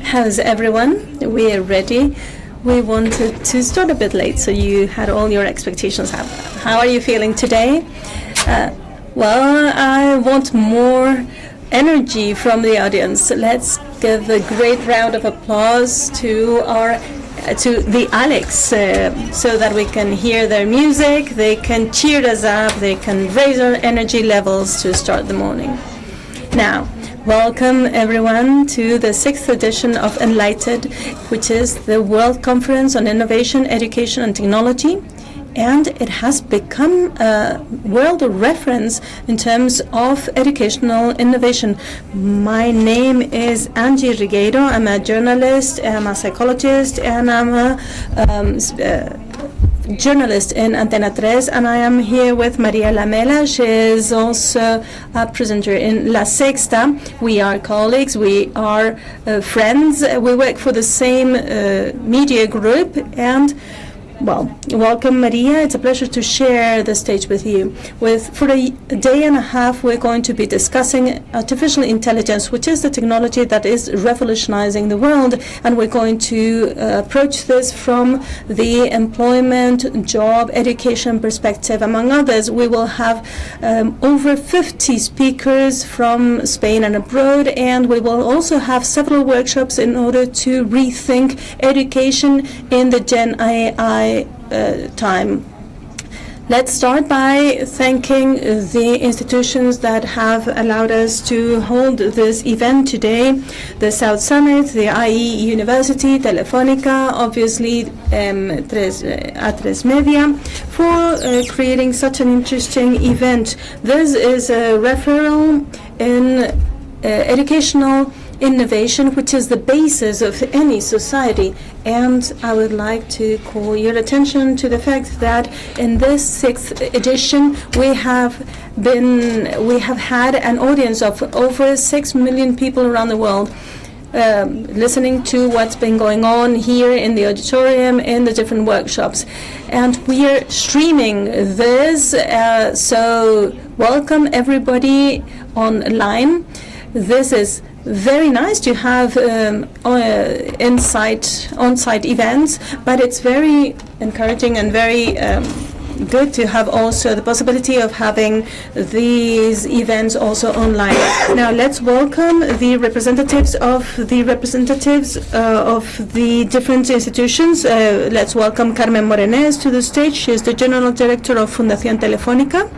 How's everyone? We are ready. We wanted to start a bit late, so you had all your expectations. How are you feeling today? Well, I want more energy from the audience. Let's give a great round of applause to the Alex, so that we can hear their music. They can cheer us up. They can raise our energy levels to start the morning. Now, welcome everyone to the 6th edition of EnlightED, which is the World Conference on Innovation, Education and Technology. And it has become a world reference in terms of educational innovation. My name is Angie Rigueiro. I'm a journalist, I'm a psychologist, and I'm a journalist in Antena 3, and I am here with Maria Lamela. She is also a presenter in La Sexta. We are colleagues, we are friends, we work for the same media group, and well, welcome Maria. It's a pleasure to share the stage with you. For a day and a half, we're going to be discussing artificial intelligence, which is the technology that is revolutionizing the world, and we're going to approach this from the employment, job, education perspective, among others. We will have over 50 speakers from Spain and abroad, and we will also have several workshops in order to rethink education in the Gen AI time. Let's start by thanking the institutions that have allowed us to hold this event today. The South Summit, the IE University, Telefónica, obviously A3 Media, for creating such an interesting event. This is a referral in educational innovation, which is the basis of any society. And I would like to call your attention to the fact that in this 6th edition we have had an audience of over 6 million people around the world listening to what's been going on here in the auditorium, in the different workshops. And we are streaming this, so welcome everybody online. This is very nice to have on-site events, but it's very encouraging and very good to have also the possibility of having these events also online. Now let's welcome the representatives of the different institutions. Let's welcome Carmen Morenés to the stage. She is the General Director of Fundación Telefónica.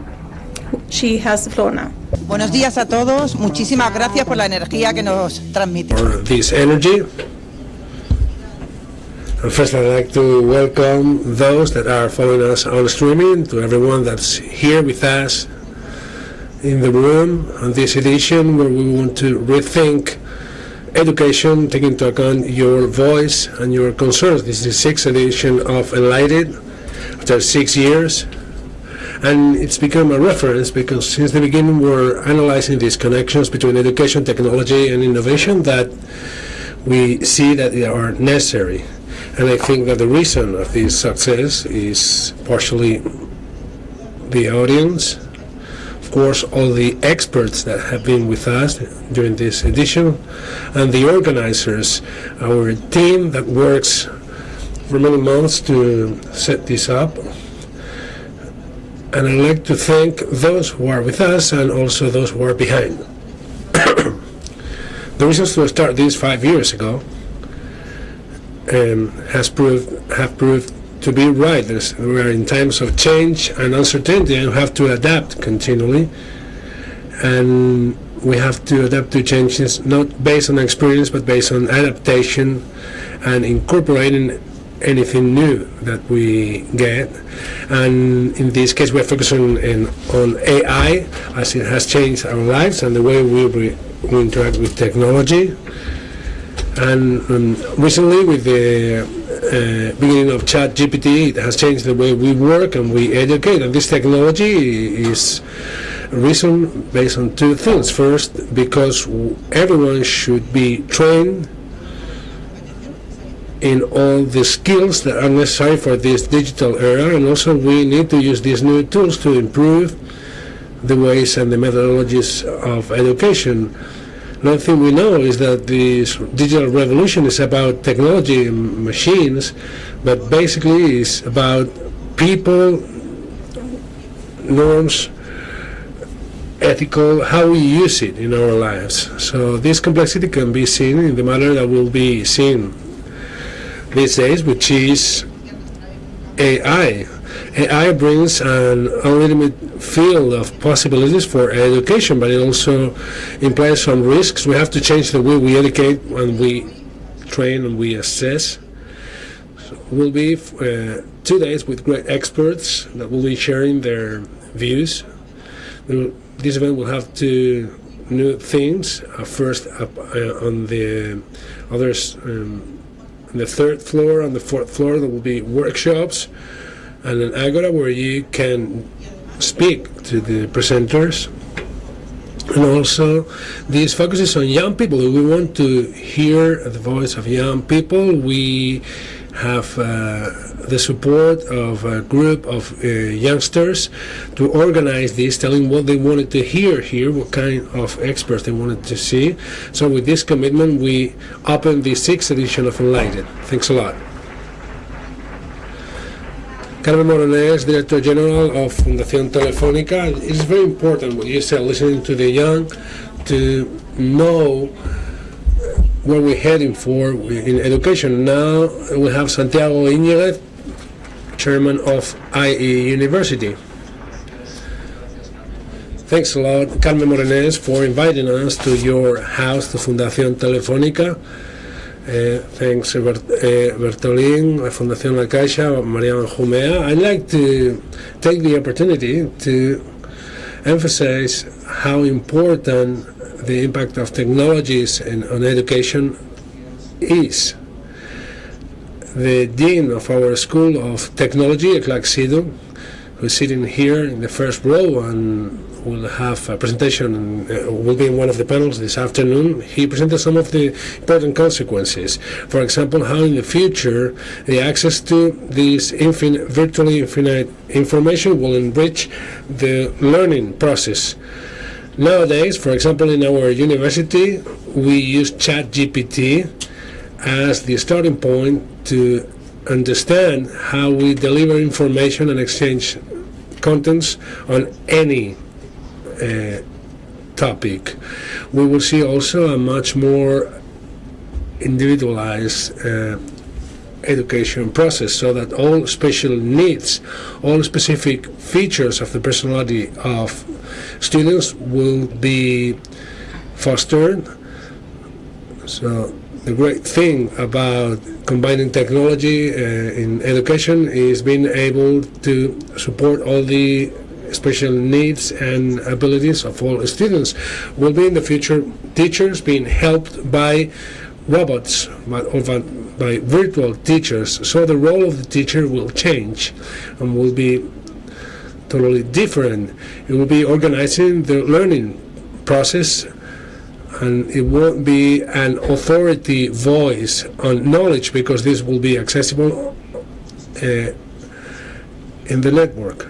She has the floor now. Buenos días a todos. Muchísimas gracias por la energía que nos transmite. For this energy. And first, I'd like to welcome those that are following us on streaming, to everyone that's here with us in the room on this edition, where we want to rethink education, taking into account your voice and your concerns. This is the 6th edition of EnlightED after 6 years. And it's become a reference because since the beginning we're analyzing these connections between education, technology and innovation that we see that they are necessary. And I think that the reason of this success is partially the audience, of course all the experts that have been with us during this edition, and the organizers, our team that works for many months to set this up. And I'd like to thank those who are with us and also those who are behind. The reasons to start this 5 years ago have proved to be right. We are in times of change and uncertainty, and we have to adapt continually. And we have to adapt to changes not based on experience, but based on adaptation and incorporating anything new that we get. And in this case we're focusing on AI, as it has changed our lives and the way we interact with technology. And recently with the beginning of ChatGPT, it has changed the way we work and we educate. And this technology is reason based on two things. First, because everyone should be trained in all the skills that are necessary for this digital era, and also we need to use these new tools to improve the ways and the methodologies of education. One thing we know is that this digital revolution is about technology and machines, but basically it's about people, norms, ethical, how we use it in our lives. So this complexity can be seen in the matter that will be seen these days, which is AI. AI brings an unlimited field of possibilities for education, but it also implies some risks. We have to change the way we educate and we train and we assess. So we'll be 2 days with great experts that will be sharing their views. This event will have 2 new themes. First up on the others, on the 3rd floor, on the 4th floor, there will be workshops and an agora where you can speak to the presenters. And also, this focuses on young people. We want to hear the voice of young people. We have the support of a group of youngsters to organize this, telling what they wanted to hear here, what kind of experts they wanted to see. So with this commitment, we open the 6th edition of EnlightED. Thanks a lot. Carmen Moronés, Director General of Fundación Telefónica. It is very important what you said, listening to the young, to know where we're heading for in education. Now we have Santiago Iñiguez, Chairman of IE University. Thanks a lot, Carmen Moronés, for inviting us to your house, to Fundación Telefónica. Thanks, Bertolín, Fundación La Caixa, Mariana Jumea. I'd like to take the opportunity to emphasize how important the impact of technologies on education is. The Dean of our School of Technology, Eclac Sido, who's sitting here in the first row and will have a presentation, will be in one of the panels this afternoon. He presented some of the important consequences. For example, how in the future the access to this virtually infinite information will enrich the learning process. Nowadays, for example, in our university, we use ChatGPT as the starting point to understand how we deliver information and exchange contents on any topic. We will see also a much more individualized education process, so that all special needs, all specific features of the personality of students will be fostered. So the great thing about combining technology in education is being able to support all the special needs and abilities of all students. Will be in the future teachers being helped by robots, by virtual teachers. So the role of the teacher will change and will be totally different. It will be organizing the learning process, and it won't be an authority voice on knowledge, because this will be accessible in the network.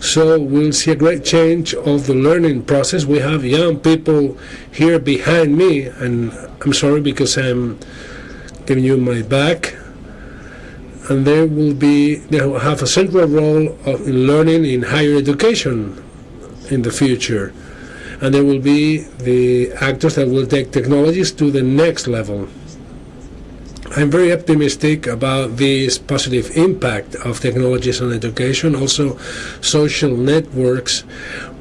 So we'll see a great change of the learning process. We have young people here behind me, and I'm sorry because I'm giving you my back, and they will have a central role in learning in higher education in the future. And there will be the actors that will take technologies to the next level. I'm very optimistic about this positive impact of technologies on education. Also, social networks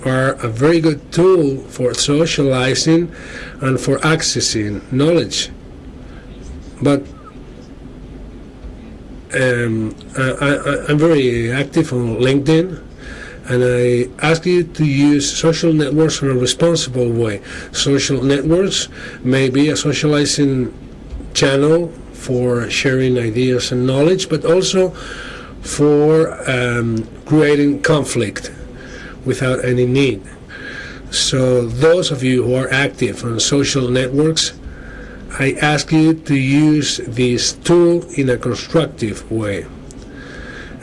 are a very good tool for socializing and for accessing knowledge. But I'm very active on LinkedIn, and I ask you to use social networks in a responsible way. Social networks may be a socializing channel for sharing ideas and knowledge, but also for creating conflict without any need. So those of you who are active on social networks, I ask you to use this tool in a constructive way.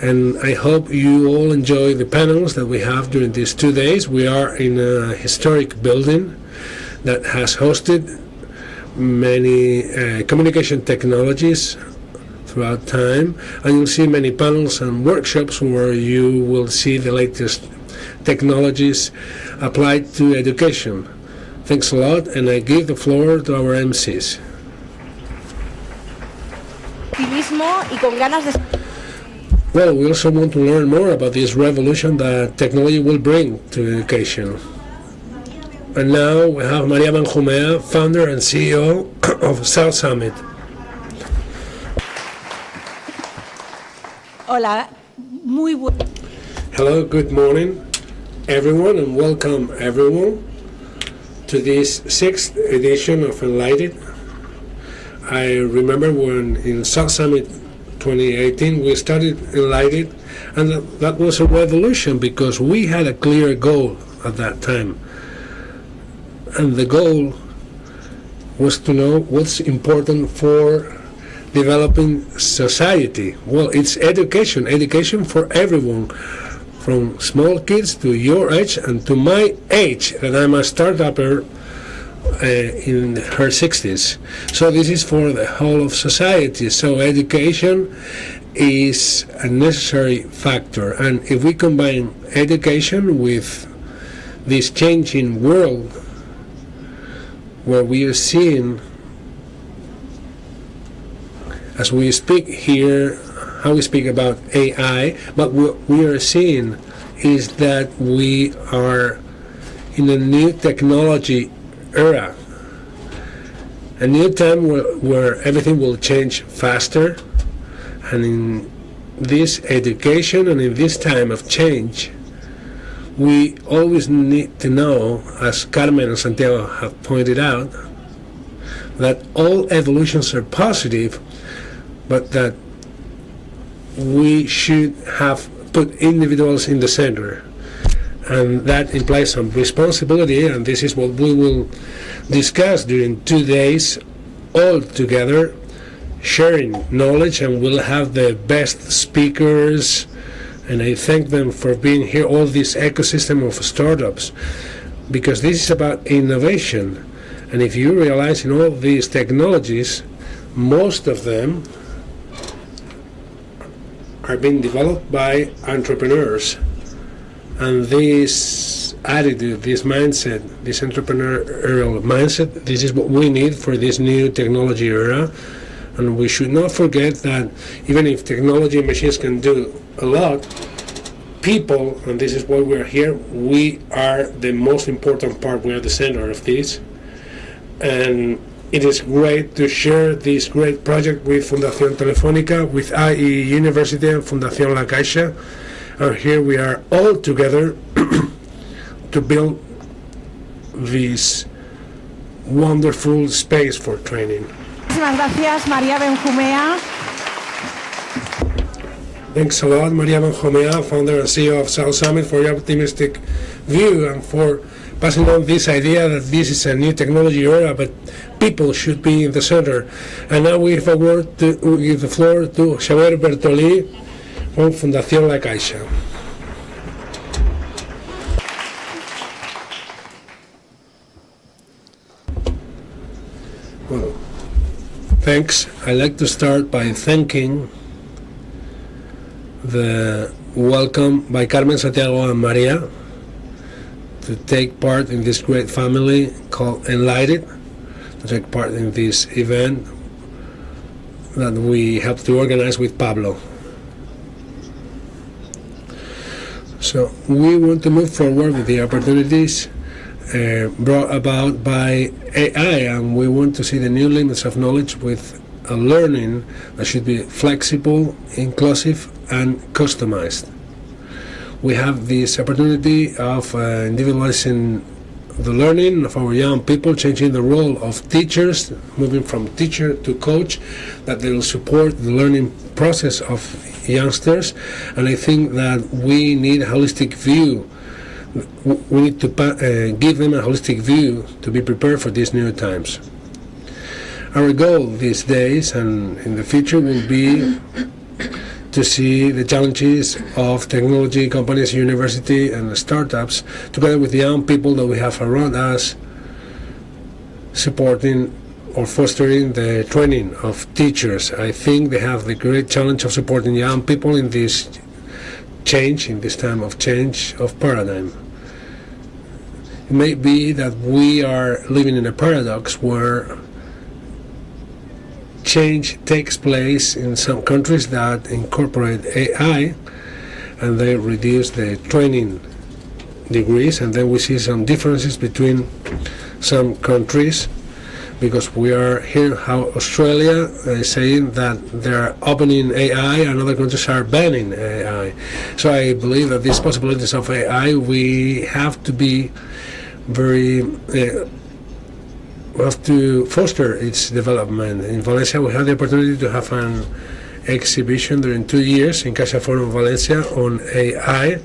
And I hope you all enjoy the panels that we have during these 2 days. We are in a historic building that has hosted many communication technologies throughout time, and you'll see many panels and workshops where you will see the latest technologies applied to education. Thanks a lot, and I give the floor to our MCs. Well, we also want to learn more about this revolution that technology will bring to education. And now we have María Benjumea, founder and CEO of South Summit. Hola, muy bueno. Hello, good morning, everyone, and welcome everyone to this 6th edition of EnlightED. I remember when in South Summit 2018 we started EnlightED, and that was a revolution because we had a clear goal at that time. And the goal was to know what's important for developing society. Well, it's education for everyone, from small kids to your age and to my age, that I'm a start-upper in her 60s. So this is for the whole of society. So education is a necessary factor. And if we combine education with this changing world where we are seeing, as we speak here, how we speak about AI, but what we are seeing is that we are in a new technology era, a new time where everything will change faster, and in this education and in this time of change, we always need to know, as Carmen and Santiago have pointed out, that all evolutions are positive, but that we should have put individuals in the center. And that implies some responsibility, and this is what we will discuss during 2 days all together, sharing knowledge, and we'll have the best speakers, and I thank them for being here, all this ecosystem of startups, because this is about innovation. And if you realize in all these technologies, most of them are being developed by entrepreneurs. And this attitude, this mindset, this entrepreneurial mindset, this is what we need for this new technology era. And we should not forget that even if technology and machines can do a lot, people, and this is why we're here, we are the most important part, we are the center of this. And it is great to share this great project with Fundación Telefónica, with IE University and Fundación La Caixa. And here we are all together to build this wonderful space for training. Muchísimas gracias, María Benjumea. Thanks a lot, María Benjumea, founder and CEO of South Summit, for your optimistic view and for passing on this idea that this is a new technology era, but people should be in the center. And now we give the floor to Xavier Bertolí from Fundación La Caixa. Well, thanks. I'd like to start by thanking the welcome by Carmen, Santiago, and Maria to take part in this great family called EnlightED, to take part in this event that we helped to organize with Pablo. So we want to move forward with the opportunities brought about by AI, and we want to see the new limits of knowledge with a learning that should be flexible, inclusive, and customized. We have this opportunity of individualizing the learning of our young people, changing the role of teachers, moving from teacher to coach, that they will support the learning process of youngsters. And I think that we need a holistic view. We need to give them a holistic view to be prepared for these new times. Our goal these days and in the future will be to see the challenges of technology companies, university, and startups, together with the young people that we have around us, supporting or fostering the training of teachers. I think they have the great challenge of supporting young people in this change, in this time of change of paradigm. It may be that we are living in a paradox where change takes place in some countries that incorporate AI and they reduce the training degrees, and then we see some differences between some countries, because we are hearing how Australia is saying that they're opening AI and other countries are banning AI. So I believe that these possibilities of AI, we have to be very we have to foster its development. In Valencia we had the opportunity to have an exhibition during 2 years in Caixa Forum Valencia on AI,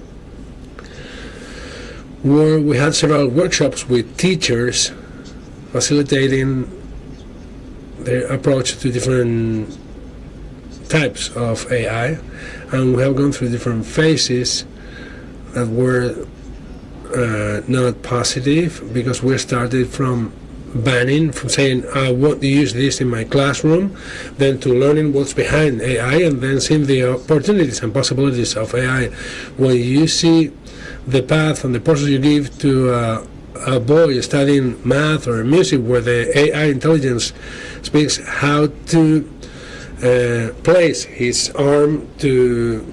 where we had several workshops with teachers facilitating their approach to different types of AI, and we have gone through different phases that were not positive, because we started from banning, from saying I want to use this in my classroom, then to learning what's behind AI, and then seeing the opportunities and possibilities of AI. When you see the path and the process you give to a boy studying math or music, where the AI intelligence speaks how to place his arm to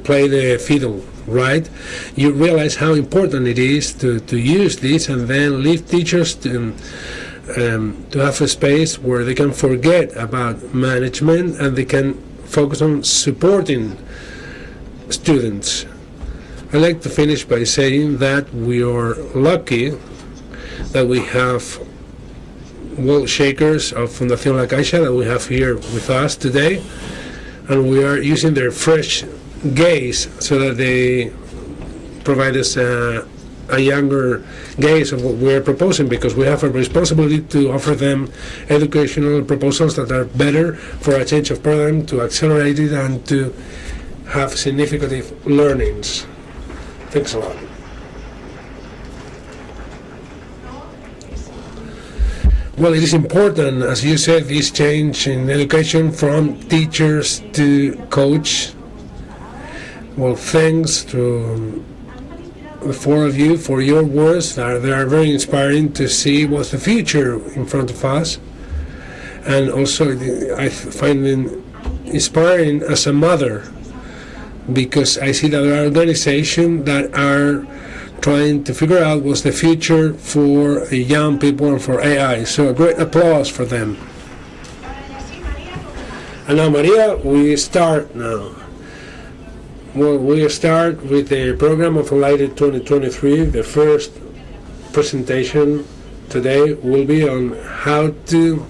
play the fiddle, right? You realize how important it is to use this, and then leave teachers to have a space where they can forget about management and they can focus on supporting students. I'd like to finish by saying that we are lucky that we have world shakers of Fundación La Caixa that we have here with us today, and we are using their fresh gaze so that they provide us a younger gaze of what we are proposing, because we have a responsibility to offer them educational proposals that are better for a change of paradigm, to accelerate it and to have significant learnings. Thanks a lot. Well, it is important, as you said, this change in education from teachers to coach. Well, thanks to the four of you for your words. They are very inspiring to see what's the future in front of us. And also, I find it inspiring as a mother, because I see that there are organizations that are trying to figure out what's the future for young people and for AI. So a great applause for them. And now, Maria, we start now. Well, we start with the program of EnlightED2023. The first presentation today will be on how to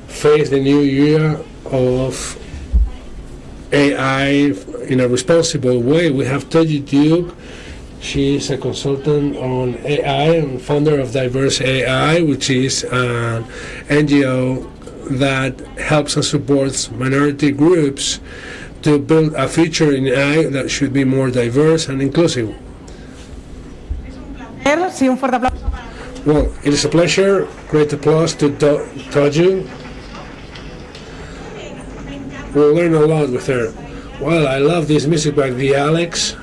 face the new year of AI in a responsible way. We have Toju. She is a consultant on AI and founder of Diverse AI, which is an NGO that helps and supports minority groups to build a future in AI that should be more diverse and inclusive. Well, it is a pleasure. Great applause to Toju. We'll learn a lot with her. Well, I love this music by the Alex.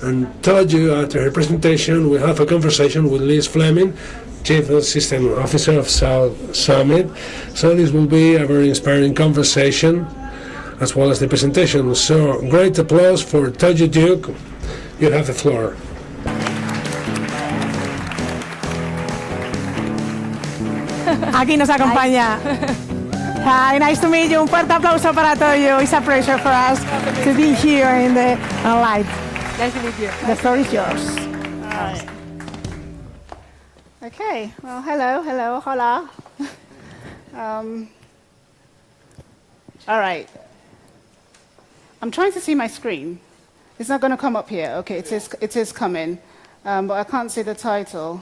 And Toju, after her presentation, we'll have a conversation with Liz Fleming, Chief Assistant Officer of South Summit. So this will be a very inspiring conversation, as well as the presentation. So great applause for Toju Duke. You have the floor. Aquí nos acompaña. Hi, nice to meet you. Un fuerte aplauso para Toju. It's a pleasure for us to be here in the Enlight. Nice to meet you. The floor is yours. Hi. Okay, well, hello, hola. All right. I'm trying to see my screen. It's not going to come up here. Okay, it is coming, but I can't see the title.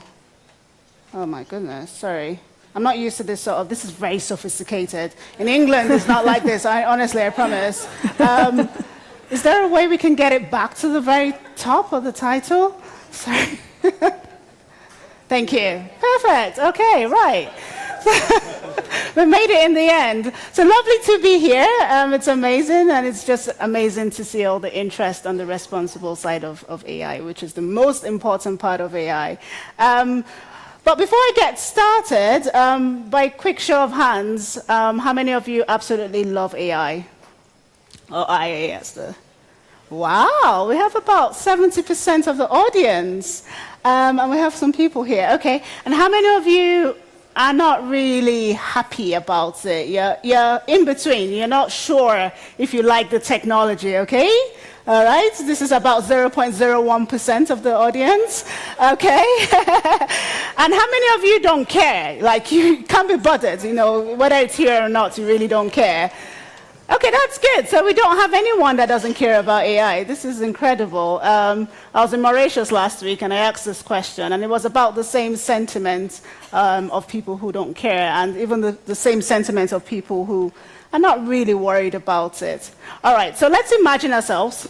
Oh my goodness, sorry. I'm not used to this this is very sophisticated. In England, it's not like this, honestly, I promise. Is there a way we can get it back to the very top of the title? Sorry. Thank you. Perfect. Okay, right. We made it in the end. So lovely to be here. It's amazing, and it's just amazing to see all the interest on the responsible side of AI, which is the most important part of AI. But before I get started, by quick show of hands, how many of you absolutely love AI? Or IAS? Wow, we have about 70% of the audience. And we have some people here. Okay, and how many of you are not really happy about it? You're in between. You're not sure if you like the technology, okay? All right, this is about 0.01% of the audience, okay? And how many of you don't care? Like, you can't be bothered, you know, whether it's here or not, you really don't care. Okay, that's good. So we don't have anyone that doesn't care about AI. This is incredible. I was in Mauritius last week, and I asked this question, and it was about the same sentiment of people who don't care, and even the same sentiment of people who are not really worried about it. All right, so let's imagine ourselves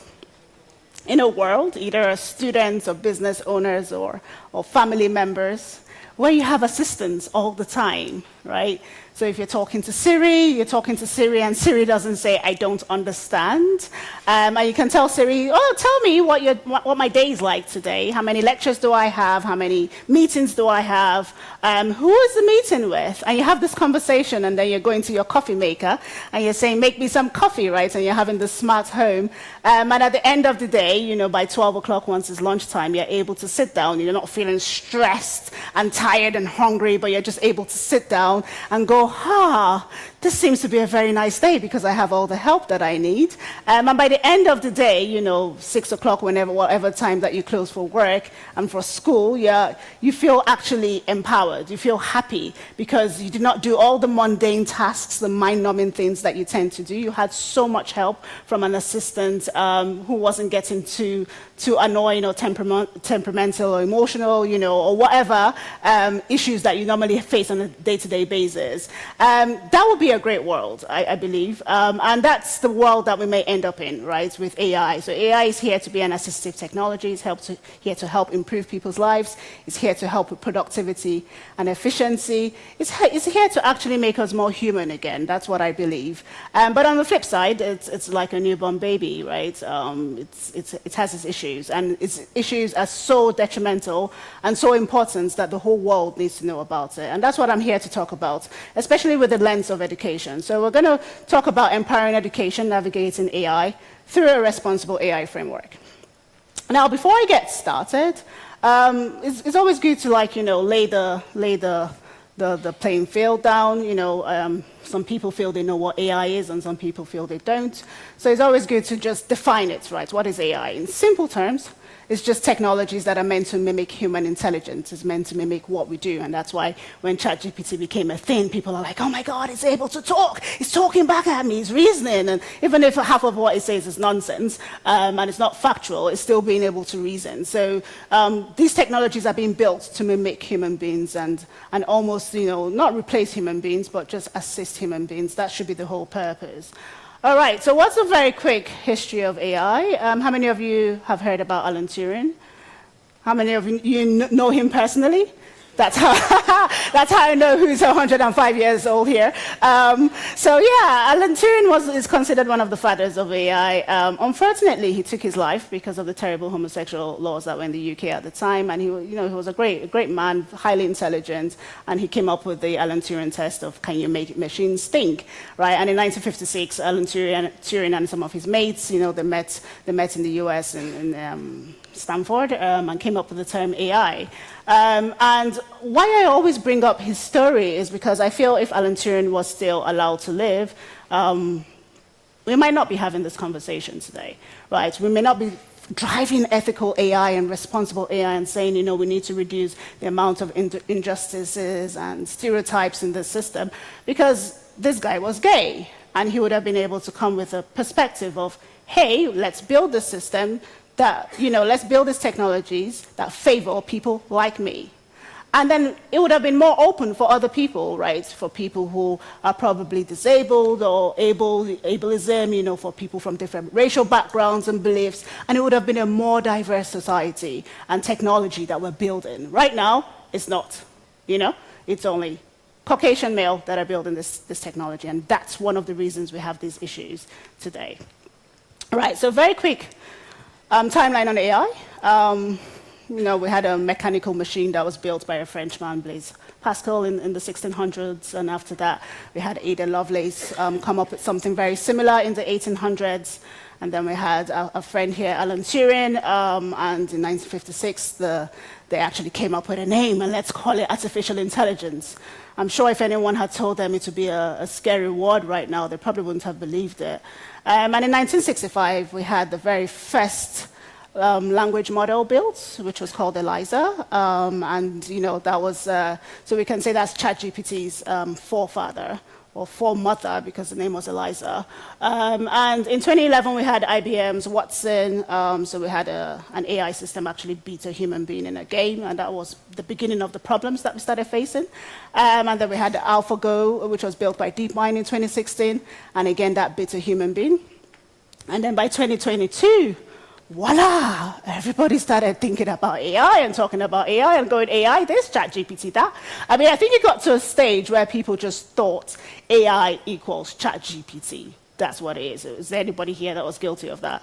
in a world, either as students or business owners or family members, where you have assistants all the time, right? So if you're talking to Siri, and Siri doesn't say, I don't understand. And you can tell Siri, oh, tell me what my day's like today. How many lectures do I have? How many meetings do I have? Who is the meeting with? And you have this conversation, and then you're going to your coffee maker, and you're saying, make me some coffee, right? And you're having this smart home. And at the end of the day, you know, by 12 o'clock, once it's lunchtime, you're able to sit down. You're not feeling stressed and tired and hungry, but you're just able to sit down and go, this seems to be a very nice day because I have all the help that I need. And by the end of the day, you know, 6 o'clock, whatever time that you close for work and for school, you feel actually empowered. You feel happy because you did not do all the mundane tasks, the mind-numbing things that you tend to do. You had so much help from an assistant who wasn't getting too annoying or temperamental or emotional, you know, or whatever issues that you normally face on a day-to-day basis. That would be a great world, I believe. And that's the world that we may end up in, right, with AI. So AI is here to be an assistive technology. It's here to help improve people's lives. It's here to help with productivity and efficiency. It's here to actually make us more human again. That's what I believe. But on the flip side, it's like a newborn baby, right? It has its issues. And its issues are so detrimental and so important that the whole world needs to know about it. And that's what I'm here to talk about, especially with the lens of education. So we're going to talk about empowering education, navigating AI through a responsible AI framework. Now, before I get started, it's always good to, like, you know, lay the playing field down. You know, some people feel they know what AI is, and some people feel they don't. So it's always good to just define it, right? What is AI? In simple terms, it's just technologies that are meant to mimic human intelligence. It's meant to mimic what we do. And that's why when ChatGPT became a thing, people are like, oh my God, it's able to talk. It's talking back at me. It's reasoning. And even if half of what it says is nonsense and it's not factual, it's still being able to reason. So these technologies are being built to mimic human beings and almost, you know, not replace human beings, but just assist human beings. That should be the whole purpose. All right, so what's a very quick history of AI? How many of you have heard about Alan Turing? How many of you know him personally? That's how I know who's 105 years old here. So yeah, Alan Turing is considered one of the fathers of AI. Unfortunately, he took his life because of the terrible homosexual laws that were in the UK at the time. And he was a great man, highly intelligent, and he came up with the Alan Turing test of can you make machines think, right? And in 1956, Alan Turing and some of his mates, you know, they met in the US in Stanford and came up with the term AI. And why I always bring up his story is because I feel if Alan Turing was still allowed to live, we might not be having this conversation today, right? We may not be driving ethical AI and responsible AI and saying, you know, we need to reduce the amount of injustices and stereotypes in the system because this guy was gay. And he would have been able to come with a perspective of, hey, let's build this system that, you know, let's build these technologies that favor people like me. And then it would have been more open for other people, right? For people who are probably disabled or ableism, you know, for people from different racial backgrounds and beliefs. And it would have been a more diverse society and technology that we're building. Right now, It's not, you know? It's only Caucasian male that are building this technology, and that's one of the reasons we have these issues today. Right, so very quick timeline on AI. You know, we had a mechanical machine that was built by a Frenchman, Blaise Pascal, in the 1600s, and after that, we had Ada Lovelace come up with something very similar in the 1800s, and then we had a friend here, Alan Turing, and in 1956, they actually came up with a name, and let's call it artificial intelligence. I'm sure if anyone had told them it would be a scary word right now, they probably wouldn't have believed it. And in 1965, we had the very first language model built, which was called ELIZA, and you know that was so we can say that's ChatGPT's forefather or foremother because the name was ELIZA. And in 2011 we had IBM's Watson, so we had an AI system actually beat a human being in a game, and that was the beginning of the problems that we started facing. And then we had AlphaGo, which was built by DeepMind in 2016, and again that beat a human being. And then by 2022. Voila! Everybody started thinking about AI and talking about AI and going, AI this, ChatGPT that. I mean, I think it got to a stage where people just thought AI equals ChatGPT. That's what it is. Is there anybody here that was guilty of that?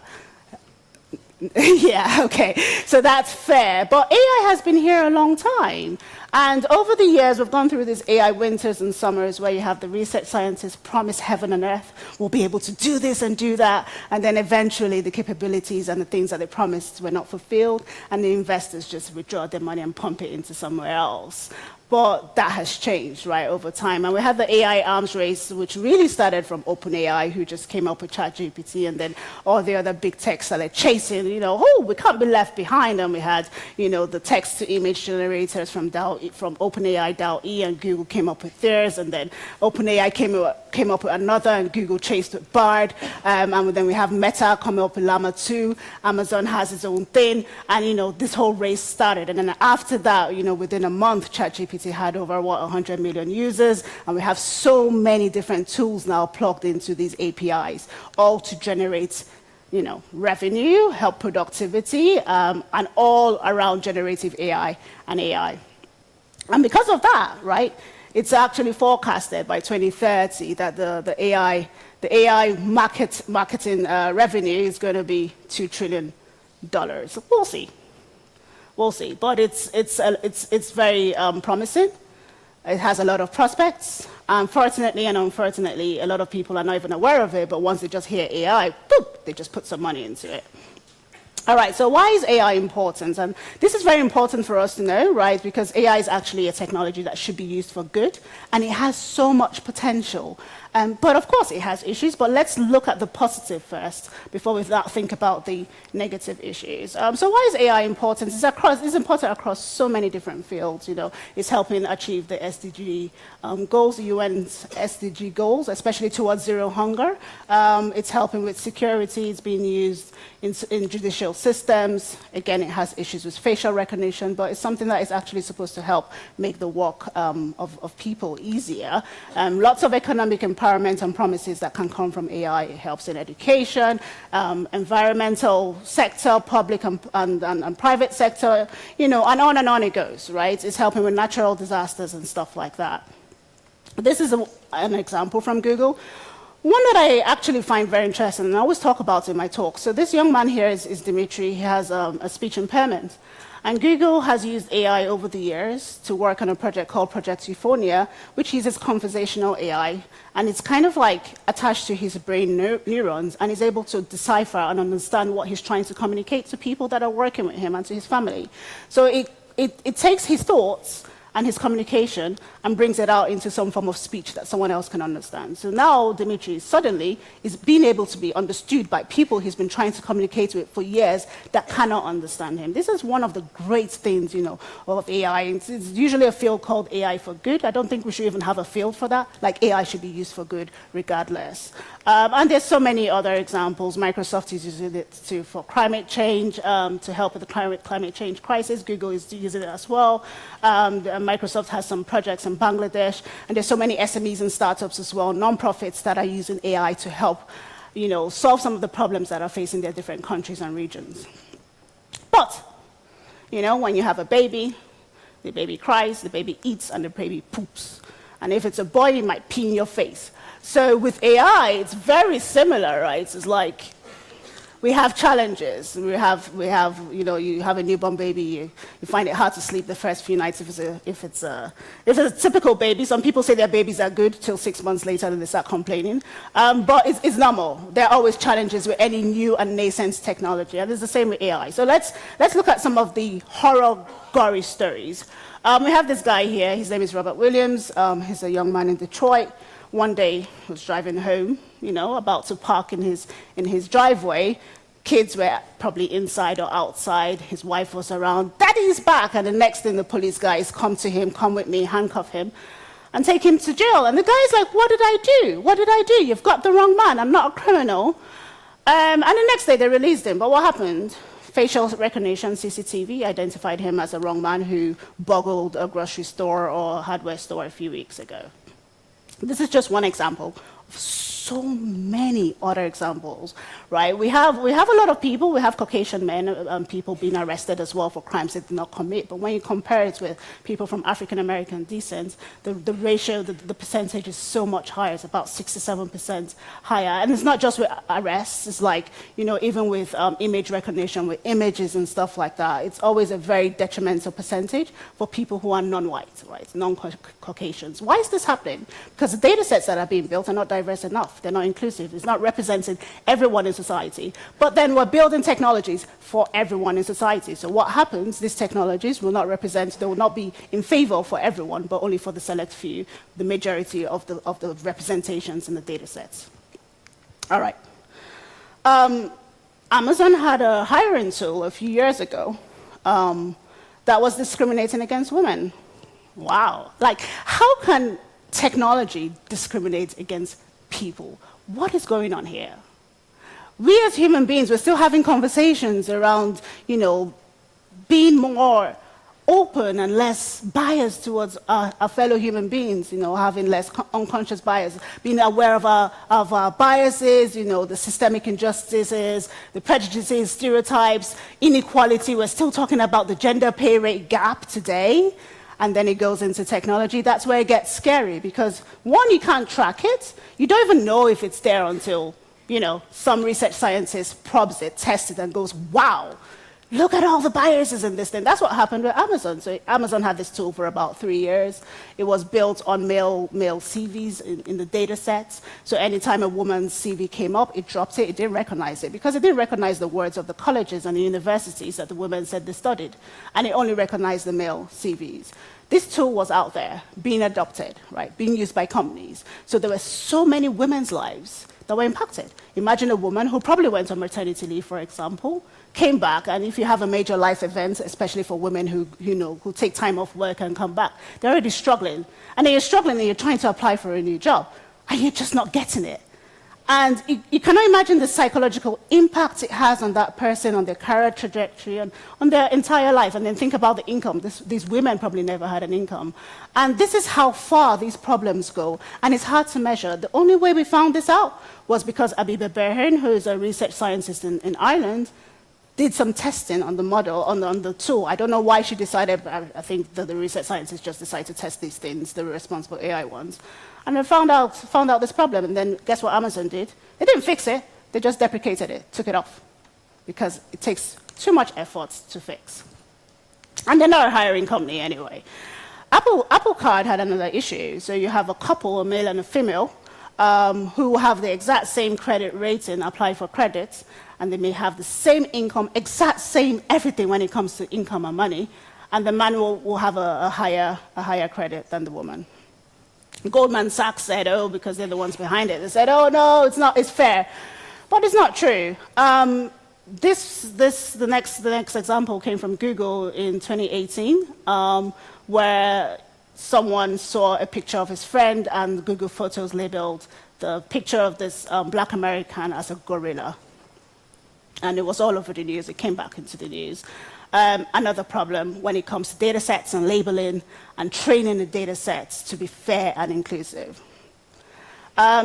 Yeah, okay. So that's fair. But AI has been here a long time. And over the years, we've gone through these AI winters and summers where you have the research scientists promise heaven and earth, we'll be able to do this and do that. And then eventually the capabilities and the things that they promised were not fulfilled, and the investors just withdraw their money and pump it into somewhere else. But that has changed, right, over time. And we had the AI arms race, which really started from OpenAI, who just came up with ChatGPT, and then all the other big techs started chasing, you know, oh, we can't be left behind. And we had, you know, the text-to-image generators from OpenAI, DALL-E, and Google came up with theirs, and then OpenAI came up with another, and Google chased with Bard. And then we have Meta coming up with Llama 2. Amazon has its own thing, and, you know, this whole race started. And then after that, you know, within a month, ChatGPT had over, 100 million users, and we have so many different tools now plugged into these APIs, all to generate, you know, revenue, help productivity, and all around generative AI and AI. And because of that, right, it's actually forecasted by 2030 that the AI marketing revenue is going to be $2 trillion. We'll see. We'll see, but it's very promising. It has a lot of prospects. Fortunately and unfortunately, a lot of people are not even aware of it, but once they just hear AI, boop, they just put some money into it. All right, so why is AI important? And this is very important for us to know, right, because AI is actually a technology that should be used for good, and it has so much potential. But of course, it has issues, but let's look at the positive first before we think about the negative issues. So why is AI important? It's important across so many different fields. You know, it's helping achieve the SDG goals, the UN's SDG goals, especially towards zero hunger. It's helping with security. It's being used in judicial systems. Again, it has issues with facial recognition, but it's something that is actually supposed to help make the work of people easier. Lots of economic empowerment and promises that can come from AI. It helps in education, environmental sector, public and private sector, you know, and on it goes, right? It's helping with natural disasters and stuff like that. This is an example from Google. One that I actually find very interesting, and I always talk about it in my talk. So this young man here is Dimitri. He has a speech impairment. And Google has used AI over the years to work on a project called Project Euphonia, which uses conversational AI. And it's kind of like attached to his brain neurons, and is able to decipher and understand what he's trying to communicate to people that are working with him and to his family. So it takes his thoughts and his communication and brings it out into some form of speech that someone else can understand. So now Dimitri suddenly is being able to be understood by people he's been trying to communicate with for years that cannot understand him. This is one of the great things, you know, of AI. It's usually a field called AI for good. I don't think we should even have a field for that. Like, AI should be used for good regardless. And there's so many other examples. Microsoft is using it for climate change, to help with the climate change crisis. Google is using it as well. Microsoft has some projects in Bangladesh, and there's so many SMEs and startups as well, non-profits that are using AI to help, you know, solve some of the problems that are facing their different countries and regions. But, you know, when you have a baby, the baby cries, the baby eats, and the baby poops. And if it's a boy, it might pee in your face. So with AI, it's very similar, right? It's like we have challenges. You know, you have a newborn baby, you find it hard to sleep the first few nights if it's a typical baby. Some people say their babies are good till 6 months later and they start complaining. But it's normal. There are always challenges with any new and nascent technology, and it's the same with AI. So let's look at some of the horror, gory stories. We have this guy here. His name is Robert Williams. He's a young man in Detroit. One day, he was driving home, you know, about to park in his driveway. Kids were probably inside or outside. His wife was around. Daddy's back! And the next thing, the police guys come to him, come with me, handcuff him, and take him to jail. And the guy's like, what did I do? What did I do? You've got the wrong man. I'm not a criminal. And the next day, they released him. But what happened? Facial recognition, CCTV, identified him as a wrong man who boggled a grocery store or a hardware store a few weeks ago. This is just one example of so many other examples, right? We have a lot of people. We have Caucasian men, people being arrested as well for crimes they did not commit. But when you compare it with people from African American descent, the ratio, the percentage is so much higher. It's about 67% higher. And it's not just with arrests. It's like, you know, even with image recognition, with images and stuff like that, it's always a very detrimental percentage for people who are non-white, right? Non-Caucasians. Why is this happening? Because the data sets that are being built are not diverse enough. They're not inclusive. It's not representing everyone in society. But then we're building technologies for everyone in society. So what happens, these technologies will not represent, they will not be in favor for everyone, but only for the select few, the majority of the representations in the data sets. All right. Amazon had a hiring tool a few years ago that was discriminating against women. Wow. Like, how can technology discriminate against people? What is going on here? We as human beings, we're still having conversations around, you know, being more open and less biased towards our fellow human beings, you know, having less unconscious bias, being aware of our biases, you know, the systemic injustices, the prejudices, stereotypes, inequality. We're still talking about the gender pay rate gap today. And then it goes into technology. That's where it gets scary because, one, you can't track it. You don't even know if it's there until, you know, some research scientist probes it, tests it, and goes, wow, look at all the biases in this thing. That's what happened with Amazon. So Amazon had this tool for about 3 years. It was built on male CVs in the data sets. So anytime a woman's CV came up, it dropped it. It didn't recognize it because it didn't recognize the words of the colleges and the universities that the women said they studied. And it only recognized the male CVs. This tool was out there, being adopted, right, being used by companies. So there were so many women's lives that were impacted. Imagine a woman who probably went on maternity leave, for example, came back, and if you have a major life event, especially for women who take time off work and come back, they're already struggling. And then you're struggling and you're trying to apply for a new job, and you're just not getting it. And you cannot imagine the psychological impact it has on that person, on their career trajectory, and on their entire life. And then think about the income. These women probably never had an income. And this is how far these problems go. And it's hard to measure. The only way we found this out was because Abiba Berhan, who is a research scientist in Ireland, did some testing on the model, on the tool. I don't know why she decided, but I think that the research scientists just decided to test these things, the responsible AI ones. And they found out this problem, and then guess what Amazon did? They didn't fix it, they just deprecated it, took it off, because it takes too much effort to fix. And they're not a hiring company anyway. Apple Card had another issue. So you have a couple, a male and a female, who have the exact same credit rating, apply for credit, and they may have the same income, exact same everything when it comes to income and money, and the man will have a higher credit than the woman. Goldman Sachs said, oh, because they're the ones behind it, they said, oh, no, it's fair. But it's not true. The next example came from Google in 2018, where someone saw a picture of his friend, and Google Photos labeled the picture of this black American as a gorilla. And it was all over the news. It came back into the news. Another problem when it comes to data sets and labeling and training the data sets to be fair and inclusive.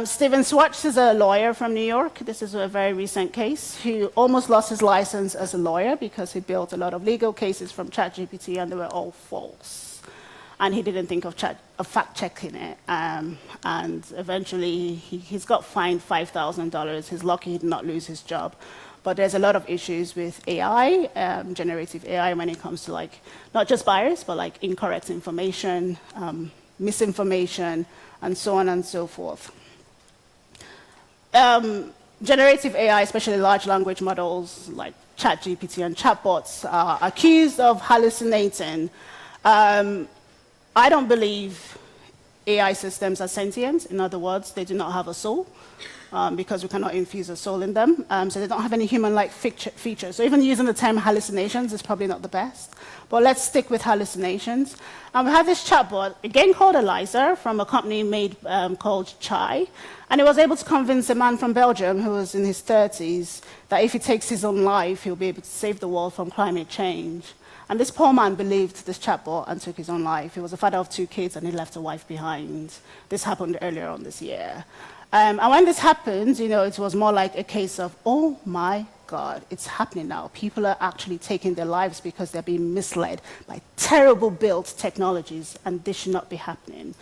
Steven Schwartz is a lawyer from New York. This is a very recent case, who almost lost his license as a lawyer because he built a lot of legal cases from ChatGPT and they were all false. And he didn't think of fact-checking it. And eventually, he's got fined $5,000. He's lucky he did not lose his job. But there's a lot of issues with AI, generative AI, when it comes to like not just bias, but like incorrect information, misinformation, and so on and so forth. Generative AI, especially large language models like ChatGPT and chatbots, are accused of hallucinating. I don't believe AI systems are sentient. In other words, they do not have a soul. Because we cannot infuse a soul in them. So they don't have any human-like features. So even using the term hallucinations is probably not the best. But let's stick with hallucinations. We have this chatbot, again called Eliza, from a company called Chai. And it was able to convince a man from Belgium who was in his 30s that if he takes his own life, he'll be able to save the world from climate change. And this poor man believed this chatbot and took his own life. He was a father of 2 kids and he left a wife behind. This happened earlier on this year. And when this happened, you know, it was more like a case of, oh my God, it's happening now. People are actually taking their lives because they're being misled by terrible built technologies, and this should not be happening.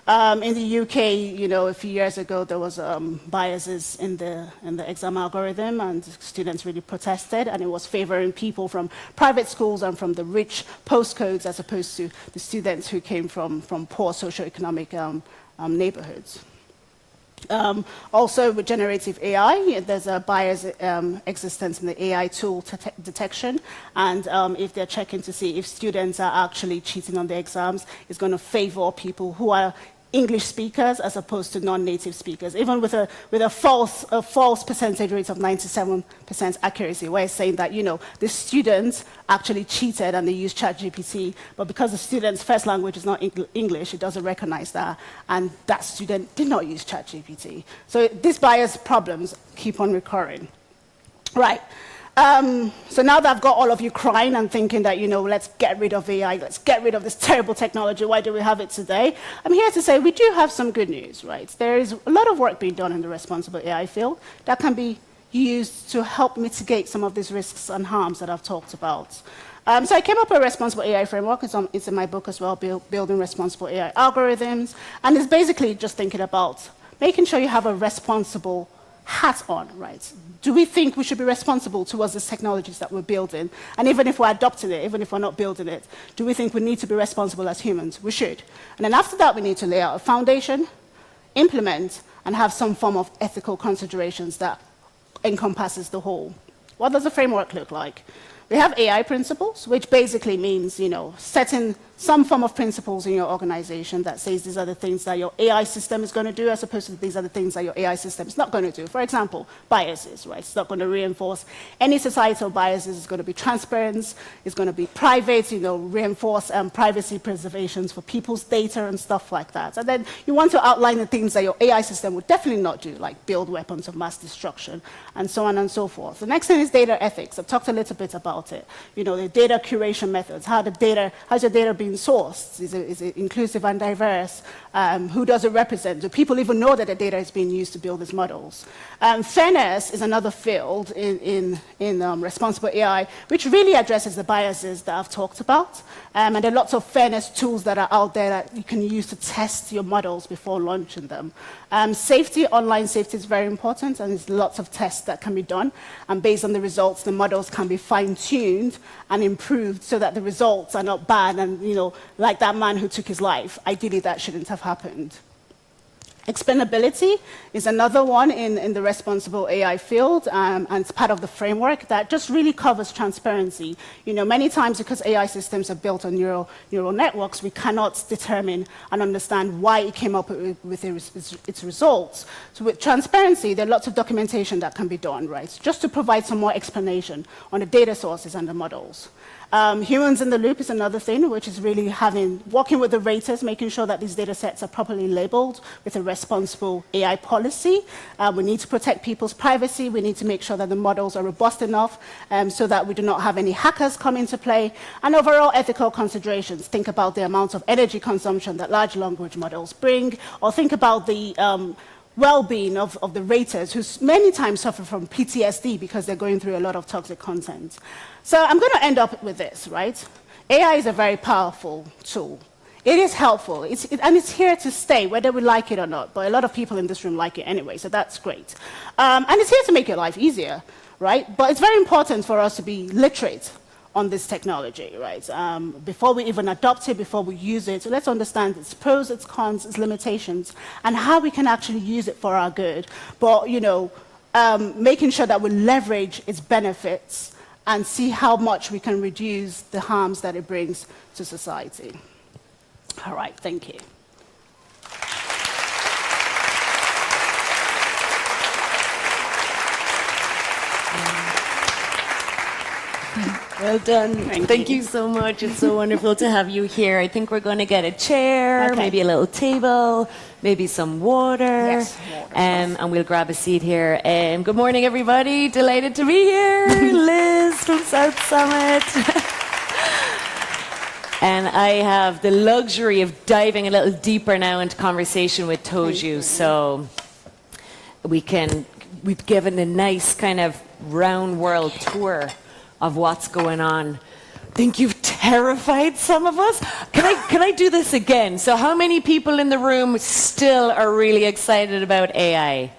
In the UK, you know, a few years ago, there was biases in the exam algorithm, and students really protested, and it was favoring people from private schools and from the rich postcodes as opposed to the students who came from poor socioeconomic neighborhoods. Also, with generative AI, there's a bias existence in the AI tool detection, and if they're checking to see if students are actually cheating on their exams, it's going to favor people who are English speakers as opposed to non-native speakers, even with a false percentage rate of 97% accuracy, where it's saying that, you know, the students actually cheated and they used ChatGPT, but because the student's first language is not English, it doesn't recognize that, and that student did not use ChatGPT. So these bias problems keep on recurring. Right. So now that I've got all of you crying and thinking that, you know, let's get rid of AI, let's get rid of this terrible technology, why do we have it today? I'm here to say we do have some good news, right? There is a lot of work being done in the responsible AI field that can be used to help mitigate some of these risks and harms that I've talked about. So I came up with a responsible AI framework. It's in my book as well, Building Responsible AI Algorithms. And it's basically just thinking about making sure you have a responsible hat on, right? Do we think we should be responsible towards the technologies that we're building? And even if we're adopting it, even if we're not building it, do we think we need to be responsible as humans? We should. And then after that, we need to lay out a foundation, implement, and have some form of ethical considerations that encompasses the whole. What does the framework look like? We have AI principles, which basically means, you know, setting some form of principles in your organization that says these are the things that your AI system is going to do, as opposed to these are the things that your AI system is not going to do. For example, biases, right? It's not going to reinforce any societal biases. It's going to be transparent. It's going to be private, you know, reinforce privacy preservations for people's data and stuff like that. And then you want to outline the things that your AI system would definitely not do, like build weapons of mass destruction, and so on and so forth. The next thing is data ethics. I've talked a little bit about it. You know, the data curation methods. How's your data being sourced? Is it inclusive and diverse? Who does it represent? Do people even know that the data is being used to build these models? Fairness is another field in responsible AI, which really addresses the biases that I've talked about. And there are lots of fairness tools that are out there that you can use to test your models before launching them. Safety, online safety is very important, and there's lots of tests that can be done. And based on the results, the models can be fine-tuned and improved so that the results are not bad and, you know, like that man who took his life. Ideally, that shouldn't have happened. Explainability is another one in the responsible AI field, and it's part of the framework that just really covers transparency. You know, many times because AI systems are built on neural networks, we cannot determine and understand why it came up with its results. So with transparency, there are lots of documentation that can be done, right? Just to provide some more explanation on the data sources and the models. Humans in the loop is another thing, which is really working with the raters, making sure that these data sets are properly labeled with a responsible AI policy. We need to protect people's privacy. We need to make sure that the models are robust enough so that we do not have any hackers come into play. And overall ethical considerations. Think about the amount of energy consumption that large language models bring, or think about the well-being of the raters, who many times suffer from PTSD because they're going through a lot of toxic content. So I'm going to end up with this, right? AI is a very powerful tool. It is helpful, and it's here to stay, whether we like it or not. But a lot of people in this room like it anyway, so that's great. And it's here to make your life easier, right? But it's very important for us to be literate on this technology, right? Before we even adopt it, before we use it, so let's understand its pros, its cons, its limitations, and how we can actually use it for our good. But, you know, making sure that we leverage its benefits and see how much we can reduce the harms that it brings to society. All right, thank you. Well done. Thank you so much. It's so wonderful to have you here. I think we're going to get a chair, maybe a little table, maybe some water, Yes, water. And we'll grab a seat here. Good morning, everybody. Delighted to be here. Liz from South Summit. And I have the luxury of diving a little deeper now into conversation with Toju. So we've given a nice kind of round world tour of what's going on. Think you've terrified some of us? Can I do this again? So how many people in the room still are really excited about AI?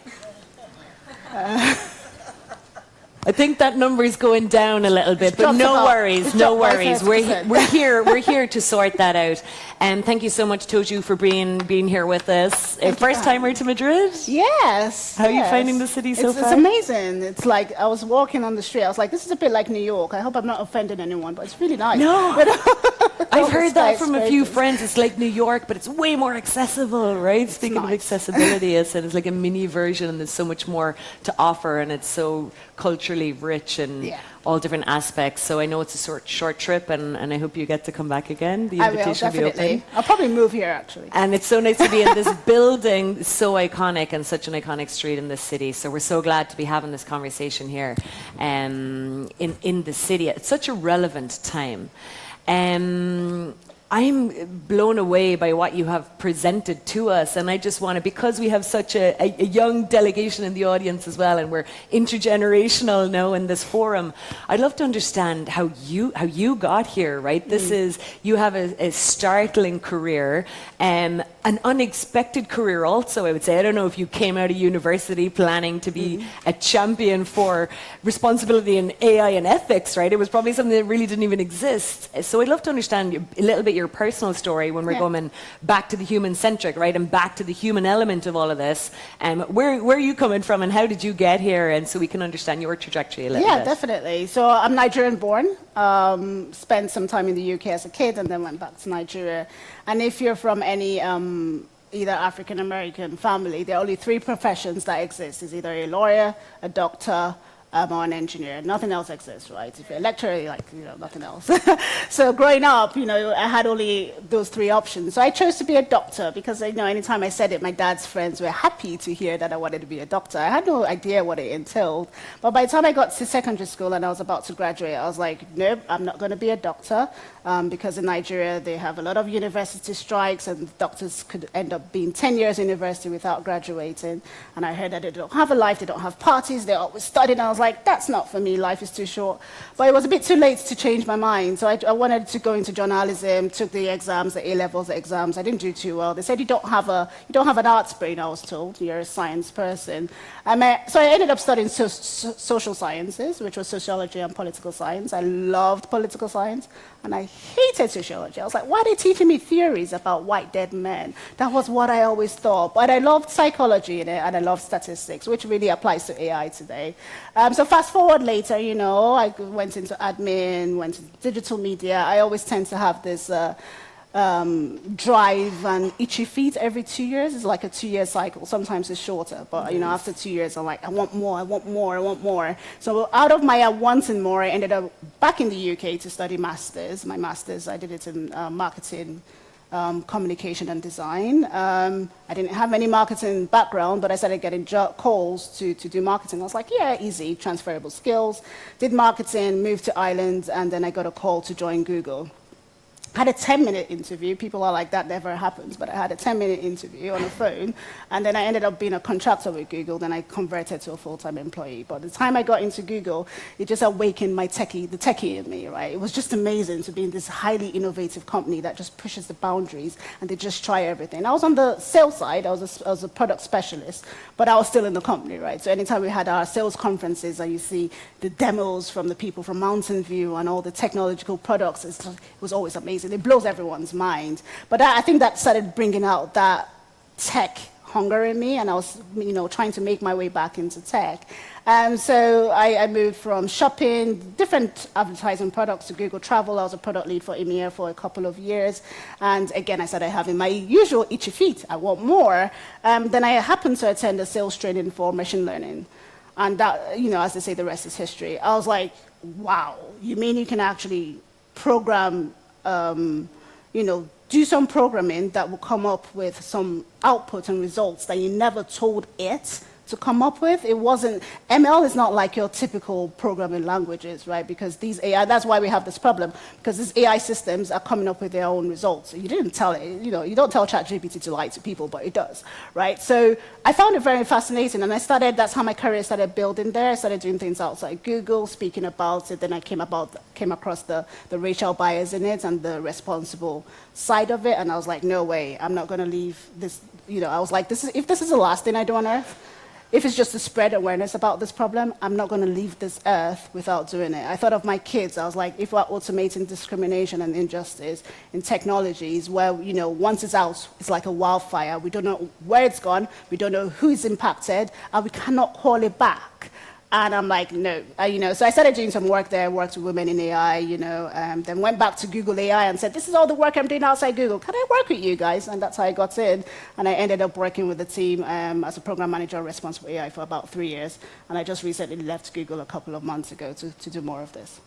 I think that number is going down a little bit, but no worries, no worries. We're here to sort that out. And thank you so much, Toju, for being here with us. First timer to Madrid? Yes. How are you finding the city so far? It's amazing. It's like I was walking on the street. I was like, this is a bit like New York. I hope I'm not offending anyone, but it's really nice. No. I've heard that from a few skyscrapers. friends. It's like New York, but it's way more accessible, right? Speaking of nice. accessibility, it's like a mini version, and there's so much more to offer, and it's so culturally rich and all different aspects. So I know it's a short trip, and I hope you get to come back again. The invitation will be open. I'll probably move here, actually. And it's so nice to be in this building, so iconic, and such an iconic street in this city. So we're so glad to be having this conversation here in the city at such a relevant time. I'm blown away by what you have presented to us, and I just want to, because we have such a young delegation in the audience as well, and we're intergenerational now in this forum, I'd love to understand how you got here, right? This is, you have a startling career, an unexpected career also, I would say. I don't know if you came out of university planning to be a champion for responsibility in AI and ethics, right? It was probably something that really didn't even exist. So I'd love to understand a little bit your personal story when we're going back to the human-centric, right, and back to the human element of all of this. Where are you coming from, and how did you get here? And so we can understand your trajectory a little bit. Yeah, definitely. So I'm Nigerian-born. Spent some time in the UK as a kid, and then went back to Nigeria. And if you're from any either African-American family, there are only three professions that exist. It's either a lawyer, a doctor, or an engineer. Nothing else exists, right? If you're a lecturer, nothing else. So growing up, I had only those three options. So I chose to be a doctor because, anytime I said it, my dad's friends were happy to hear that I wanted to be a doctor. I had no idea what it entailed. But by the time I got to secondary school and I was about to graduate, I was like, nope, I'm not going to be a doctor, because in Nigeria, they have a lot of university strikes, and doctors could end up being 10 years in university without graduating. And I heard that they don't have a life, they don't have parties, they're always studying. And I was like, that's not for me, life is too short. But it was a bit too late to change my mind. So I wanted to go into journalism, took the exams, the A-levels exams. I didn't do too well. They said you don't have an arts brain, I was told. You're a science person. So I ended up studying social sciences, which was sociology and political science. I loved political science, and I hated sociology. I was like, why are they teaching me theories about white dead men? That was what I always thought. But I loved psychology in it, and I loved statistics, which really applies to AI today. So fast forward later, I went into admin, went into digital media. I always tend to have this drive and itchy feet every 2 years. It's like a 2-year cycle. Sometimes it's shorter, but after 2 years, I'm like, I want more, I want more, I want more. So out of my wanting more, I ended up back in the UK to study masters. My masters, I did it in marketing, communication and design. I didn't have any marketing background, but I started getting calls to do marketing. I was like, yeah, easy, transferable skills. Did marketing, moved to Ireland, and then I got a call to join Google. I had a 10-minute interview. People are like, that never happens. But I had a 10-minute interview on the phone. And then I ended up being a contractor with Google. Then I converted to a full-time employee. But the time I got into Google, it just awakened the techie in me, right? It was just amazing to be in this highly innovative company that just pushes the boundaries and they just try everything. I was on the sales side. I was a product specialist, but I was still in the company, right? So anytime we had our sales conferences and you see the demos from the people from Mountain View and all the technological products, it was always amazing. It blows everyone's mind. But I think that started bringing out that tech hunger in me, and I was, trying to make my way back into tech. So I moved from shopping, different advertising products, to Google Travel. I was a product lead for EMEA for a couple of years. And again, I started having my usual itchy feet. I want more. Then I happened to attend a sales training for machine learning. And that, as they say, the rest is history. I was like, wow, you mean you can actually program, do some programming that will come up with some output and results that you never told it to come up with? It wasn't, ML is not like your typical programming languages, right? Because these AI, that's why we have this problem, because these AI systems are coming up with their own results. You didn't tell it, you don't tell ChatGPT to lie to people, but it does, right? So I found it very fascinating, and that's how my career started building there. I started doing things outside Google, speaking about it, then I came across the racial bias in it and the responsible side of it, and I was like, no way, I'm not gonna leave this, I was like, if this is the last thing I do on Earth, if it's just to spread awareness about this problem, I'm not going to leave this earth without doing it. I thought of my kids. I was like, if we're automating discrimination and injustice in technologies where, once it's out, it's like a wildfire. We don't know where it's gone. We don't know who is impacted, and we cannot call it back. And I'm like, no, so I started doing some work there, worked with women in AI, then went back to Google AI and said, this is all the work I'm doing outside Google. Can I work with you guys? And that's how I got in. And I ended up working with the team as a program manager responsible for AI for about 3 years. And I just recently left Google a couple of months ago to do more of this.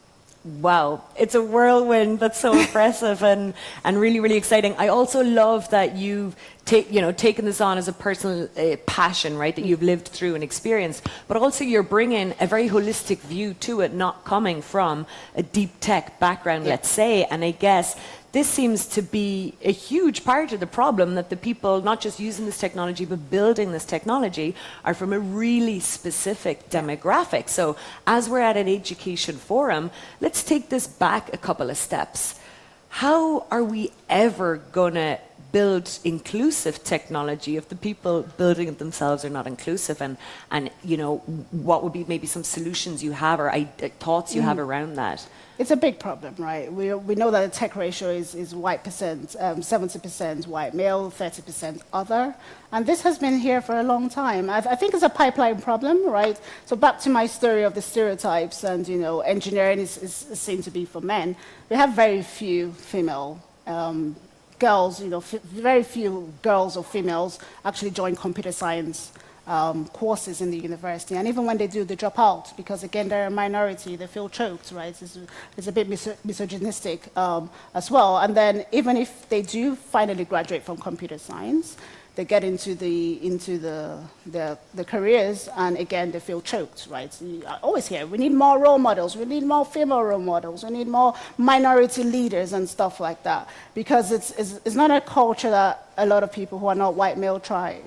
Wow, it's a whirlwind. That's so impressive and really, really exciting. I also love that you've taken this on as a personal passion, right, that you've lived through and experienced, but also you're bringing a very holistic view to it, not coming from a deep tech background, let's say. And I guess this seems to be a huge part of the problem, that the people not just using this technology but building this technology are from a really specific demographic. So as we're at an education forum, let's take this back a couple of steps. How are we ever going to build inclusive technology if the people building it themselves are not inclusive? And what would be maybe some solutions you have or thoughts you have around that? It's a big problem, right? We know that the tech ratio is white percent, 70% white male, 30% other. And this has been here for a long time. I think it's a pipeline problem, right? So back to my story of the stereotypes and, engineering is seen to be for men. We have very few female girls, very few girls or females actually join computer science courses in the university, and even when they do, they drop out because, again, they're a minority. They feel choked, right? It's a bit misogynistic as well. And then even if they do finally graduate from computer science, they get into the careers, and again, they feel choked, right? So I always hear, we need more role models, we need more female role models, we need more minority leaders and stuff like that, because it's not a culture that a lot of people who are not white male thrive.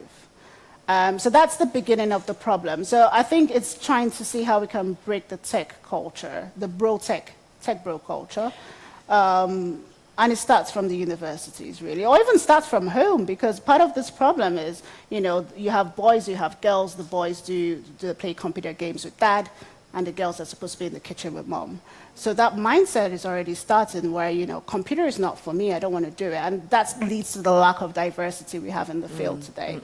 So that's the beginning of the problem. So I think it's trying to see how we can break the tech culture, the tech bro culture. And it starts from the universities, really, or even starts from home, because part of this problem is, you have boys, you have girls. The boys do play computer games with dad, and the girls are supposed to be in the kitchen with mom. So that mindset is already starting where, computer is not for me, I don't want to do it. And that leads to the lack of diversity we have in the field today.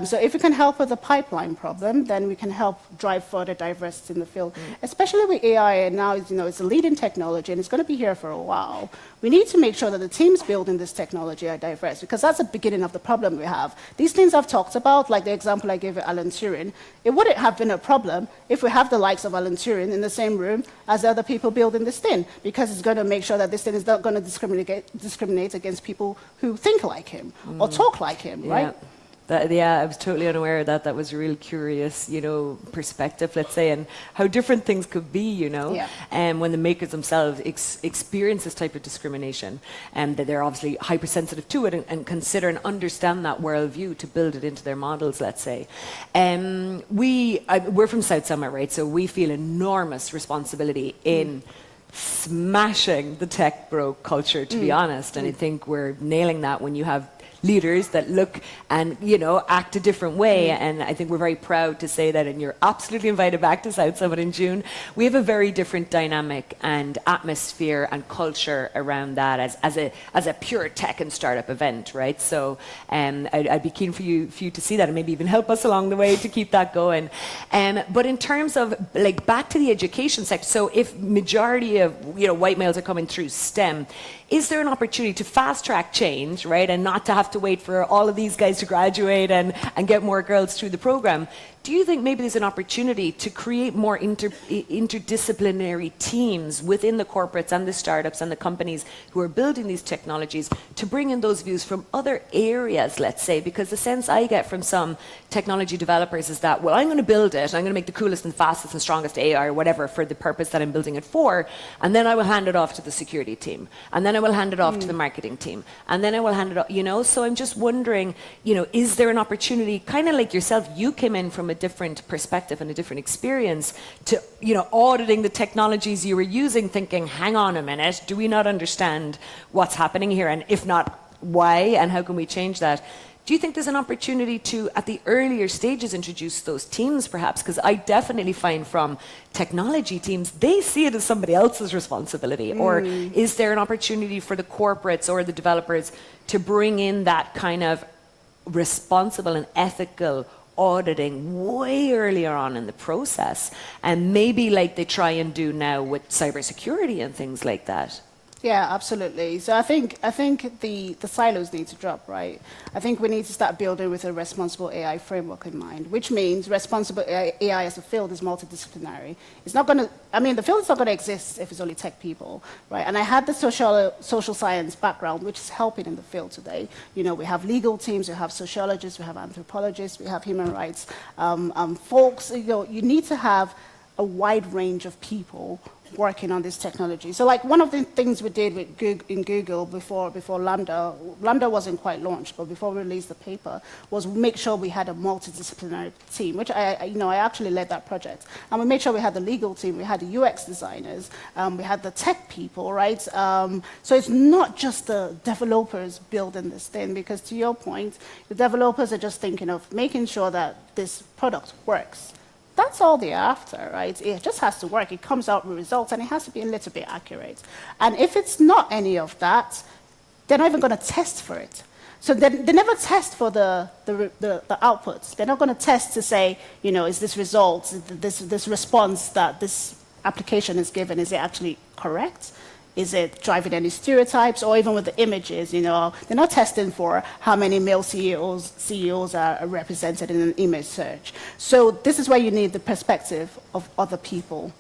So if we can help with the pipeline problem, then we can help drive further diversity in the field, especially with AI. And now, it's a leading technology, and it's going to be here for a while. We need to make sure that the teams building this technology are diverse, because that's the beginning of the problem we have. These things I've talked about, like the example I gave with Alan Turing, it wouldn't have been a problem if we have the likes of Alan Turing in the same room as the other people building this thing, because it's going to make sure that this thing is not going to discriminate against people who think like him or talk like him, right? Yeah, I was totally unaware of that. That was a real curious, perspective, let's say, and how different things could be, and when the makers themselves experience this type of discrimination, and that they're obviously hypersensitive to it and consider and understand that worldview to build it into their models, let's say. We're from South Summit, right? So we feel enormous responsibility in smashing the tech bro culture, to be honest, and I think we're nailing that when you have leaders that look and act a different way, and I think we're very proud to say that, and you're absolutely invited back to South Summit in June. We have a very different dynamic and atmosphere and culture around that as a pure tech and startup event, right? So I'd be keen for you to see that and maybe even help us along the way to keep that going. But in terms of back to the education sector, so if majority of white males are coming through STEM, is there an opportunity to fast track change, right, and not to have to wait for all of these guys to graduate and get more girls through the program? Do you think maybe there's an opportunity to create more interdisciplinary teams within the corporates and the startups and the companies who are building these technologies to bring in those views from other areas, let's say? Because the sense I get from some technology developers is that, well, I'm going to build it, I'm going to make the coolest and fastest and strongest AI or whatever for the purpose that I'm building it for, and then I will hand it off to the security team, and then I will hand it off to the marketing team, and then I will hand it off, So I'm just wondering, is there an opportunity, kind of like yourself, you came in from a different perspective and a different experience to, auditing the technologies you were using, thinking, hang on a minute, do we not understand what's happening here? And if not, why? And how can we change that? Do you think there's an opportunity to, at the earlier stages, introduce those teams, perhaps? Because I definitely find from technology teams, they see it as somebody else's responsibility. Or is there an opportunity for the corporates or the developers to bring in that kind of responsible and ethical auditing way earlier on in the process, and maybe like they try and do now with cybersecurity and things like that? Yeah, absolutely. So I think the silos need to drop, right? I think we need to start building with a responsible AI framework in mind, which means responsible AI as a field is multidisciplinary. It's not going to, the field is not going to exist if it's only tech people, right? And I had the social science background, which is helping in the field today. We have legal teams, we have sociologists, we have anthropologists, we have human rights folks. You need to have a wide range of people working on this technology. So one of the things we did with Google before Lambda wasn't quite launched, but before we released the paper, was make sure we had a multidisciplinary team, which I actually led that project. And we made sure we had the legal team, we had the UX designers, we had the tech people, right? So it's not just the developers building this thing, because to your point, the developers are just thinking of making sure that this product works. That's all they're after, right? It just has to work. It comes out with results, and it has to be a little bit accurate. And if it's not any of that, they're not even going to test for it. So they never test for the outputs. They're not going to test to say, is this result, this response that this application is given, is it actually correct? Is it driving any stereotypes? Or even with the images, they're not testing for how many male CEOs are represented in an image search. So this is where you need the perspective of other people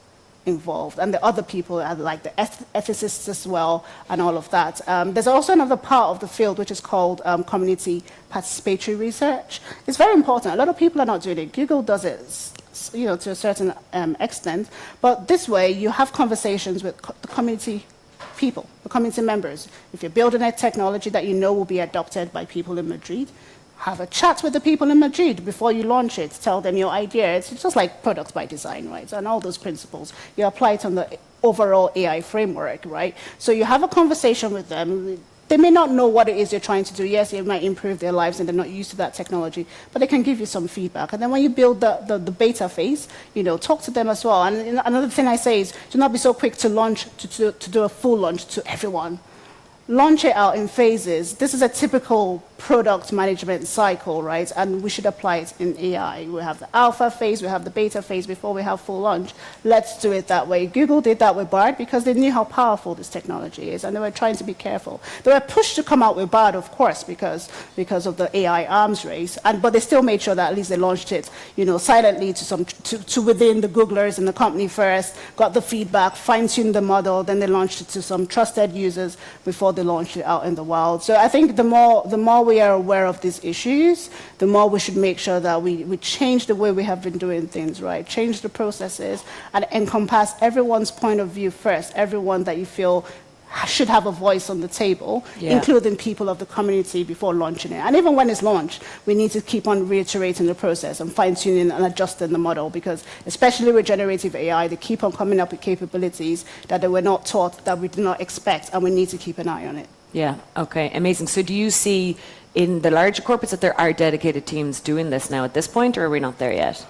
involved. And the other people are like the ethicists as well, and all of that. There's also another part of the field which is called community participatory research. It's very important. A lot of people are not doing it. Google does it, to a certain extent. But this way, you have conversations with the community people, the community members. If you're building a technology that will be adopted by people in Madrid, have a chat with the people in Madrid before you launch it. Tell them your idea. It's just like product by design, right? And all those principles, you apply it on the overall AI framework, right? So you have a conversation with them. They may not know what it is you're trying to do. Yes, it might improve their lives and they're not used to that technology, but they can give you some feedback. And then when you build the beta phase, talk to them as well. And another thing I say is do not be so quick to launch, to do a full launch to everyone. Launch it out in phases. This is a typical product management cycle, right? And we should apply it in AI. We have the alpha phase, we have the beta phase before we have full launch. Let's do it that way. Google did that with Bard because they knew how powerful this technology is, and they were trying to be careful. They were pushed to come out with Bard, of course, because of the AI arms race, but they still made sure that at least they launched it, silently to within the Googlers in the company first, got the feedback, fine-tuned the model, then they launched it to some trusted users before they launch it out in the wild. So I think the more we are aware of these issues, the more we should make sure that we change the way we have been doing things, right? Change the processes and encompass everyone's point of view first, everyone that you feel should have a voice on the table, including people of the community before launching it. And even when it's launched, we need to keep on reiterating the process and fine-tuning and adjusting the model, because especially with generative AI, they keep on coming up with capabilities that they were not taught, that we did not expect, and we need to keep an eye on it. Yeah, okay, amazing. So do you see in the larger corporates that there are dedicated teams doing this now at this point, or are we not there yet?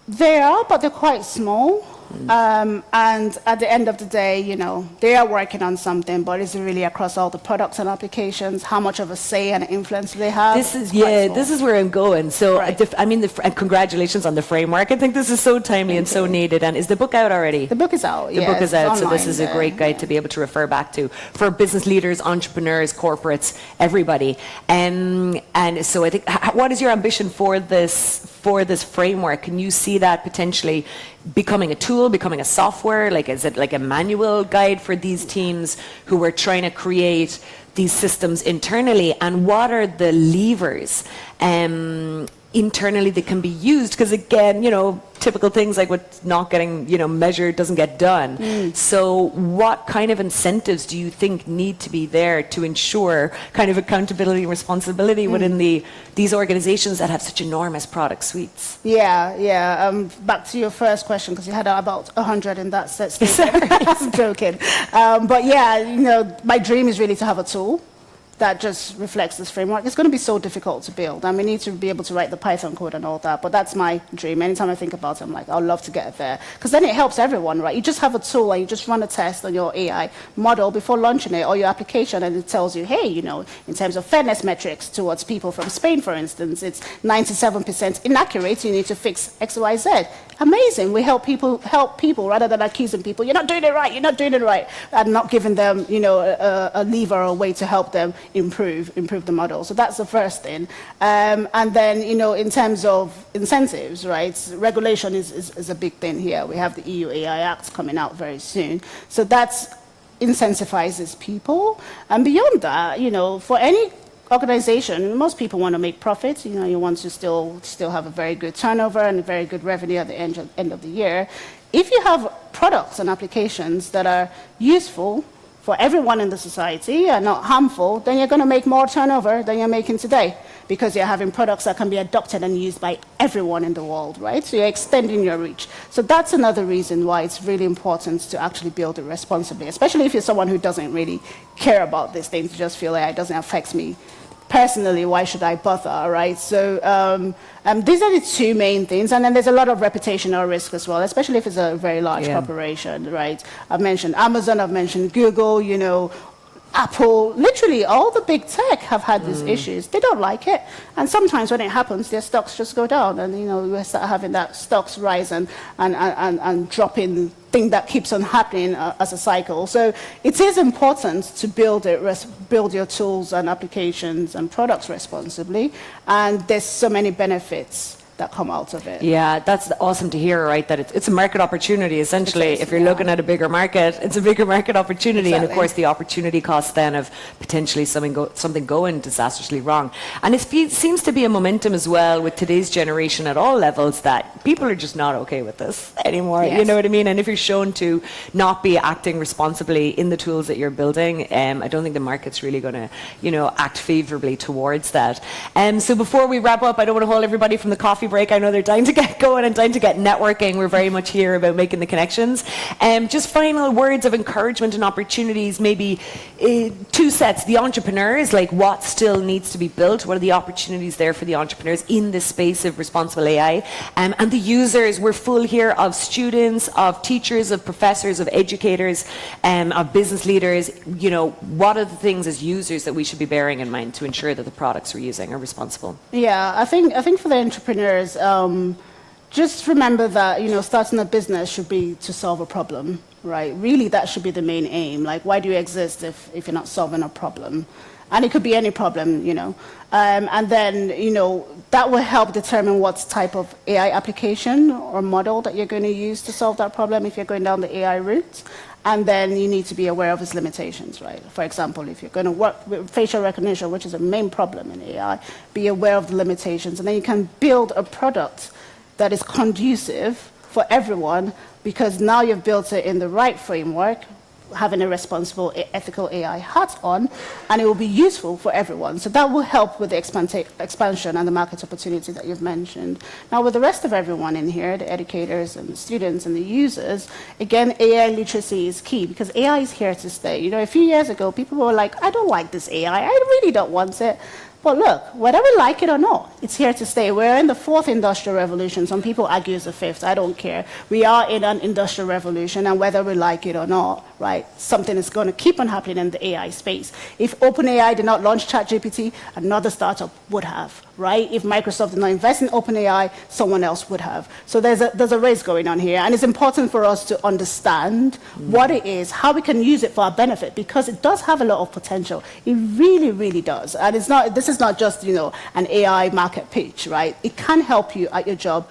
They are, but they're quite small. And at the end of the day, you know, they are working on something, but is it really across all the products and applications? How much of a say and influence do they have? This is this is where I'm going. So, I mean, congratulations on the framework. I think this is so timely and so needed. And is the book out already? The book is out. The book is out. So this is a great guide to be able to refer back to for business leaders, entrepreneurs, corporates, everybody. And so I think, what is your ambition for this framework? Can you see that potentially becoming a tool, becoming a software? Like, is it like a manual guide for these teams who are trying to create these systems internally? And what are the levers internally that can be used? Because again, you know, typical things like what's not getting, you know, measured doesn't get done. So what kind of incentives do you think need to be there to ensure kind of accountability and responsibility within these organizations that have such enormous product suites? Back to your first question, because you had about 100 in that set statement. I'm joking. But yeah, you know, my dream is really to have a tool that just reflects this framework. It's going to be so difficult to build, and we need to be able to write the Python code and all that, but that's my dream. Anytime I think about it, I'm like, I'd love to get it there, because then it helps everyone, right? You just have a tool and you just run a test on your AI model before launching it, or your application, and it tells you, hey, you know, in terms of fairness metrics towards people from Spain, for instance, it's 97% inaccurate, you need to fix X, Y, Z. Amazing. We help people rather than accusing people, you're not doing it right, and not giving them, you know, a lever or a way to help them improve the model. So that's the first thing. And then, you know, in terms of incentives, right, regulation is a big thing here. We have the EU AI Act coming out very soon. So that incentivizes people. And beyond that, you know, for any organization, most people want to make profits. You know, you want to still have a very good turnover and a very good revenue at the end of the year. If you have products and applications that are useful for everyone in the society and not harmful, then you're going to make more turnover than you're making today, because you're having products that can be adopted and used by everyone in the world, right? So you're extending your reach. So that's another reason why it's really important to actually build it responsibly, especially if you're someone who doesn't really care about these things, you just feel like it doesn't affect me personally, why should I bother, right? So these are the two main things. And then there's a lot of reputational risk as well, especially if it's a very large corporation, right? I've mentioned Amazon, I've mentioned Google, you know, Apple, literally all the big tech have had these issues. They don't like it. And sometimes when it happens, their stocks just go down. And, you know, we start having that stocks rise and dropping thing that keeps on happening as a cycle. So it is important to build your tools and applications and products responsibly. And there's so many benefits that come out of it. Yeah, that's awesome to hear, right? That it's a market opportunity, essentially. If you're looking at a bigger market, it's a bigger market opportunity. And of course, the opportunity cost then of potentially something going disastrously wrong. And it seems to be a momentum as well with today's generation at all levels that people are just not okay with this anymore. You know what I mean? And if you're shown to not be acting responsibly in the tools that you're building, I don't think the market's really going to, you know, act favorably towards that. So before we wrap up, I don't want to hold everybody from the coffee break. I know they're dying to get going and dying to get networking. We're very much here about making the connections. Just final words of encouragement and opportunities, maybe two sets. The entrepreneurs, like what still needs to be built, what are the opportunities there for the entrepreneurs in this space of responsible AI, and the users. We're full here of students, of teachers, of professors, of educators, of business leaders. You know, what are the things as users that we should be bearing in mind to ensure that the products we're using are responsible? Yeah, I think for the entrepreneurs, just remember that, you know, starting a business should be to solve a problem, right? Really, that should be the main aim. Like, why do you exist if you're not solving a problem? And it could be any problem, you know. And then, you know, that will help determine what type of AI application or model that you're going to use to solve that problem if you're going down the AI route. And then you need to be aware of its limitations, right? For example, if you're going to work with facial recognition, which is a main problem in AI, be aware of the limitations. And then you can build a product that is conducive for everyone, because now you've built it in the right framework, having a responsible ethical AI hat on, and it will be useful for everyone. So that will help with the expansion and the market opportunity that you've mentioned. Now, with the rest of everyone in here, the educators and the students and the users, again, AI literacy is key, because AI is here to stay. You know, a few years ago, people were like, I don't like this AI, I really don't want it. But look, whether we like it or not, it's here to stay. We're in the fourth industrial revolution. Some people argue it's the fifth. I don't care. We are in an industrial revolution, and whether we like it or not, right, something is going to keep on happening in the AI space. If OpenAI did not launch ChatGPT, another startup would have, right? If Microsoft did not invest in OpenAI, someone else would have. So there's a race going on here, and it's important for us to understand what it is, how we can use it for our benefit, because it does have a lot of potential. It really, really does. And it's not, this is not just, you know, an AI market pitch, right? It can help you at your job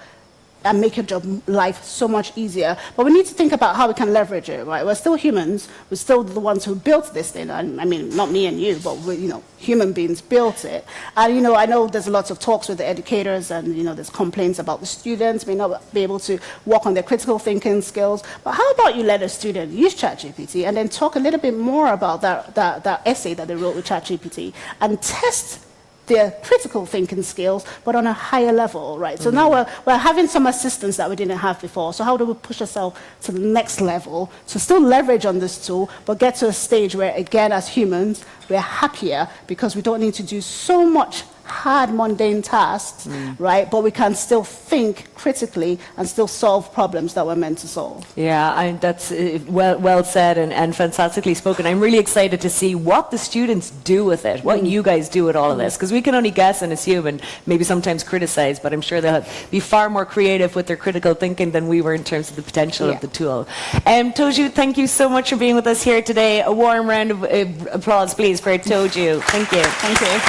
and make your job life so much easier. But we need to think about how we can leverage it, right? We're still humans. We're still the ones who built this thing. And I mean, not me and you, but we, you know, human beings built it. And, you know, I know there's lots of talks with the educators, and, you know, there's complaints about the students may not be able to work on their critical thinking skills. But how about you let a student use ChatGPT and then talk a little bit more about that essay that they wrote with ChatGPT and test their critical thinking skills, but on a higher level, right? So now we're having some assistance that we didn't have before. So how do we push ourselves to the next level to still leverage on this tool, but get to a stage where, again, as humans, we're happier because we don't need to do so much hard, mundane tasks, right? But we can still think critically and still solve problems that we're meant to solve. Yeah, that's well said and fantastically spoken. I'm really excited to see what the students do with it, what you guys do with all of this, because we can only guess and assume and maybe sometimes criticize, but I'm sure they'll be far more creative with their critical thinking than we were in terms of the potential of the tool. Toju, thank you so much for being with us here today. A warm round of applause, please, for Toju. Thank you. Thank you.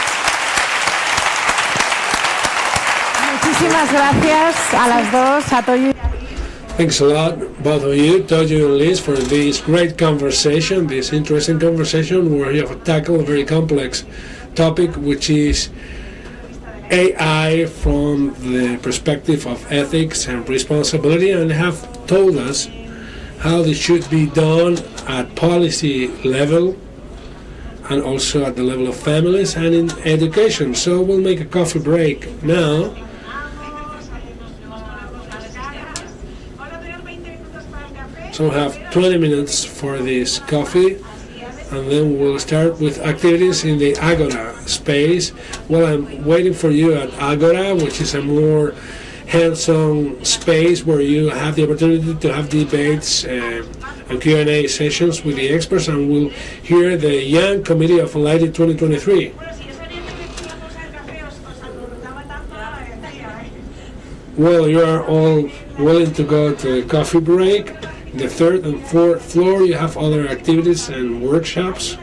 Muchísimas gracias a las dos, a Toju. Thanks a lot, both of you, Toju and Liz, for this great conversation, this interesting conversation where you have tackled a very complex topic, which is AI from the perspective of ethics and responsibility, and have told us how this should be done at policy level and also at the level of families and in education. So we'll make a coffee break now. So we'll have 20 minutes for this coffee, and then we'll start with activities in the Agora space. Well, I'm waiting for you at Agora, which is a more hands-on space where you have the opportunity to have debates and Q&A sessions with the experts, and we'll hear the Young Committee of EnlightED2023. Well, you are all willing to go to the coffee break. The third and fourth floor, you have other activities and workshops.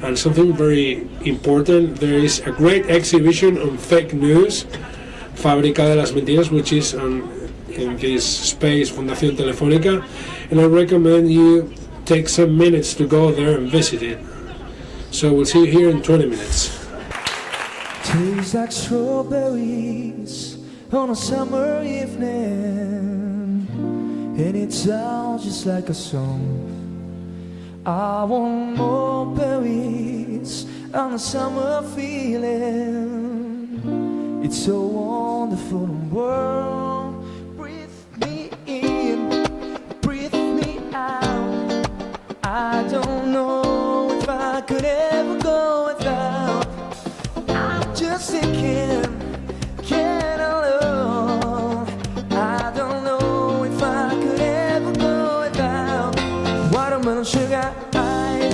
And something very important, there is a great exhibition on fake news, Fábrica de las Mentiras, which is in this space, Fundación Telefónica. And I recommend you take some minutes to go there and visit it. So we'll see you here in 20 minutes. Tastes like strawberries on a summer evening, and it sounds just like a song. I want more berries on a summer feeling. It's so wonderful and warm. Breathe me in, breathe me out. I don't know if I could ever go without. I'm just thinking, can I love? I don't know if I could ever go without watermelon sugar high,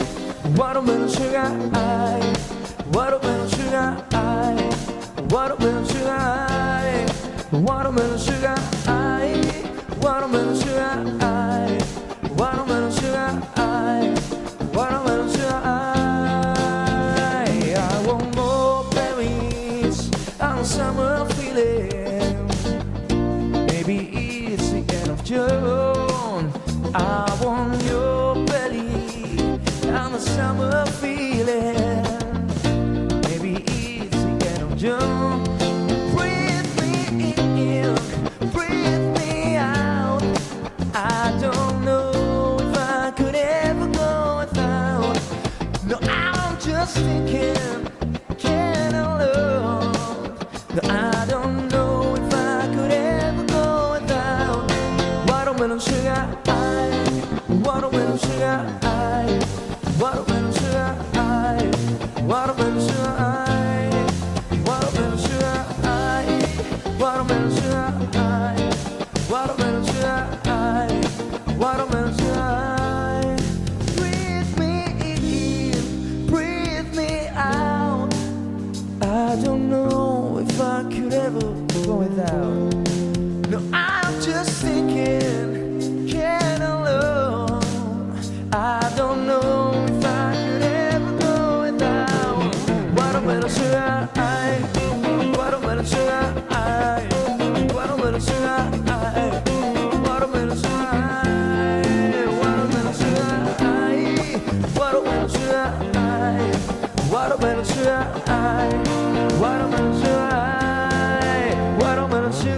watermelon sugar high, watermelon sugar high, watermelon sugar high, watermelon sugar high, watermelon sugar high, watermelon sugar high, watermelon sugar high. I want more berries on a summer feeling. Maybe it's the end of June. I want your berries sugar high, watermelon sugar high, watermelon sugar high, watermelon sugar high, watermelon sugar high, watermelon sugar high, watermelon sugar high, watermelon sugar high. Breathe me in, breathe me out. I don't know if I could ever go without. No, I'm just thinking, can alone. I don't know if I could ever go without. Watermelon sugar high, watermelon sugar high, watermelon sugar high, watermelon sugar high, watermelon sugar high, watermelon sugar high, watermelon sugar high, watermelon sugar high, watermelon sugar high.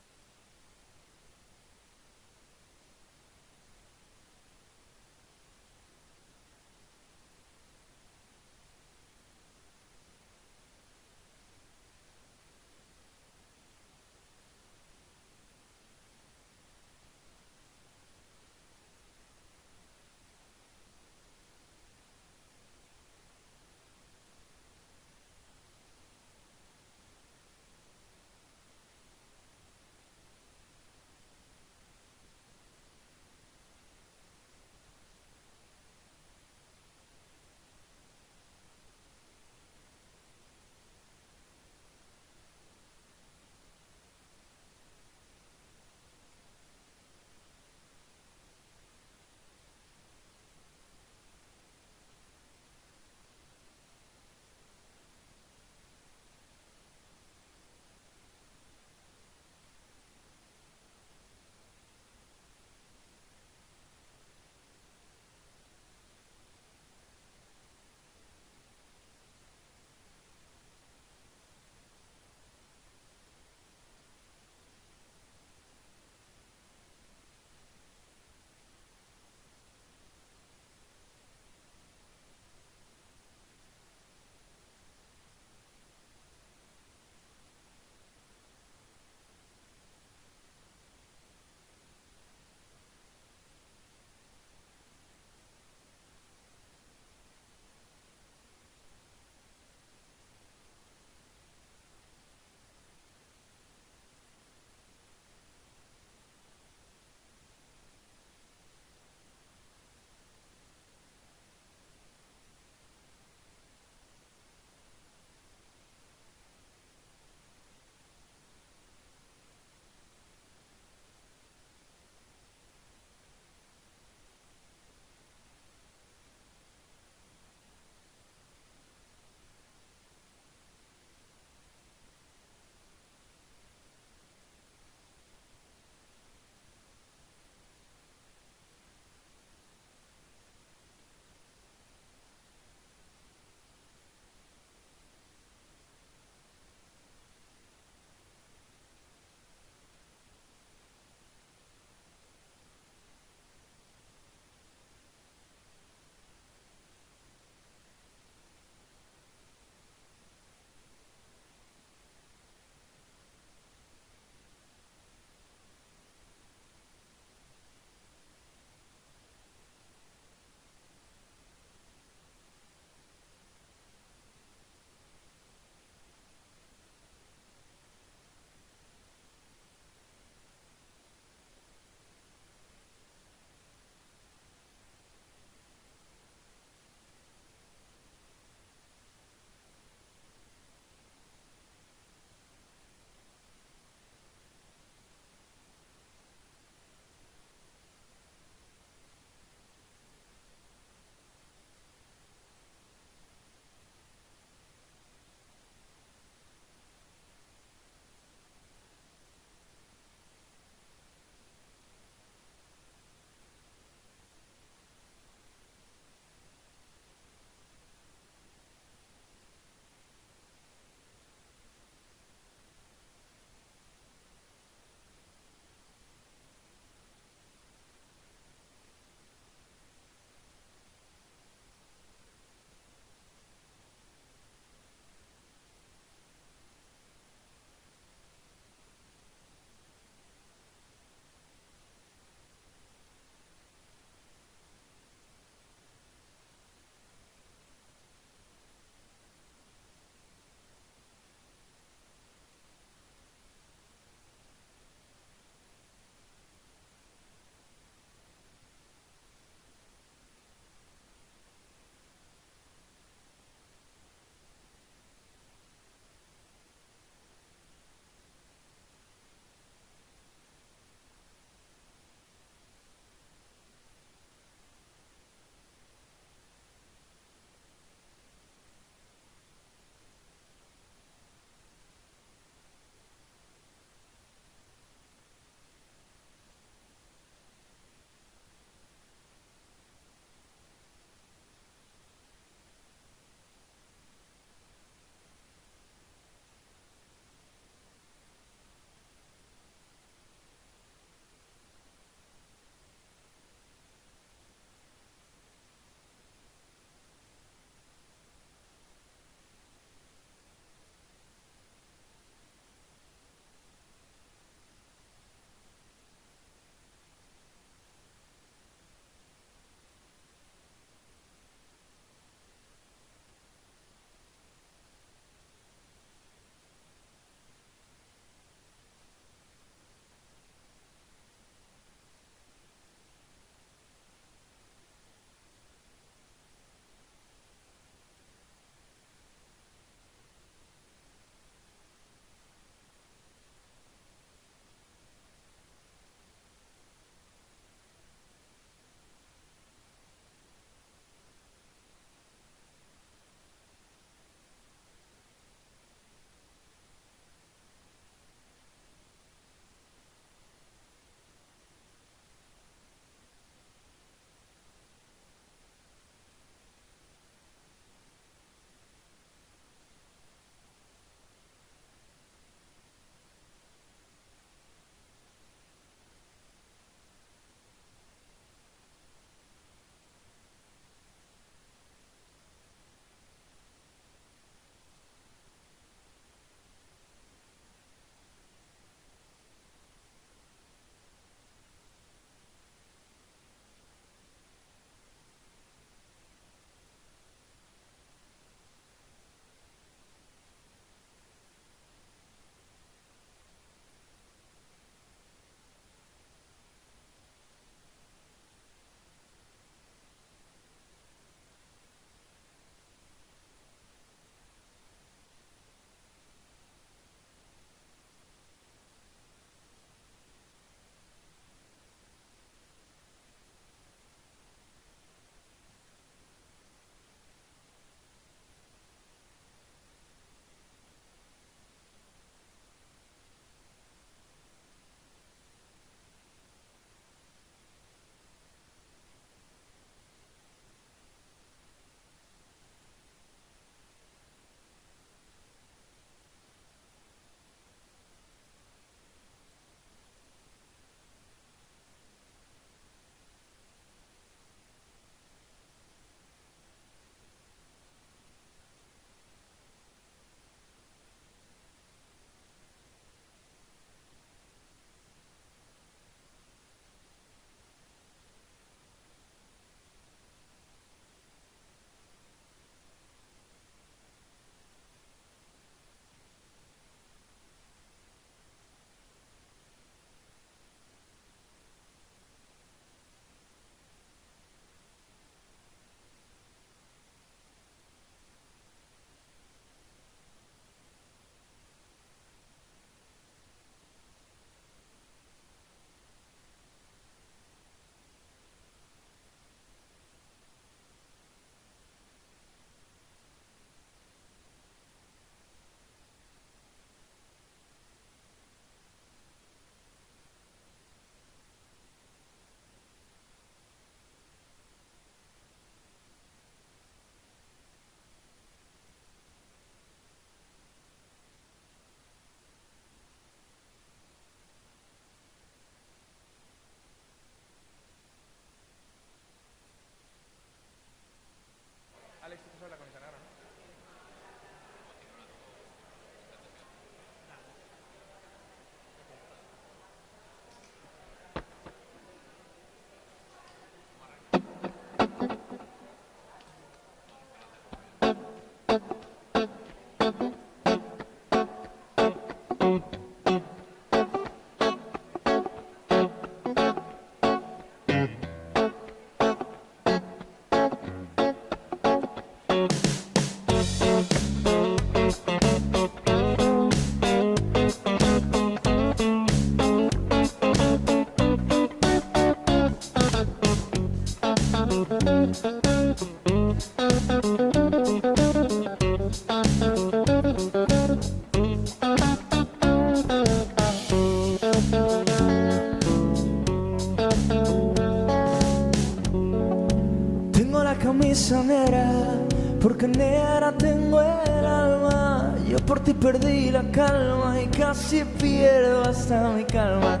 porque nena tengo el alma. Yo por ti perdí la calma y casi pierdo hasta mi calma.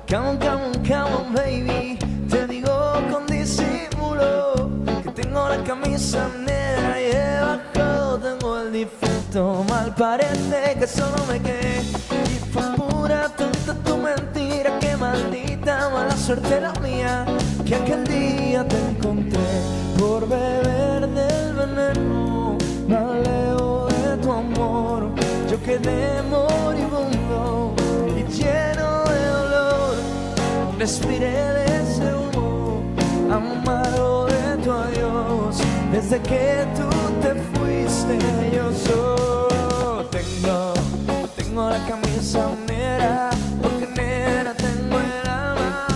Come on, come on, come on, baby. Te digo con disimulo que tengo la camisa negra y debajo tengo el difunto. Mal parece que solo me quedé y fue pura tonta tu mentira. Qué maldita mala suerte la mía que aquel día te encontré por beber del veneno. Maleo de tu amor, yo quedé moribundo y lleno de dolor. Respiré de ese humo amargo de tu adiós. Desde que tú te fuiste yo solo tengo la camisa negra, porque negra tengo el alma.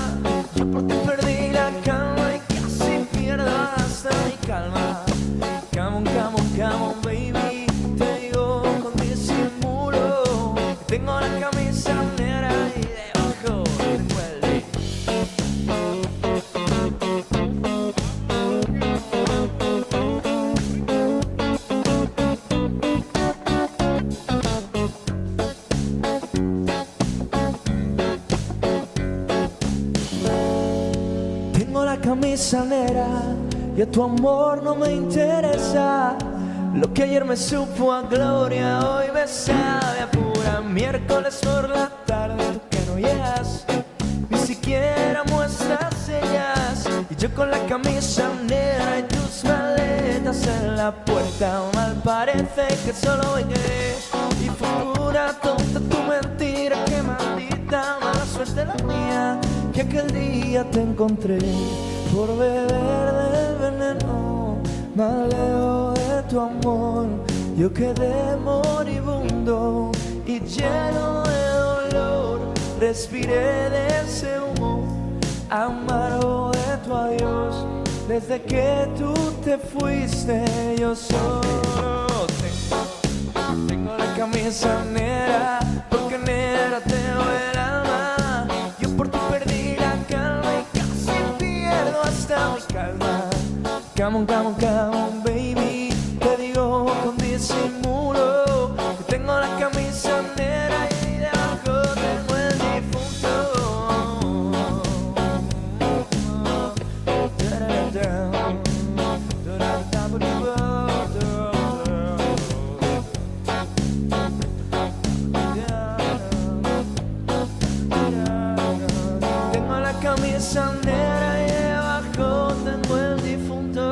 Yo por ti perdí la calma y casi pierdo hasta mi calma. Come on, come on, come on, baby. Te digo con disimulo que tengo la camisa negra y debajo tengo el camisa negra y a tu amor no me interesa. Lo que ayer me supo a gloria hoy me sabe a pura. Miércoles por la tarde tú que no llegas, ni siquiera muestras señas. Y yo con la camisa negra y tus maletas en la puerta. Mal parece que solo me quedé y fue pura tonta tu mentira. Qué maldita mala suerte la mía que aquel día te encontré por beber del veneno. Maleo de tu amor, yo quedé moribundo y lleno de dolor. Respiré de ese humo amargo de tu adiós. Desde que tú te fuiste yo solo tengo la camisa negra, porque negra tengo el alma. Yo por ti perdí la calma y casi pierdo hasta mi calma. Come on, come on, come on, baby. Te digo con disimulo que tengo la camisa negra y debajo tengo el difunto. Tengo la camisa negra y debajo tengo el difunto.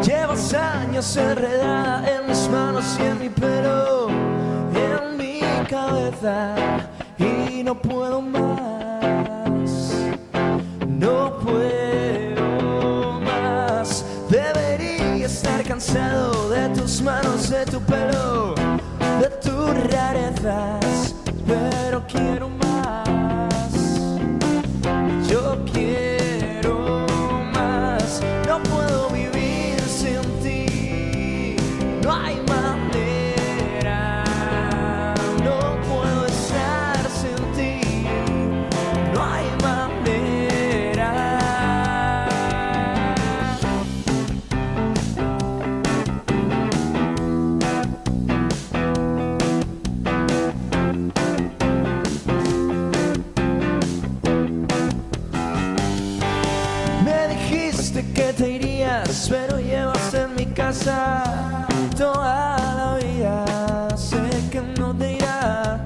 Llevas años enredada en mis manos y en mi pelo, en mi cabeza, y no puedo más, no puedo más. Debería estar cansado de tus manos, de tu pelo, de tus rarezas, pero quiero más, yo quiero más. No puedo vivir sin ti, no hay manera. No puedo estar sin ti, no hay manera. Me dijiste que te irías, pero llevas en mi casa toda la vida. Sé que no te irás,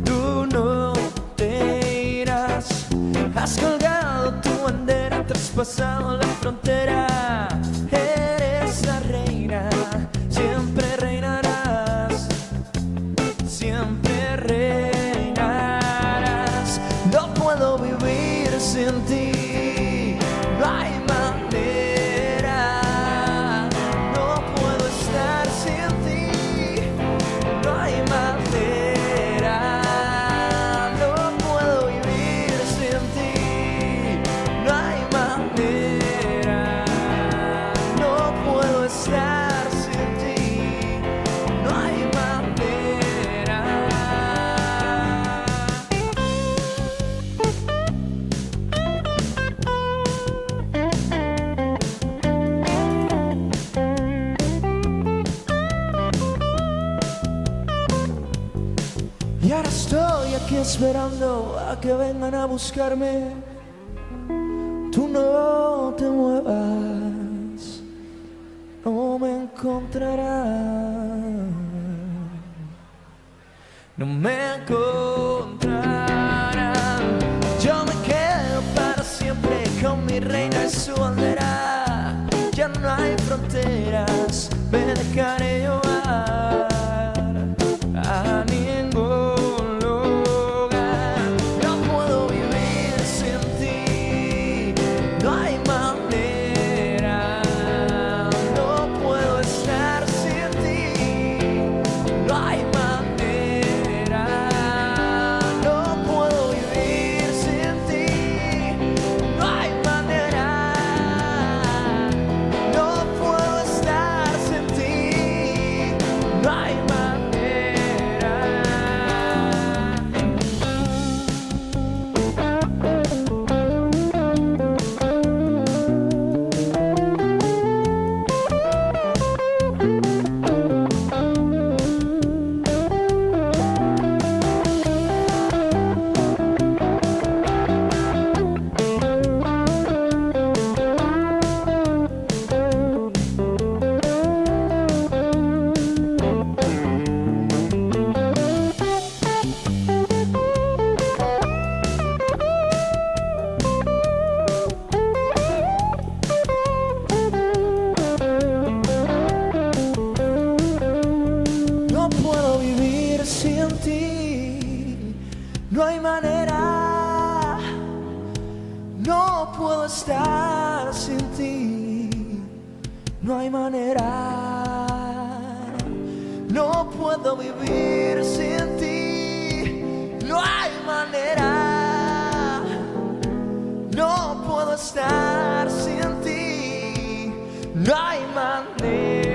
tú no te irás. Has colgado tu bandera, traspasado la frontera. Eres la reina, siempre reinarás, siempre reinarás. No puedo vivir sin ti, no hay manera. No puedo estar sin ti, no hay manera. esperando a que vengan a buscarme. Tú no te muevas, no me encontrarás. No me encontrarán. Yo me quedo para siempre con mi reina y su bandera. Ya no hay fronteras, me dejaré llevar a ningún lugar. No puedo vivir sin ti, no hay manera. No puedo estar sin ti, no hay manera. No hay manera, no puedo estar sin ti, no hay manera, no puedo vivir sin ti, no hay manera, no puedo estar sin ti, no hay manera.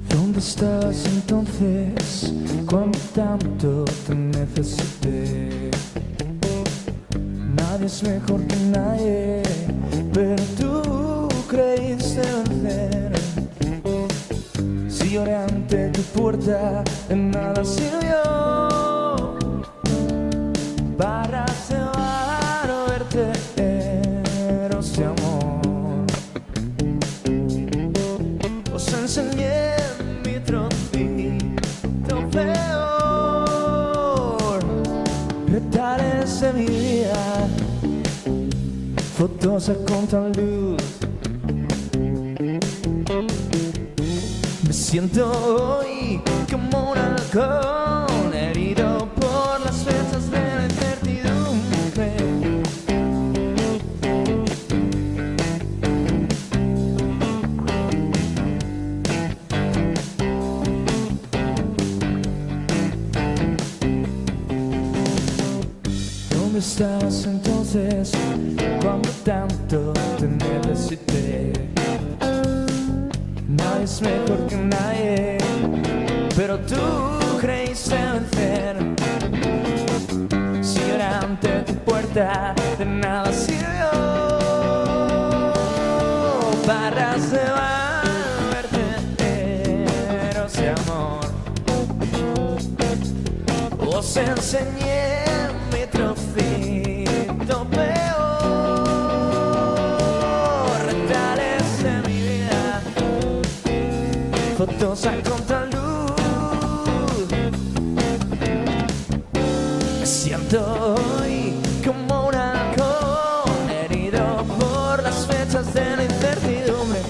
¿Dónde estás entonces cuando tanto te necesité? Nadie es mejor que nadie, pero tú creíste vencer. Si lloré ante tu puerta, de nada sirvió. Barras de bar o vertederos de amor. Os enseñé mi trocito peor, retales de mi vida, fotos a contraluz. Me siento hoy como un halcón herido por las flechas de la incertidumbre. ¿Dónde estabas entonces cuando tanto te necesité? Nadie es mejor que nadie, pero tú creíste vencer. Si era ante tu puerta, de nada sirvió. Barras de bar, vertederos de amor. Os enseñé mi trocito peor. fotos a contraluz. Me siento hoy como un halcón, herido por las fechas de la incertidumbre.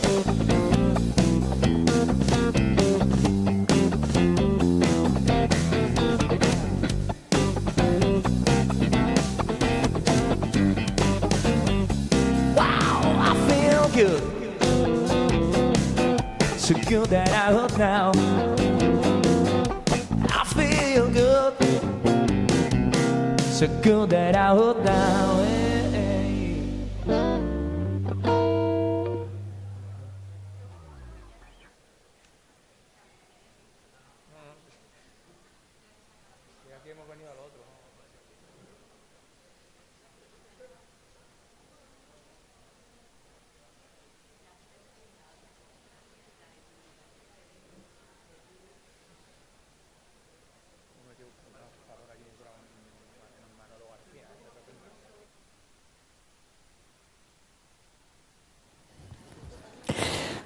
Good. So good that I hope now I feel good. So good that I hope now.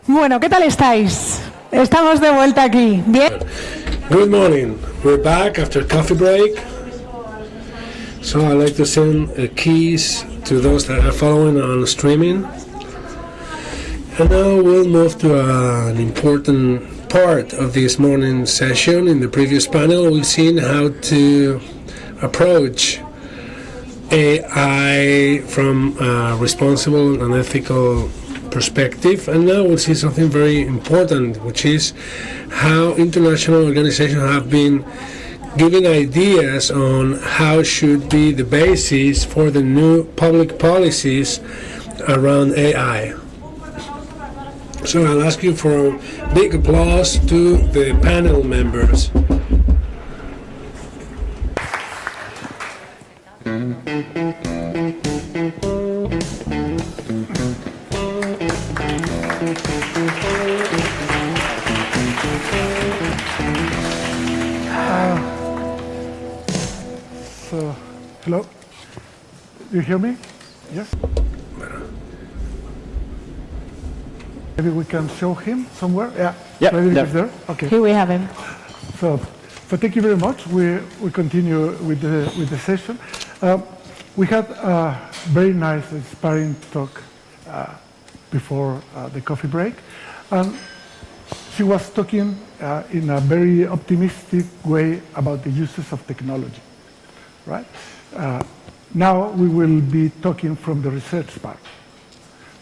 Bueno, ¿qué tal estáis? Estamos de vuelta aquí. ¿Bien? Good morning. We're back after coffee break. So I'd like to send a kiss to those that are following on streaming. And now we'll move to an important part of this morning's session. In the previous panel, we've seen how to approach AI from a responsible and ethical perspective, and now we'll see something very important, which is how international organizations have been giving ideas on how should be the basis for the new public policies around AI. So I'll ask you for a big applause to the panel members. Hello? Do you hear me? Yes? Maybe we can show him somewhere? Yeah. Frederick is there? Okay. Here we have him. So thank you very much. We continue with the session. We had a very nice, inspiring talk before the coffee break. And she was talking in a very optimistic way about the uses of technology, right? Now we will be talking from the research part.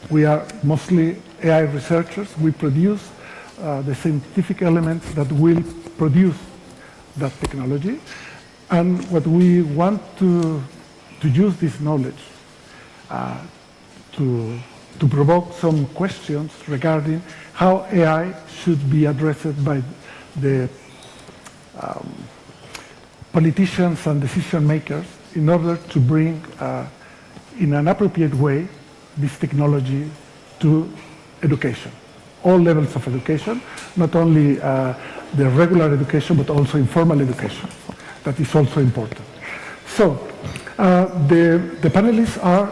We are mostly AI researchers. We produce the scientific elements that will produce that technology. And what we want to use this knowledge to provoke some questions regarding how AI should be addressed by the politicians and decision makers in order to bring in an appropriate way this technology to education, all levels of education, not only the regular education but also informal education. That is also important. So the panelists are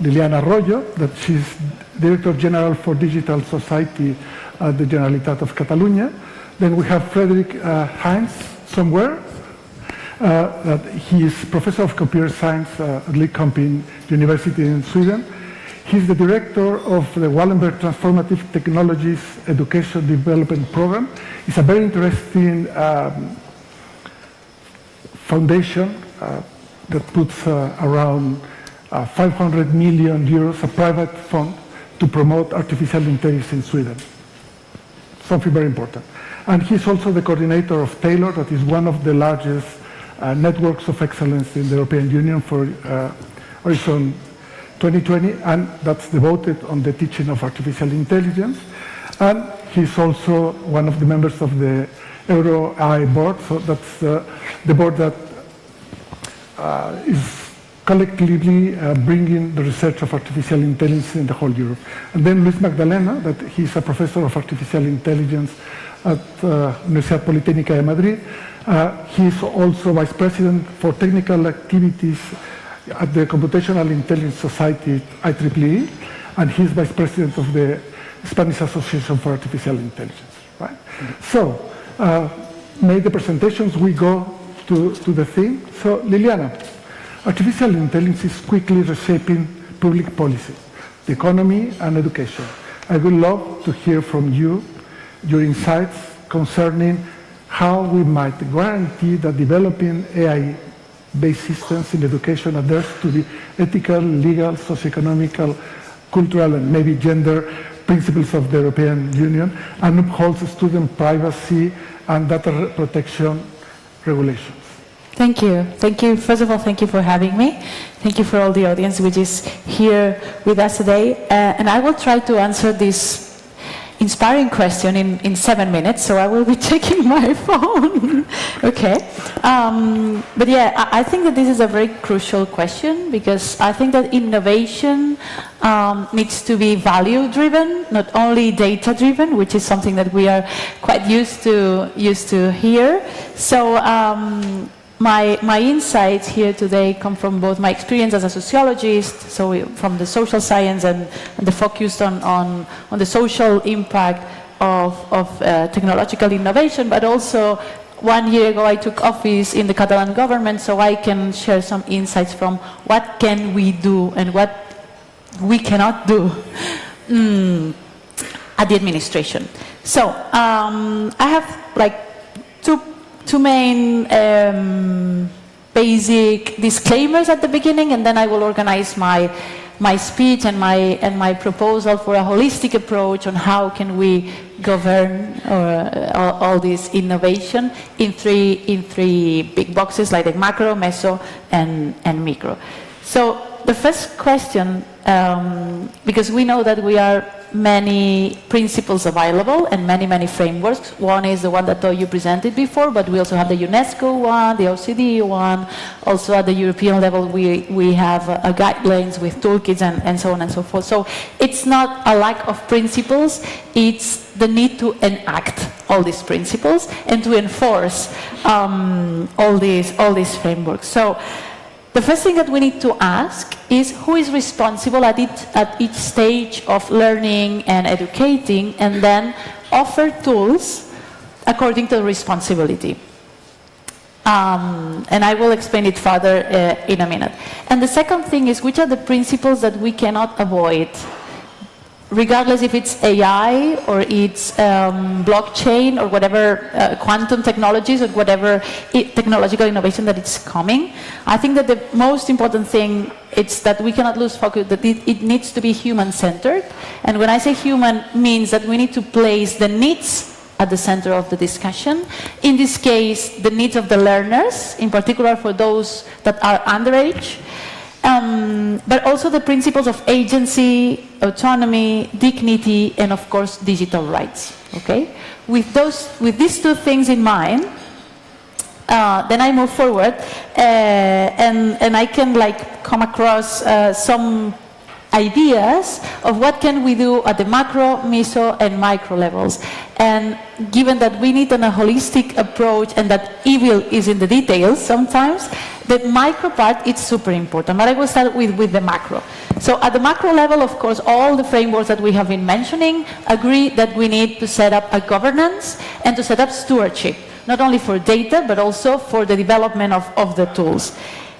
Liliana Arroyo, that she's Director General for Digital Society at the Generalitat of Catalunya. Then we have Frederick Heinz somewhere. That he is Professor of Computer Science at Linköping University in Sweden. He's the director of the Wallenberg Transformative Technologies Education Development Program. It's a very interesting foundation that puts around 500 million euros, a private fund, to promote artificial intelligence in Sweden. Something very important. And he's also the coordinator of Taylor, that is one of the largest networks of excellence in the European Union for Horizon 2020, and that's devoted on the teaching of artificial intelligence. And he's also one of the members of the Euro AI board, so that's the board that is collectively bringing the research of artificial intelligence in the whole Europe. And then Luis Magdalena, that he's a professor of artificial intelligence at Universidad Politécnica de Madrid. He's also vice president for technical activities at the Computational Intelligence Society, IEEE, and he's vice president of the Spanish Association for Artificial Intelligence. right? So, made the presentations, we go to the theme. So, Liliana, artificial intelligence is quickly reshaping public policy, the economy and education. I would love to hear from you your insights concerning how we might guarantee that developing AI-based systems in education adheres to the ethical, legal, socioeconomical, cultural, and maybe gender principles of the European Union and upholds student privacy and data protection regulations. Thank you. Thank you. First of all, thank you for having me. Thank you for all the audience which is here with us today. And I will try to answer this inspiring question in 7 minutes, so I will be checking my phone. Okay. But yeah, I think that this is a very crucial question because I think that innovation needs to be value-driven, not only data-driven, which is something that we are quite used to here. So my insights here today come from both my experience as a sociologist, so from the social science and the focus on the social impact of technological innovation, but also 1 year ago I took office in the Catalan government, so I can share some insights from what can we do and what we cannot do at the administration. So I have like two main basic disclaimers at the beginning, and then I will organize my speech and my proposal for a holistic approach on how can we govern all this innovation in three big boxes, like the macro, meso, and micro. So the first question, because we know that we are many principles available and many frameworks. One is the one that Toju presented before, but we also have the UNESCO one, the OCDE one. Also at the European level, we have guidelines with toolkits and so on and so forth. So it's not a lack of principles, it's the need to enact all these principles and to enforce all these frameworks. So the first thing that we need to ask is who is responsible at each stage of learning and educating, and then offer tools according to the responsibility. And I will explain it further in a minute. And the second thing is which are the principles that we cannot avoid, regardless if it's AI or it's blockchain or whatever quantum technologies or whatever technological innovation that is coming. I think that the most important thing is that we cannot lose focus, that it needs to be human-centered. And when I say human, means that we need to place the needs at the center of the discussion. In this case, the needs of the learners, in particular for those that are underage. But also the principles of agency, autonomy, dignity, and of course digital rights. Okay, with these two things in mind, then I move forward, and I can like come across some ideas of what can we do at the macro, meso, and micro levels. And given that we need a holistic approach and that evil is in the details sometimes, the micro part is super important. But I will start with the macro. So at the macro level, of course, all the frameworks that we have been mentioning agree that we need to set up a governance and to set up stewardship, not only for data, but also for the development of the tools.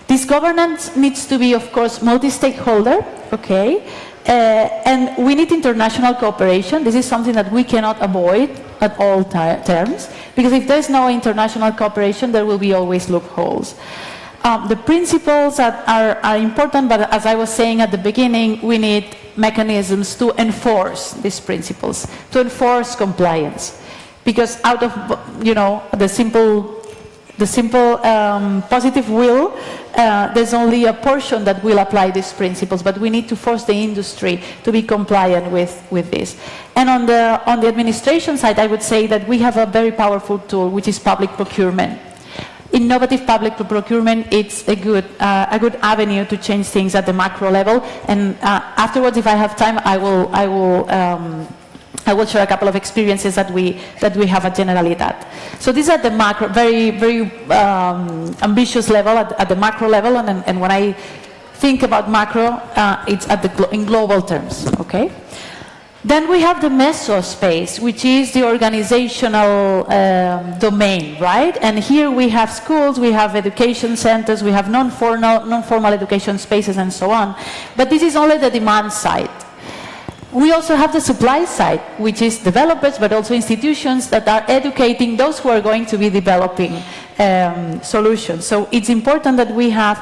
This governance needs to be, of course, multi-stakeholder, okay? And we need international cooperation. This is something that we cannot avoid at all terms, because if there's no international cooperation, there will be always loopholes. The principles are important, but as I was saying at the beginning, we need mechanisms to enforce these principles, to enforce compliance. Because out of, the simple positive will, there's only a portion that will apply these principles, but we need to force the industry to be compliant with this. And on the administration side, I would say that we have a very powerful tool, which is public procurement. Innovative public procurement, it's a good avenue to change things at the macro level. And afterwards, if I have time, I will share a couple of experiences that we have at Generalitat. So these are the macro, very ambitious level at the macro level, and when I think about macro, it's in global terms. Okay. Then we have the mesospace, which is the organizational domain, right? And here we have schools, we have education centers, we have non-formal education spaces, and so on. But this is only the demand side. We also have the supply side, which is developers, but also institutions that are educating those who are going to be developing solutions. So it's important that we have,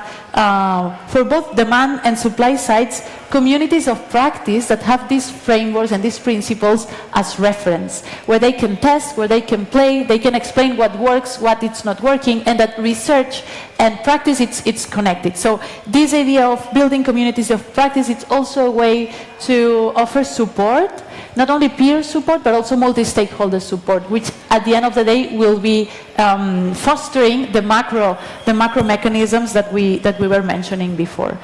for both demand and supply sides, communities of practice that have these frameworks and these principles as reference, where they can test, where they can play, they can explain what works, what it's not working, and that research and practice, it's connected. So this idea of building communities of practice, it's also a way to offer support, not only peer support, but also multi-stakeholder support, which at the end of the day will be fostering the macro mechanisms that we were mentioning before.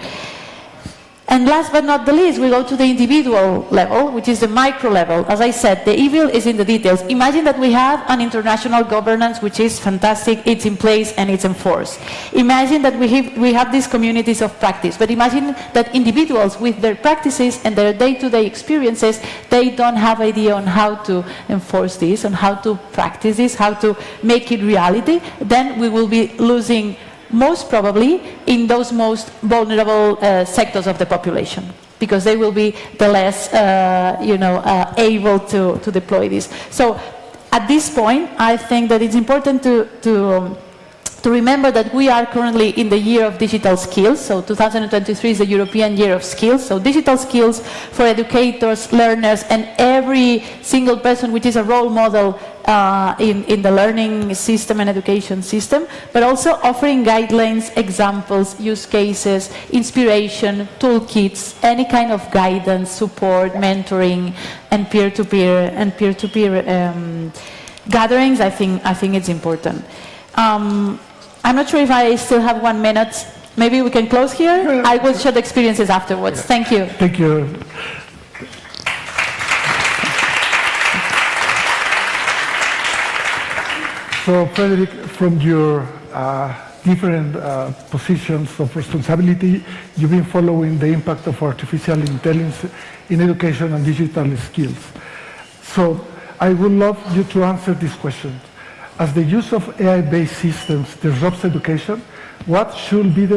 And last but not the least, we go to the individual level, which is the micro level. As I said, the evil is in the details. Imagine that we have an international governance which is fantastic, it's in place and it's enforced. Imagine that we have these communities of practice, but imagine that individuals with their practices and their day-to-day experiences, they don't have idea on how to enforce this, on how to practice this, how to make it reality. Then we will be losing most probably in those most vulnerable sectors of the population, because they will be the less able to deploy this. So at this point, I think that it's important to remember that we are currently in the year of digital skills. So 2023 is the European Year of Skills. So digital skills for educators, learners, and every single person which is a role model in the learning system and education system, but also offering guidelines, examples, use cases, inspiration, toolkits, any kind of guidance, support, mentoring, and peer-to-peer gatherings. I think it's important. I'm not sure if I still have 1 minute. Maybe we can close here. I will share the experiences afterwards. Thank you. Thank you. So, Frederick, from your different positions of responsibility, you've been following the impact of artificial intelligence in education and digital skills. So, I would love you to answer this question. As the use of AI-based systems disrupts education, what should we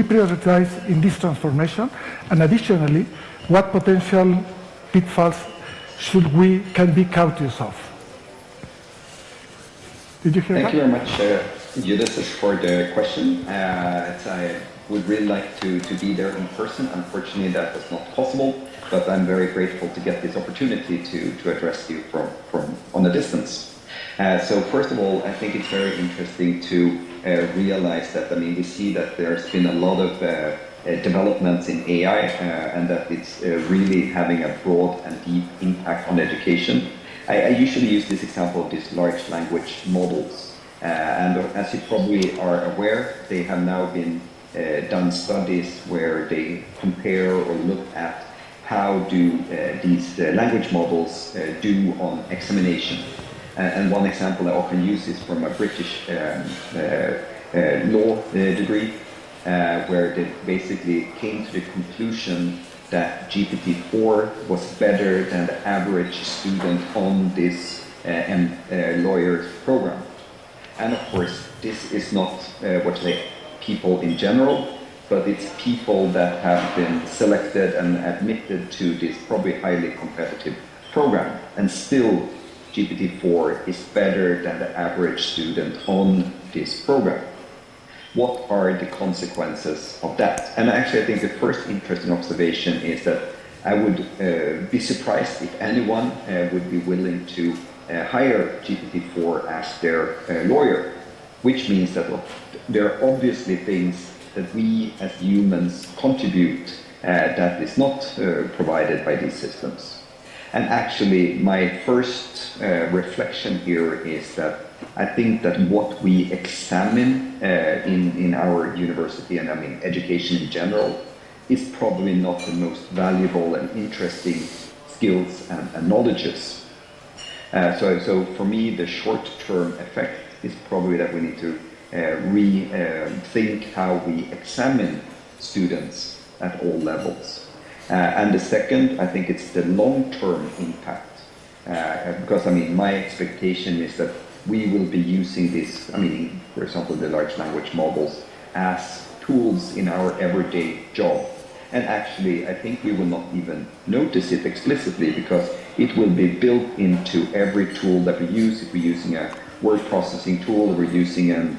prioritize in this transformation? And additionally, what potential pitfalls can be cautious of? Did you hear that? Thank you very much, Ulysses, for the question. I would really like to be there in person. Unfortunately, that was not possible, but I'm very grateful to get this opportunity to address you from on a distance. So first of all, I think it's very interesting to realize that, we see that there's been a lot of developments in AI and that it's really having a broad and deep impact on education. I usually use this example of these large language models. And as you probably are aware, they have now been done studies where they compare or look at how do these language models do on examination. And one example I often use is from a British law degree, where they basically came to the conclusion that GPT-4 was better than the average student on this lawyer's program. And of course, this is not people in general, but it's people that have been selected and admitted to this probably highly competitive program. And still, GPT-4 is better than the average student on this program. What are the consequences of that? And actually, I think the first interesting observation is that I would be surprised if anyone would be willing to hire GPT-4 as their lawyer, which means that there are obviously things that we as humans contribute that is not provided by these systems. And actually, my first reflection here is that I think that what we examine in our university, and education in general, is probably not the most valuable and interesting skills and knowledges. So for me, the short-term effect is probably that we need to rethink how we examine students at all levels. And the second, I think it's the long-term impact. Because, I mean, my expectation is that we will be using this, I mean, for example, the large language models as tools in our everyday job. And actually, I think we will not even notice it explicitly because it will be built into every tool that we use. If we're using a word processing tool, or we're using an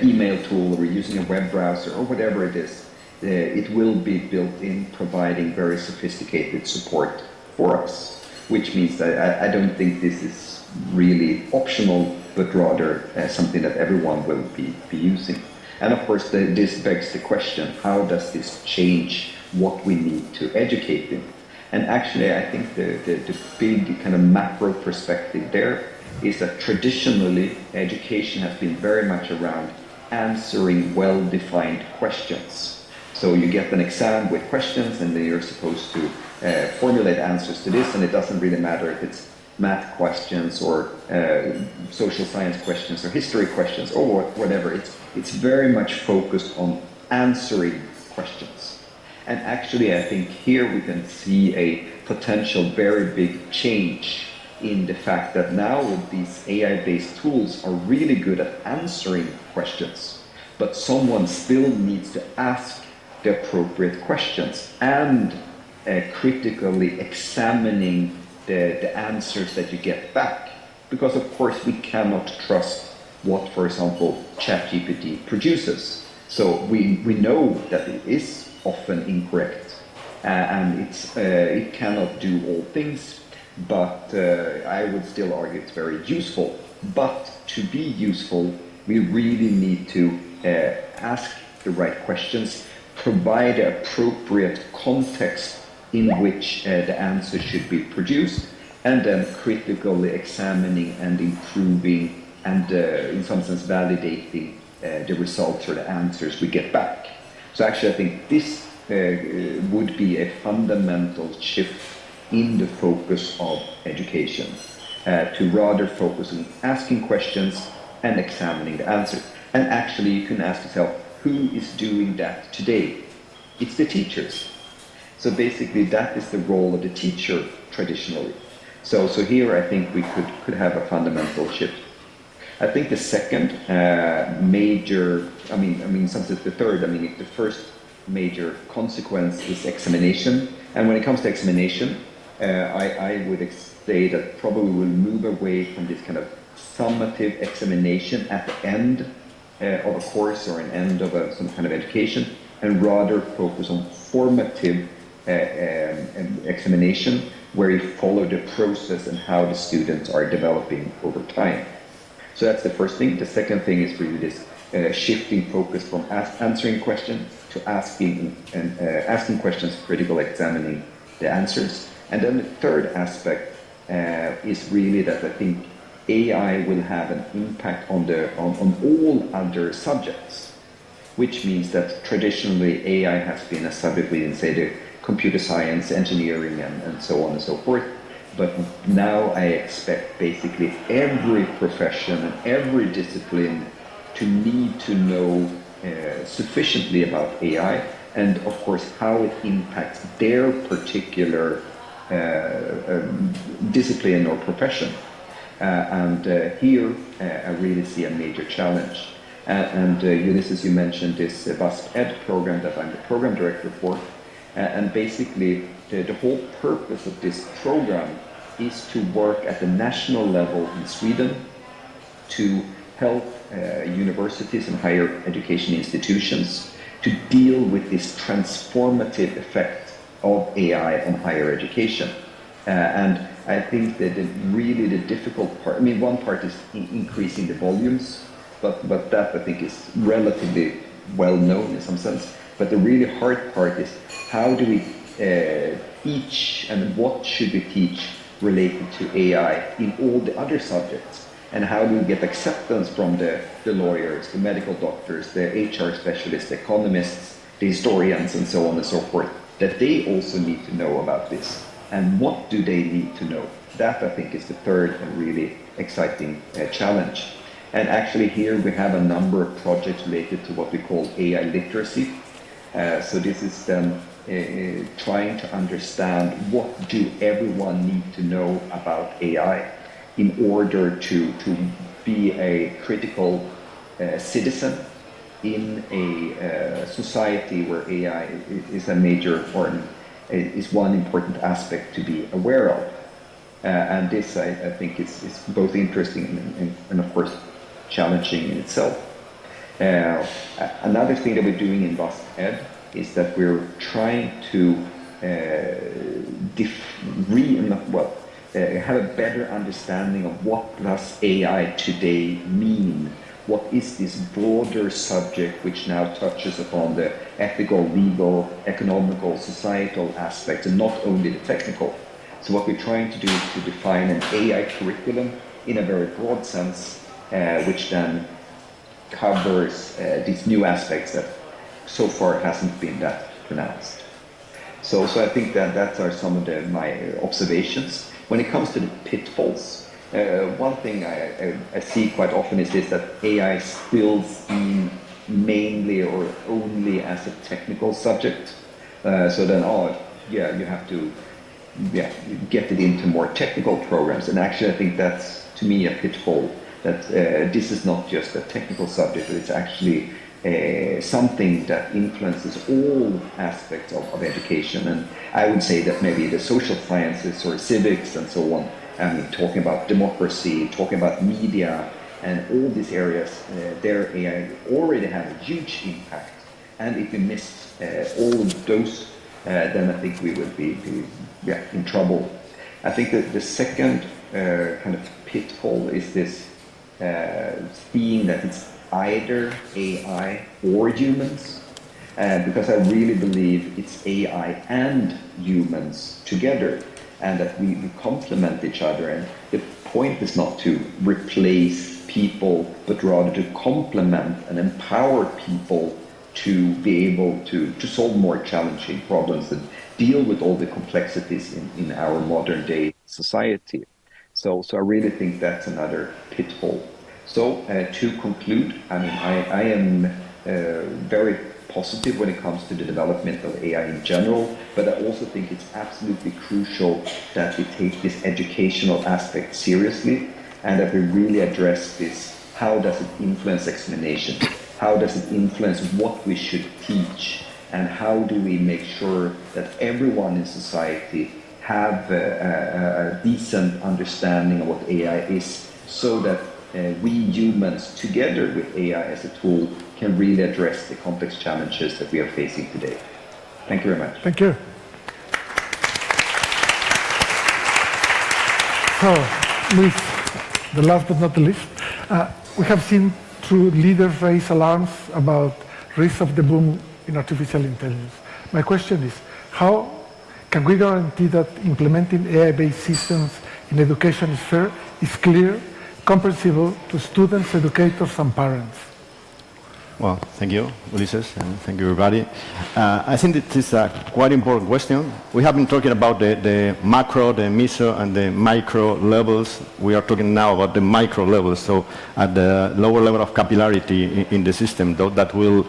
email tool, or we're using a web browser, or whatever it is, it will be built in, providing very sophisticated support for us. Which means that I don't think this is really optional, but rather something that everyone will be using. And of course, this begs the question, how does this change what we need to educate in? And actually, I think the big kind of macro perspective there is that traditionally, education has been very much around answering well-defined questions. So you get an exam with questions, and then you're supposed to formulate answers to this, and it doesn't really matter if it's math questions or social science questions or history questions or whatever. It's very much focused on answering questions. And actually, I think here we can see a potential very big change in the fact that now these AI-based tools are really good at answering questions, but someone still needs to ask the appropriate questions and critically examining the answers that you get back. Because of course we cannot trust what, for example, ChatGPT produces. So we know that it is often incorrect and it cannot do all things, but I would still argue it's very useful. But to be useful, we really need to ask the right questions, provide the appropriate context in which the answer should be produced, and then critically examining and improving and in some sense validating the results or the answers we get back. So actually I think this would be a fundamental shift in the focus of education, to rather focus on asking questions and examining the answers. And actually you can ask yourself, who is doing that today? It's the teachers. So basically that is the role of the teacher traditionally. So here I think we could have a fundamental shift. I think the second major, I mean in some sense the third, I mean the first major consequence is examination. And when it comes to examination, I would say that probably we'll move away from this kind of summative examination at the end of a course or an end of some kind of education, and rather focus on formative examination, where you follow the process and how the students are developing over time. So that's the first thing. The second thing is really this shifting focus from answering questions to asking questions, critical examining the answers. And then the third aspect is really that I think AI will have an impact on all other subjects, which means that traditionally AI has been a subject within, say, the computer science, engineering, and so on and so forth. But now I expect basically every profession and every discipline to need to know sufficiently about AI, and of course how it impacts their particular discipline or profession. Here I really see a major challenge. Ulysses, you mentioned this EnlightED program that I'm the program director for. And basically, the whole purpose of this program is to work at the national level in Sweden to help universities and higher education institutions to deal with this transformative effect of AI on higher education. And I think that really the difficult part, I mean, one part is increasing the volumes, but that I think is relatively well known in some sense. But the really hard part is how do we teach, and what should we teach related to AI in all the other subjects? And how do we get acceptance from the lawyers, the medical doctors, the HR specialists, the economists, the historians, and so on and so forth, that they also need to know about this? And what do they need to know? That, I think, is the third and really exciting challenge. And actually here we have a number of projects related to what we call AI literacy. So this is then trying to understand what do everyone need to know about AI in order to be a critical citizen in a society where AI is a major or is one important aspect to be aware of. And this, I think, is both interesting and of course, challenging in itself. Another thing that we're doing in EnlightED is that we're trying to have a better understanding of what does AI today mean. What is this broader subject which now touches upon the ethical, legal, economical, societal aspects, and not only the technical. So what we're trying to do is to define an AI curriculum in a very broad sense, which then covers these new aspects that so far hasn't been that pronounced. So I think that are some of my observations. When it comes to the pitfalls, one thing I see quite often is this, that AI is still seen mainly or only as a technical subject. So then, you have to get it into more technical programs. And actually, I think that's, to me, a pitfall, that this is not just a technical subject, but it's actually something that influences all aspects of education. And I would say that maybe the social sciences or civics and so on, I mean, talking about democracy, talking about media, and all these areas, their AI already have a huge impact. And if we miss all of those, then I think we would be in trouble. I think that the second kind of pitfall is this seeing that it's either AI or humans, because I really believe it's AI and humans together, and that we complement each other. And the point is not to replace people, but rather to complement and empower people to be able to solve more challenging problems and deal with all the complexities in our modern day society. So I really think that's another pitfall. So to conclude, I mean, I am very positive when it comes to the development of AI in general, but I also think it's absolutely crucial that we take this educational aspect seriously, and that we really address this. How does it influence explanation? How does it influence what we should teach? And how do we make sure that everyone in society have a decent understanding of what AI is, so that we humans, together with AI as a tool, can really address the complex challenges that we are facing today. Thank you very much. Thank you. So, Luis, the last but not the least, we have seen true leaders raise alarms about risks of the boom in artificial intelligence. My question is, how can we guarantee that implementing AI-based systems in education is fair, is clear, comprehensible to students, educators, and parents? Well, thank you, Ulises, and thank you, everybody. I think this is a quite important question. We have been talking about the macro, the meso, and the micro levels. We are talking now about the micro levels, so at the lower level of capillarity in the system, that will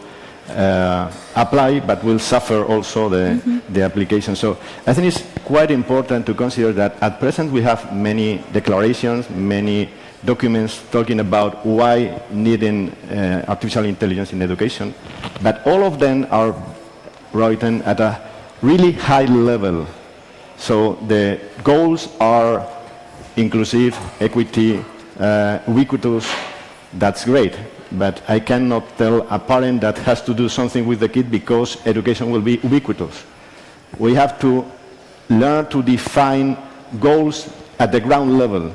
apply, but will suffer also the application. So I think it's quite important to consider that at present we have many declarations, many documents talking about why needing artificial intelligence in education, but all of them are written at a really high level. So the goals are inclusive, equity, ubiquitous. That's great, but I cannot tell a parent that has to do something with the kid because education will be ubiquitous. We have to learn to define goals at the ground level.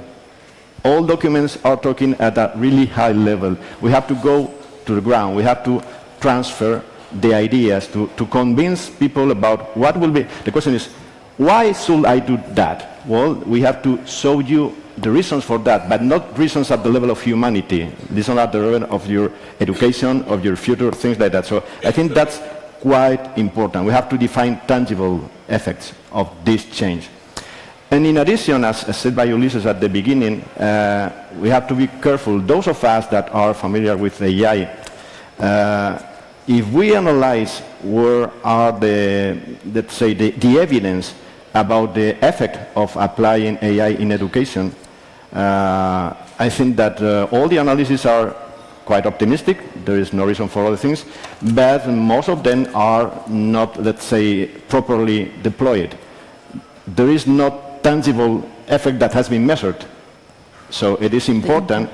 All documents are talking at a really high level. We have to go to the ground. We have to transfer the ideas to convince people about what will be. The question is, why should I do that? Well, we have to show you the reasons for that, but not reasons at the level of humanity. These are at the level of your education, of your future, things like that. So I think that's quite important. We have to define tangible effects of this change. And in addition, as said by Ulises at the beginning, we have to be careful. Those of us that are familiar with AI, if we analyze where are the, let's say, the evidence about the effect of applying AI in education, I think that all the analyses are quite optimistic. There is no reason for other things, but most of them are not, let's say, properly deployed. There is not tangible effect that has been measured. So it is important.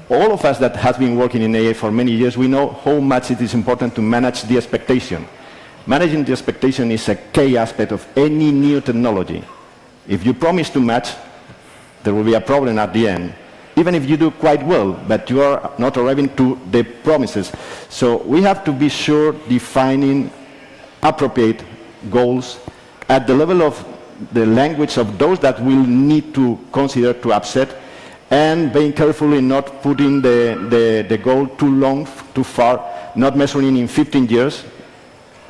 All of us that have been working in AI for many years, we know how much it is important to manage the expectation. Managing the expectation is a key aspect of any new technology. If you promise too much, there will be a problem at the end. Even if you do quite well, but you are not arriving to the promises. So we have to be sure defining appropriate goals at the level of the language of those that will need to consider to upset, and being careful in not putting the goal too long, too far, not measuring in 15 years.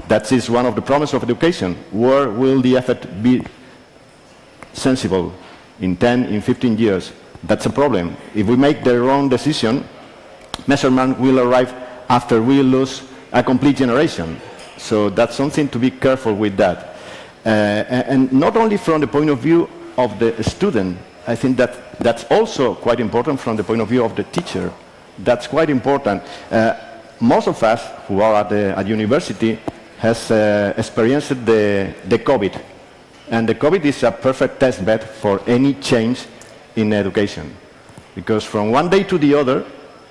That is one of the promises of education. Where will the effect be sensible in 10, in 15 years? That's a problem. If we make the wrong decision, measurement will arrive after we lose a complete generation. So that's something to be careful with that. And not only from the point of view of the student, I think that that's also quite important from the point of view of the teacher. That's quite important. Most of us who are at university has experienced the COVID. And the COVID is a perfect test bed for any change in education. Because from one day to the other,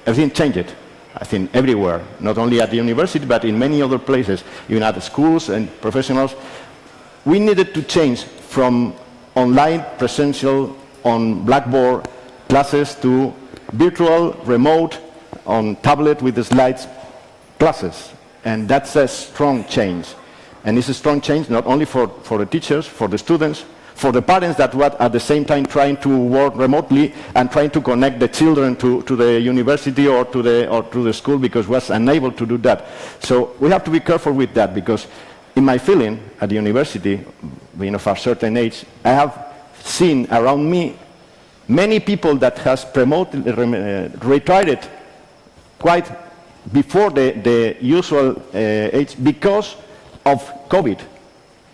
everything changed. I think everywhere, not only at the university, but in many other places, even at the schools and professionals. We needed to change from online, presential, on Blackboard classes to virtual, remote, on tablet with the slides classes. And that's a strong change. And it's a strong change not only for the teachers, for the students, for the parents that were at the same time trying to work remotely and trying to connect the children to the university or to the school, because was unable to do that. So we have to be careful with that, because in my feeling at the university, being of a certain age, I have seen around me many people that has retired quite before the usual age because of COVID.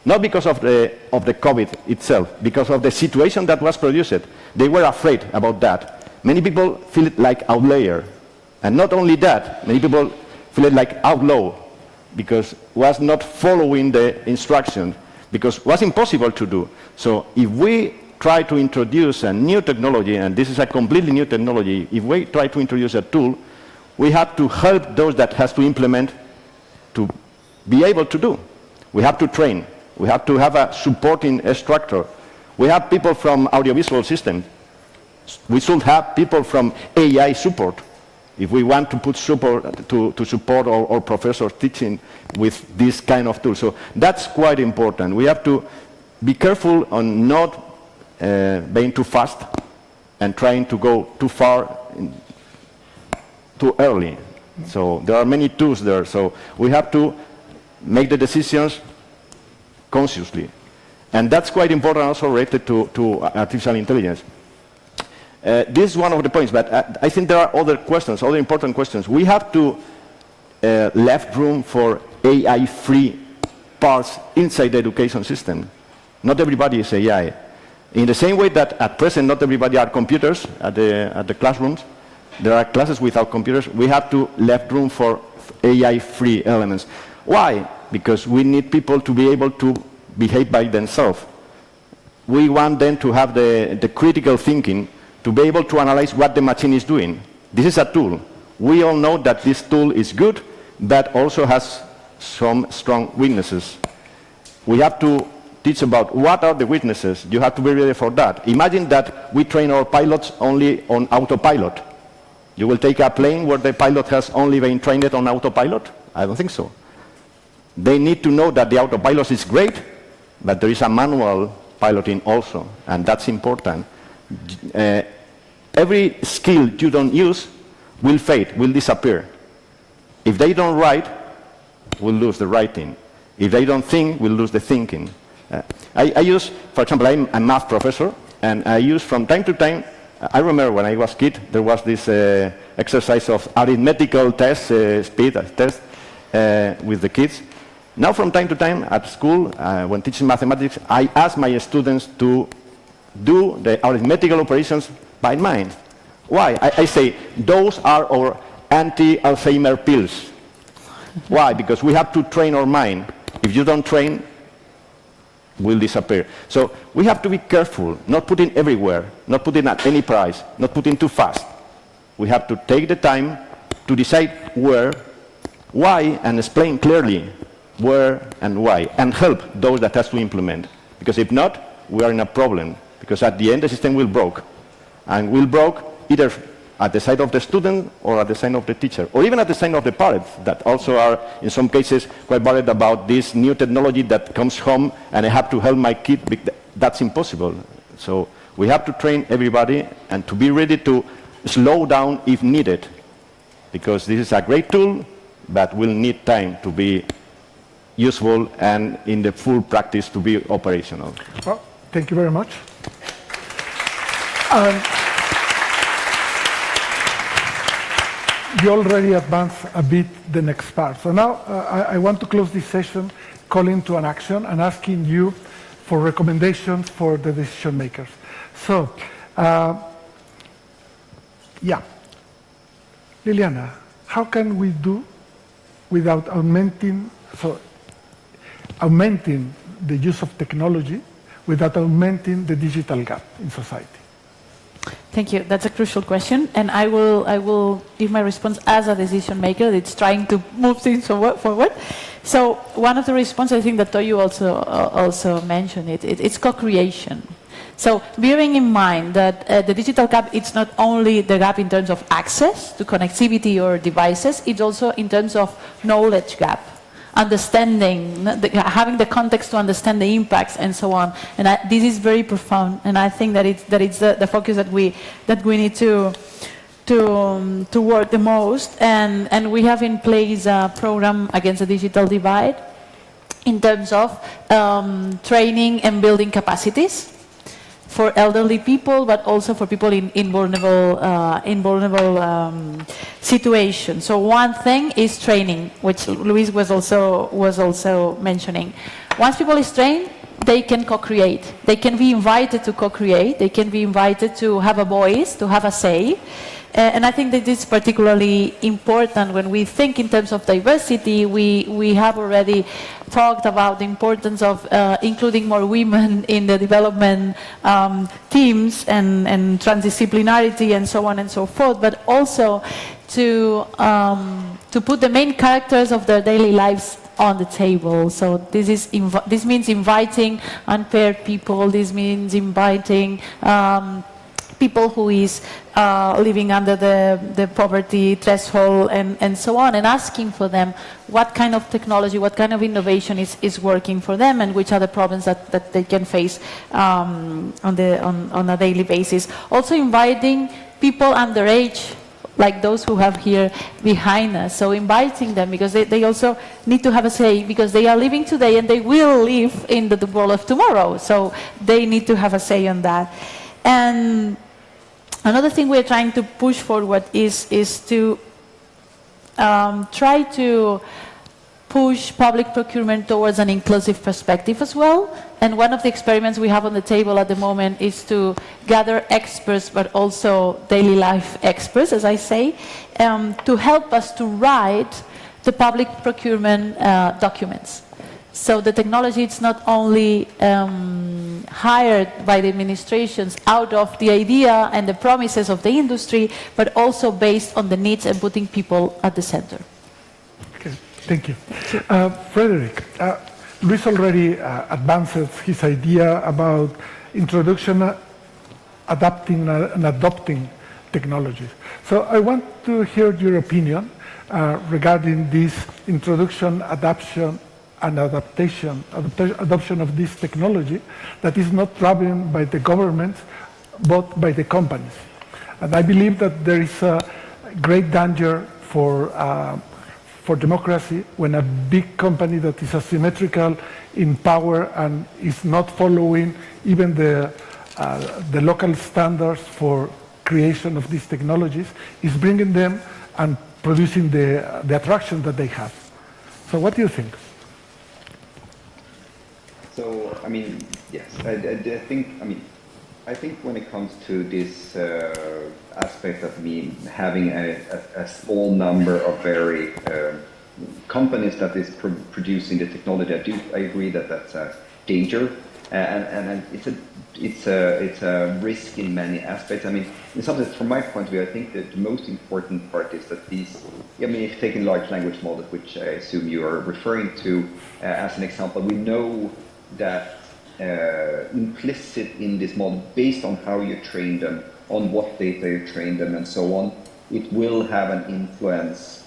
Not because of the COVID itself, because of the situation that was produced. They were afraid about that. Many people feel it like outlier. And not only that, many people feel it like outlaw, because was not following the instructions, because it was impossible to do. So if we try to introduce a new technology, and this is a completely new technology, if we try to introduce a tool, we have to help those that has to implement to be able to do. We have to train. We have to have a supporting structure. We have people from audiovisual systems. We should have people from AI support. If we want to put support to support our professors teaching with this kind of tool. So that's quite important. We have to be careful on not being too fast and trying to go too far too early. So there are many tools there. So we have to make the decisions consciously. And that's quite important also related to artificial intelligence. This is one of the points, but I think there are other questions, other important questions. We have to leave room for AI-free parts inside the education system. Not everybody is AI. In the same way that at present not everybody are computers at the classrooms, there are classes without computers. We have to leave room for AI-free elements. Why? Because we need people to be able to behave by themselves. We want them to have the critical thinking, to be able to analyze what the machine is doing. This is a tool. We all know that this tool is good, but also has some strong weaknesses. We have to teach about what are the weaknesses. You have to be ready for that. Imagine that we train our pilots only on autopilot. You will take a plane where the pilot has only been trained on autopilot? I don't think so. They need to know that the autopilot is great, but there is a manual piloting also, and that's important. Every skill you don't use will fade, will disappear. If they don't write, we'll lose the writing. If they don't think, we'll lose the thinking. I use, for example, I'm a math professor, and I use from time to time, I remember when I was a kid, there was this exercise of arithmetical test, speed test, with the kids. Now, from time to time at school, when teaching mathematics, I ask my students to do the arithmetical operations by mind. Why? I say, those are our anti-Alzheimer pills. Why? Because we have to train our mind. If you don't train, will disappear. So we have to be careful, not putting everywhere, not putting at any price, not putting too fast. We have to take the time to decide where, why, and explain clearly where and why, and help those that has to implement. Because if not, we are in a problem. Because at the end, the system will broke. And will broke either at the side of the student or at the side of the teacher, or even at the side of the parents that also are, in some cases, quite worried about this new technology that comes home and I have to help my kid. That's impossible. So we have to train everybody and to be ready to slow down if needed, because this is a great tool, but will need time to be useful and in the full practice to be operational. Well, thank you very much. You already advanced a bit the next part. So now I want to close this session calling to an action and asking you for recommendations for the decision makers. So, Liliana, how can we do without augmenting the use of technology without augmenting the digital gap in society? Thank you. That's a crucial question, and I will give my response as a decision maker that's trying to move things forward. So one of the responses, I think that Toju also mentioned it's co-creation. So bearing in mind that the digital gap, it's not only the gap in terms of access to connectivity or devices, it's also in terms of knowledge gap. Understanding, having the context to understand the impacts and so on. And this is very profound, and I think that it's the focus that we need to work the most. And we have in place a program against the digital divide in terms of training and building capacities for elderly people, but also for people in vulnerable situations. So one thing is training, which Luis was also mentioning. Once people is trained, they can co-create. They can be invited to co-create. They can be invited to have a voice, to have a say. And I think that this is particularly important when we think in terms of diversity. We have already talked about the importance of including more women in the development teams and transdisciplinarity and so on and so forth, but also to put the main characters of their daily lives on the table. So this means inviting unpaired people. This means inviting people who is living under the poverty threshold and so on, and asking for them what kind of technology, what kind of innovation is working for them, and which are the problems that they can face on a daily basis. Also inviting people underage, like those who have here behind us. So inviting them, because they also need to have a say, because they are living today and they will live in the world of tomorrow. So they need to have a say on that. And another thing we're trying to push forward is to try to push public procurement towards an inclusive perspective as well. And one of the experiments we have on the table at the moment is to gather experts, but also daily life experts, as I say, to help us to write the public procurement documents. So the technology, it's not only hired by the administrations out of the idea and the promises of the industry, but also based on the needs and putting people at the center. Okay, thank you. Frederick, Luis already advanced his idea about introduction, adapting and adopting technologies. So I want to hear your opinion regarding this introduction, adoption of this technology that is not driven by the government, but by the companies. And I believe that there is a great danger for democracy when a big company that is asymmetrical in power and is not following even the local standards for creation of these technologies is bringing them and producing the attraction that they have. So what do you think? So, I mean, yes, I think when it comes to this aspect of having a small number of very companies that is producing the technology, I agree that that's a danger, and it's a risk in many aspects. I mean, in some sense, from my point of view, I think that the most important part is that these, I mean, if taking large language models, which I assume you are referring to as an example, we know that implicit in this model, based on how you train them, on what data you train them, and so on, it will have an influence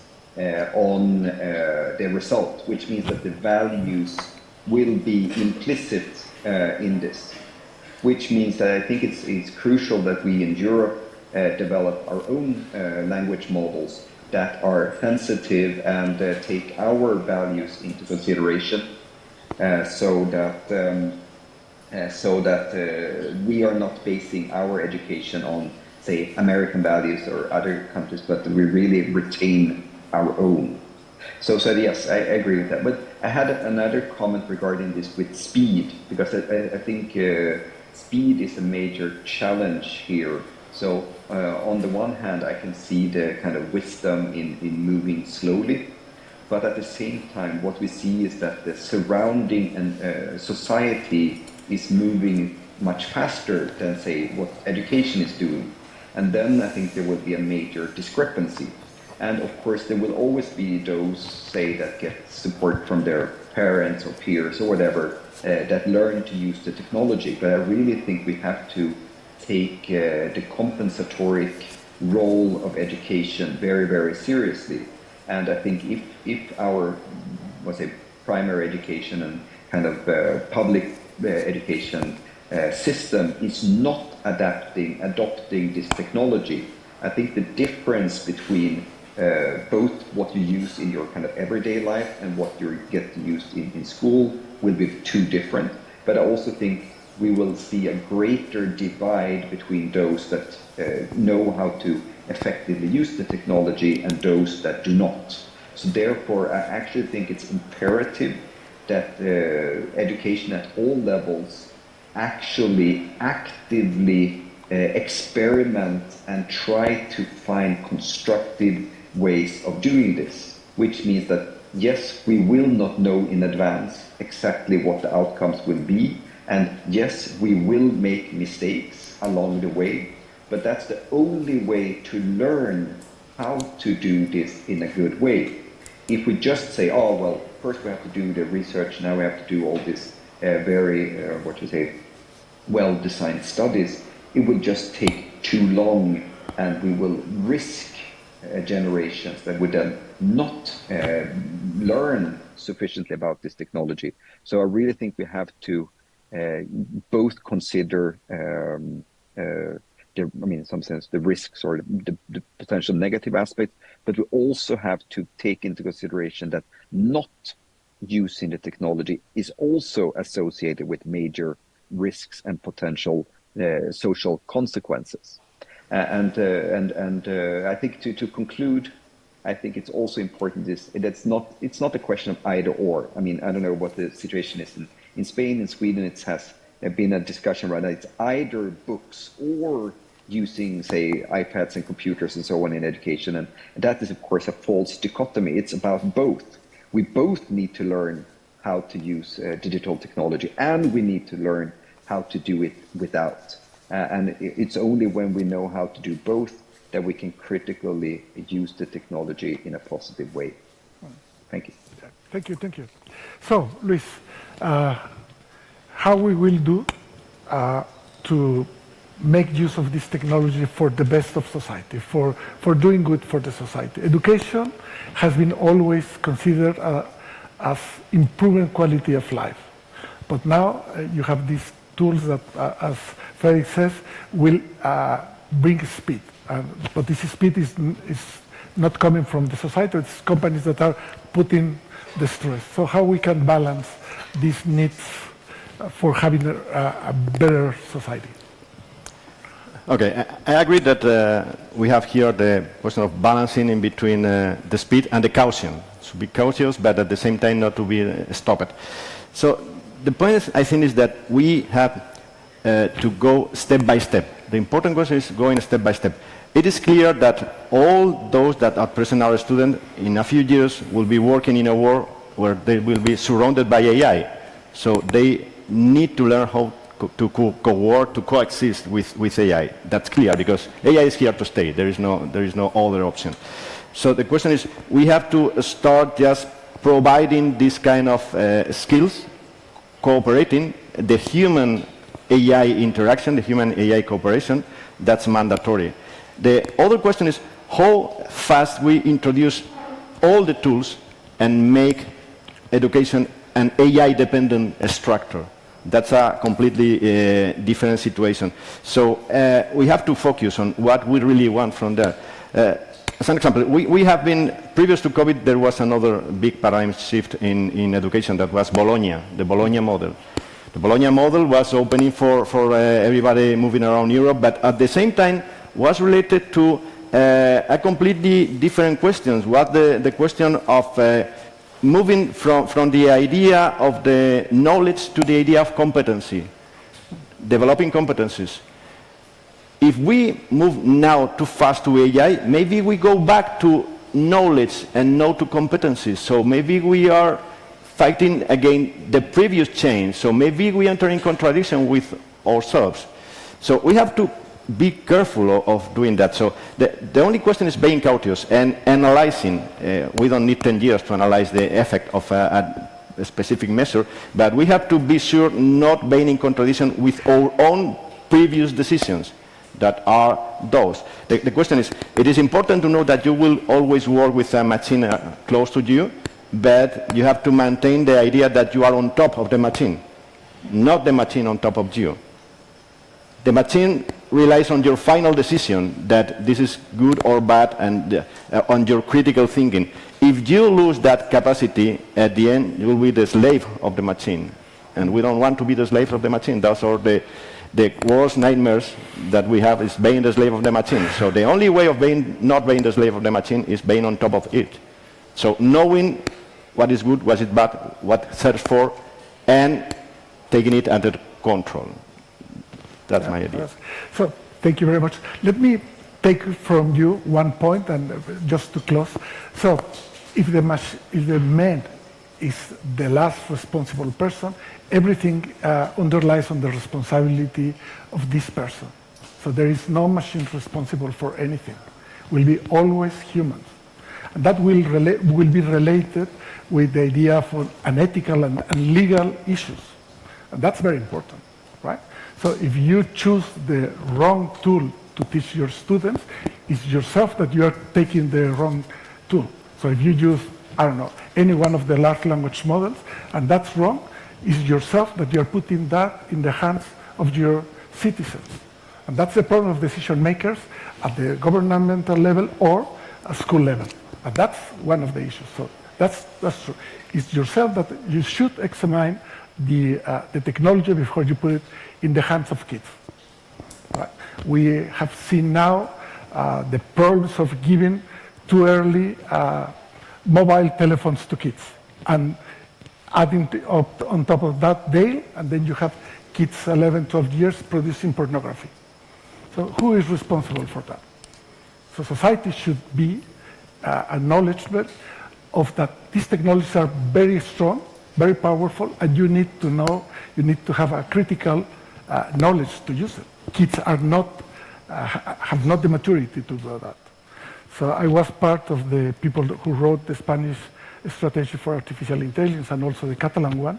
on the result, which means that the values will be implicit in this, which means that I think it's crucial that we in Europe develop our own language models that are sensitive and take our values into consideration, so that we are not basing our education on, say, American values or other countries, but that we really retain our own. So yes, I agree with that. But I had another comment regarding this with speed, because I think speed is a major challenge here. So on the one hand, I can see the kind of wisdom in moving slowly, but at the same time, what we see is that the surrounding and society is moving much faster than, say, what education is doing. And then I think there will be a major discrepancy. And of course, there will always be those, say, that get support from their parents or peers or whatever, that learn to use the technology. But I really think we have to take the compensatory role of education very, very seriously. And I think if our, let's say, primary education and kind of public education system is not adopting this technology, I think the difference between both what you use in your kind of everyday life and what you get to use in school will be too different. But I also think we will see a greater divide between those that know how to effectively use the technology and those that do not. So therefore, I actually think it's imperative that education at all levels actually actively experiment and try to find constructive ways of doing this, which means that yes, we will not know in advance exactly what the outcomes will be, and yes, we will make mistakes along the way, but that's the only way to learn how to do this in a good way. If we just say, oh, well, first we have to do the research, now we have to do all this very, well-designed studies, it will just take too long, and we will risk generations that would then not learn sufficiently about this technology. So I really think we have to both consider in some sense, the risks or the potential negative aspects, but we also have to take into consideration that not using the technology is also associated with major risks and potential social consequences. And I think to conclude, I think it's also important it's not a question of either or. I mean, I don't know what the situation is in Spain, in Sweden. It has been a discussion right now. It's either books or using, say, iPads and computers and so on in education. And that is, of course, a false dichotomy. It's about both. We both need to learn how to use digital technology, and we need to learn how to do it without. And it's only when we know how to do both that we can critically use the technology in a positive way. Thank you. Thank you. So, Luis, how we will do to make use of this technology for the best of society, for doing good for the society. Education has been always considered as improving quality of life. But now you have these tools that, as Fredrik says, will bring speed. But this speed is not coming from the society, it's companies that are putting the stress. So how we can balance these needs for having a better society? Okay, I agree that we have here the question of balancing in between the speed and the caution. To be cautious, but at the same time not to be stopped. So the point is, I think, is that we have to go step by step. The important question is going step by step. It is clear that all those that at present are students in a few years will be working in a world where they will be surrounded by AI. So they need to learn how to co-work, to coexist with AI. That's clear, because AI is here to stay. There is no other option. So the question is, we have to start just providing this kind of skills, cooperating, the human AI interaction, the human AI cooperation, that's mandatory. The other question is how fast we introduce all the tools and make education an AI-dependent structure. That's a completely different situation. So we have to focus on what we really want from there. As an example, we have been, previous to COVID, there was another big paradigm shift in education that was Bologna, the Bologna model. The Bologna model was opening for everybody moving around Europe, but at the same time was related to a completely different question. Was the question of moving from the idea of the knowledge to the idea of competency, developing competencies. If we move now too fast to AI, maybe we go back to knowledge and not to competencies. So maybe we are fighting against the previous change. So maybe we enter in contradiction with ourselves. So we have to be careful of doing that. So the only question is being cautious and analyzing. We don't need 10 years to analyze the effect of a specific measure, but we have to be sure not being in contradiction with our own previous decisions that are those. The question is, it is important to know that you will always work with a machine close to you, but you have to maintain the idea that you are on top of the machine, not the machine on top of you. The machine relies on your final decision that this is good or bad, and on your critical thinking. If you lose that capacity, at the end you will be the slave of the machine, and we don't want to be the slave of the machine. Those are the worst nightmares that we have, is being the slave of the machine. So the only way of not being the slave of the machine is being on top of it. So knowing what is good, what is bad, what search for, and taking it under control. That's my idea. So, thank you very much. Let me take from you one point, and just to close. So, if the man is the last responsible person, everything underlies on the responsibility of this person. So there is no machine responsible for anything. Will be always humans. And that will be related with the idea of unethical and legal issues. And that's very important, right? So if you choose the wrong tool to teach your students, it's yourself that you are taking the wrong tool. So if you use, I don't know, any one of the large language models, and that's wrong, it's yourself that you're putting that in the hands of your citizens. And that's the problem of decision makers at the governmental level or at school level. And that's one of the issues. So that's true. It's yourself that you should examine the technology before you put it in the hands of kids. Right? We have seen now the problems of giving too early mobile telephones to kids, and adding on top of that Dale, and then you have kids 11, 12 years producing pornography. So who is responsible for that? So society should be acknowledgement of that these technologies are very strong, very powerful, and you need to know, you need to have a critical knowledge to use it. Kids are not, have not the maturity to do that. So I was part of the people who wrote the Spanish strategy for artificial intelligence and also the Catalan one.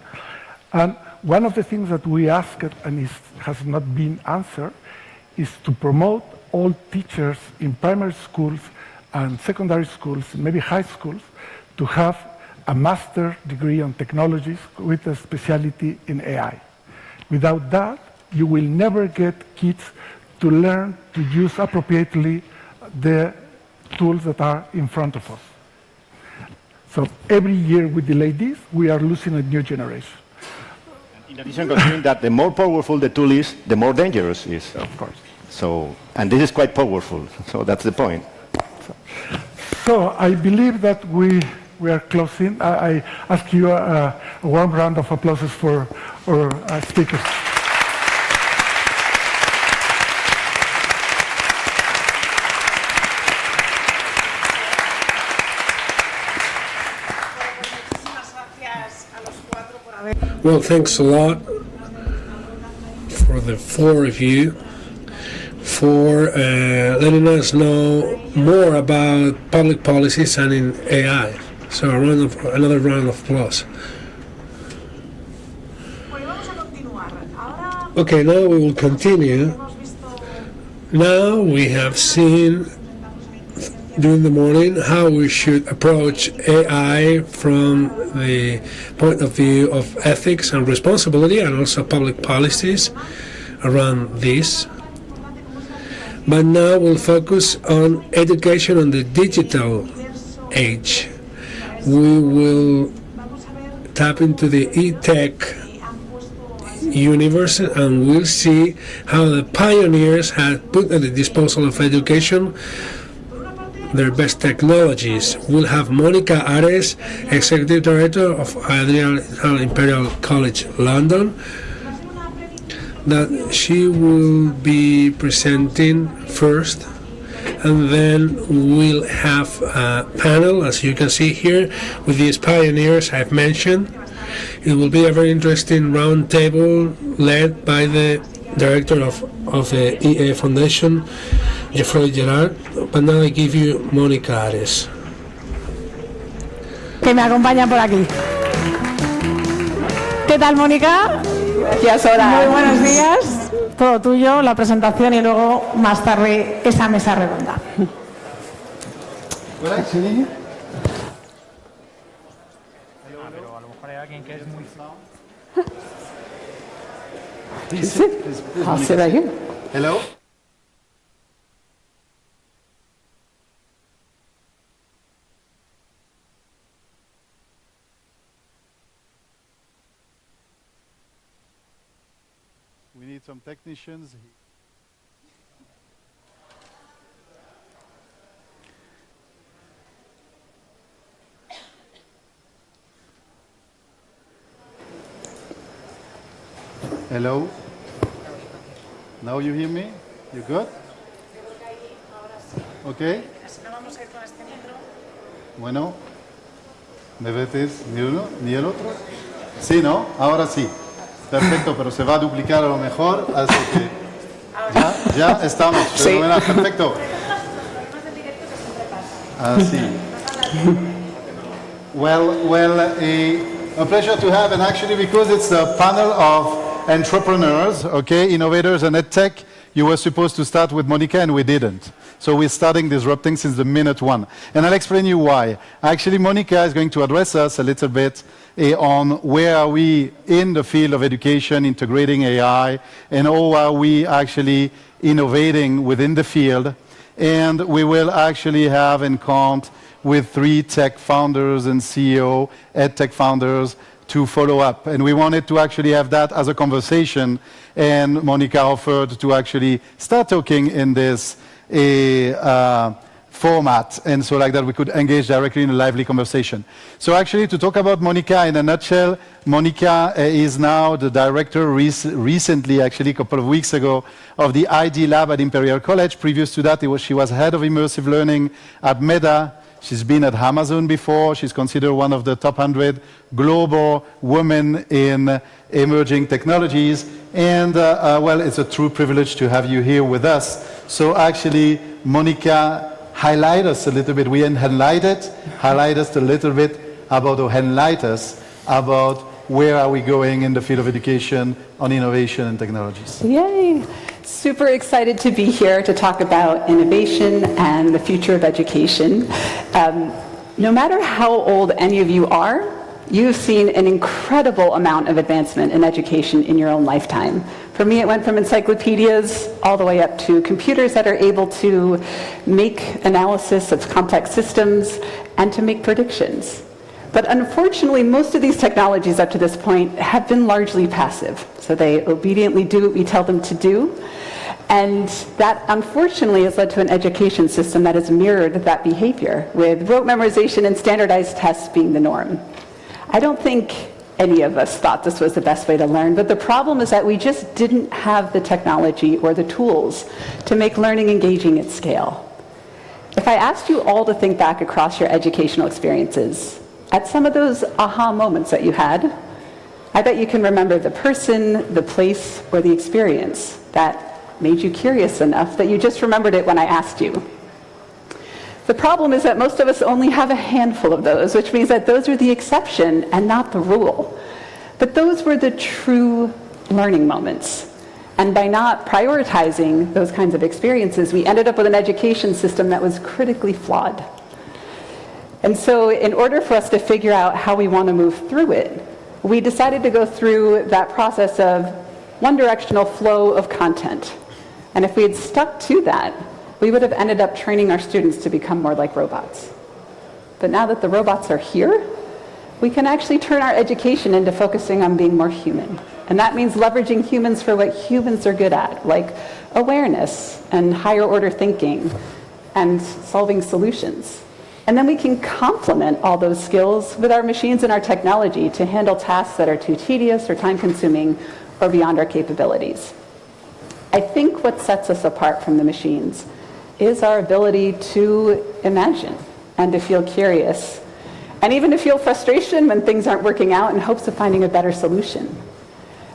And one of the things that we asked, and has not been answered, is to promote all teachers in primary schools and secondary schools, maybe high schools, to have a master degree on technologies with a specialty in AI. Without that, you will never get kids to learn to use appropriately the tools that are in front of us. So every year we delay this, we are losing a new generation. In addition, considering that the more powerful the tool is, the more dangerous it is. Of course. So, and this is quite powerful, so that's the point. So I believe that we are closing. I ask you a warm round of applause for our speakers. Well, thanks a lot for the four of you for letting us know more about public policies and in AI. So another round of applause. Okay, now we will continue. Now we have seen during the morning how we should approach AI from the point of view of ethics and responsibility, and also public policies around this. But now we'll focus on education on the digital age. We will tap into the e-tech universe, and we'll see how the pioneers had put at the disposal of education their best technologies. We'll have Monica Ares, Executive Director of Imperial College London, that she will be presenting first, and then we'll have a panel, as you can see here, with these pioneers I've mentioned. It will be a very interesting round table led by the Director of the EA Foundation, Geoffroy Gerard, but now I give you Mónica Ares. Que me acompañan por aquí. ¿Qué tal, Mónica? Gracias, hola. Muy buenos días. Todo tuyo, la presentación y luego más tarde esa mesa redonda. Hola, sí. Pero a lo mejor hay alguien que es muy... Please, I'll sit right here. Hello. We need some technicians. Hello? Now you hear me? You good? Okay. Bueno, ¿me ves ni uno ni el otro? Sí, ¿no? Ahora sí. Perfecto, pero se va a duplicar a lo mejor, así que ya estamos. Fenomenal, perfecto. Así. Well, a pleasure to have, and actually because it's a panel of entrepreneurs, okay, innovators and EdTech, you were supposed to start with Monica and we didn't. So we're starting disrupting since the minute one. And I'll explain you why. Actually, Monica is going to address us a little bit on where are we in the field of education, integrating AI, and how are we actually innovating within the field. And we will actually have in count with 3 tech founders and CEO, EdTech founders, to follow up. And we wanted to actually have that as a conversation, and Monica offered to actually start talking in this format, and so like that we could engage directly in a lively conversation. So actually, to talk about Monica in a nutshell, Monica is now the director recently, actually a couple of weeks ago, of the ID Lab at Imperial College. Previous to that, she was head of immersive learning at Meta. She's been at Amazon before. She's considered one of the top 100 global women in emerging technologies. And, well, it's a true privilege to have you here with us. So actually, Monica, highlight us a little bit. We enlighted, highlight us a little bit about, or enlighten us about where are we going in the field of education on innovation and technologies. Yay. Super excited to be here to talk about innovation and the future of education. No matter how old any of you are, you've seen an incredible amount of advancement in education in your own lifetime. For me, it went from encyclopedias all the way up to computers that are able to make analysis of complex systems and to make predictions. But unfortunately, most of these technologies up to this point have been largely passive. So they obediently do what we tell them to do. And that, unfortunately, has led to an education system that has mirrored that behavior, with rote memorization and standardized tests being the norm. I don't think any of us thought this was the best way to learn, but the problem is that we just didn't have the technology or the tools to make learning engaging at scale. If I asked you all to think back across your educational experiences, at some of those aha moments that you had, I bet you can remember the person, the place, or the experience that made you curious enough that you just remembered it when I asked you. The problem is that most of us only have a handful of those, which means that those are the exception and not the rule. But those were the true learning moments. And by not prioritizing those kinds of experiences, we ended up with an education system that was critically flawed. And so in order for us to figure out how we want to move through it, we decided to go through that process of one-directional flow of content. And if we had stuck to that, we would have ended up training our students to become more like robots. But now that the robots are here, we can actually turn our education into focusing on being more human. And that means leveraging humans for what humans are good at, like awareness and higher order thinking and solving solutions. And then we can complement all those skills with our machines and our technology to handle tasks that are too tedious or time-consuming or beyond our capabilities. I think what sets us apart from the machines is our ability to imagine and to feel curious, and even to feel frustration when things aren't working out in hopes of finding a better solution.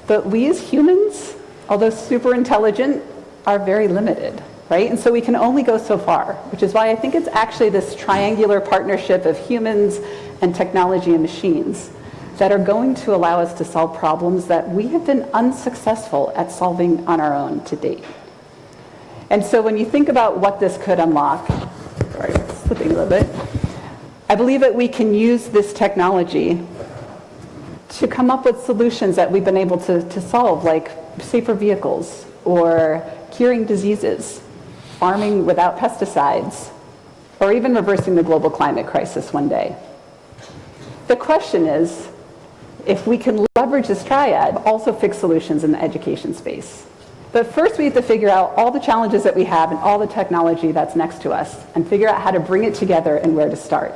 But we as humans, although super intelligent, are very limited, right? And so we can only go so far, which is why I think it's actually this triangular partnership of humans and technology and machines that are going to allow us to solve problems that we have been unsuccessful at solving on our own to date. And so when you think about what this could unlock, sorry, slipping a little bit, I believe that we can use this technology to come up with solutions that we've been able to solve, like safer vehicles or curing diseases, farming without pesticides, or even reversing the global climate crisis one day. The question is, if we can leverage this triad, also fix solutions in the education space. But first we have to figure out all the challenges that we have and all the technology that's next to us and figure out how to bring it together and where to start.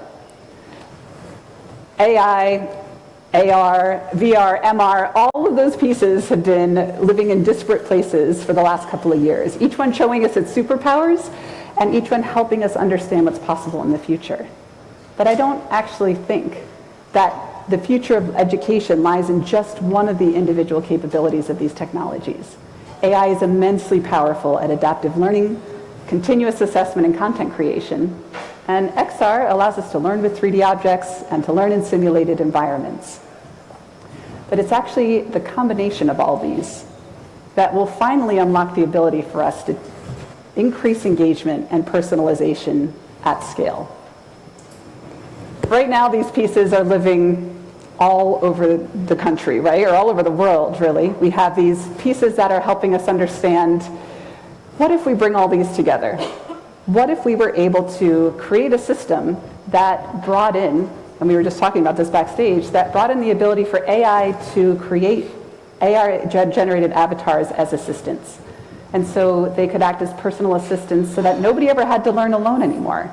AI, AR, VR, MR, all of those pieces have been living in disparate places for the last couple of years, each one showing us its superpowers and each one helping us understand what's possible in the future. But I don't actually think that the future of education lies in just one of the individual capabilities of these technologies. AI is immensely powerful at adaptive learning, continuous assessment, and content creation. And XR allows us to learn with 3D objects and to learn in simulated environments. But it's actually the combination of all these that will finally unlock the ability for us to increase engagement and personalization at scale. Right now, these pieces are living all over the country, right? Or all over the world, really. We have these pieces that are helping us understand, what if we bring all these together? What if we were able to create a system that brought in, and we were just talking about this backstage, that brought in the ability for AI to create AI-generated avatars as assistants. And so they could act as personal assistants so that nobody ever had to learn alone anymore.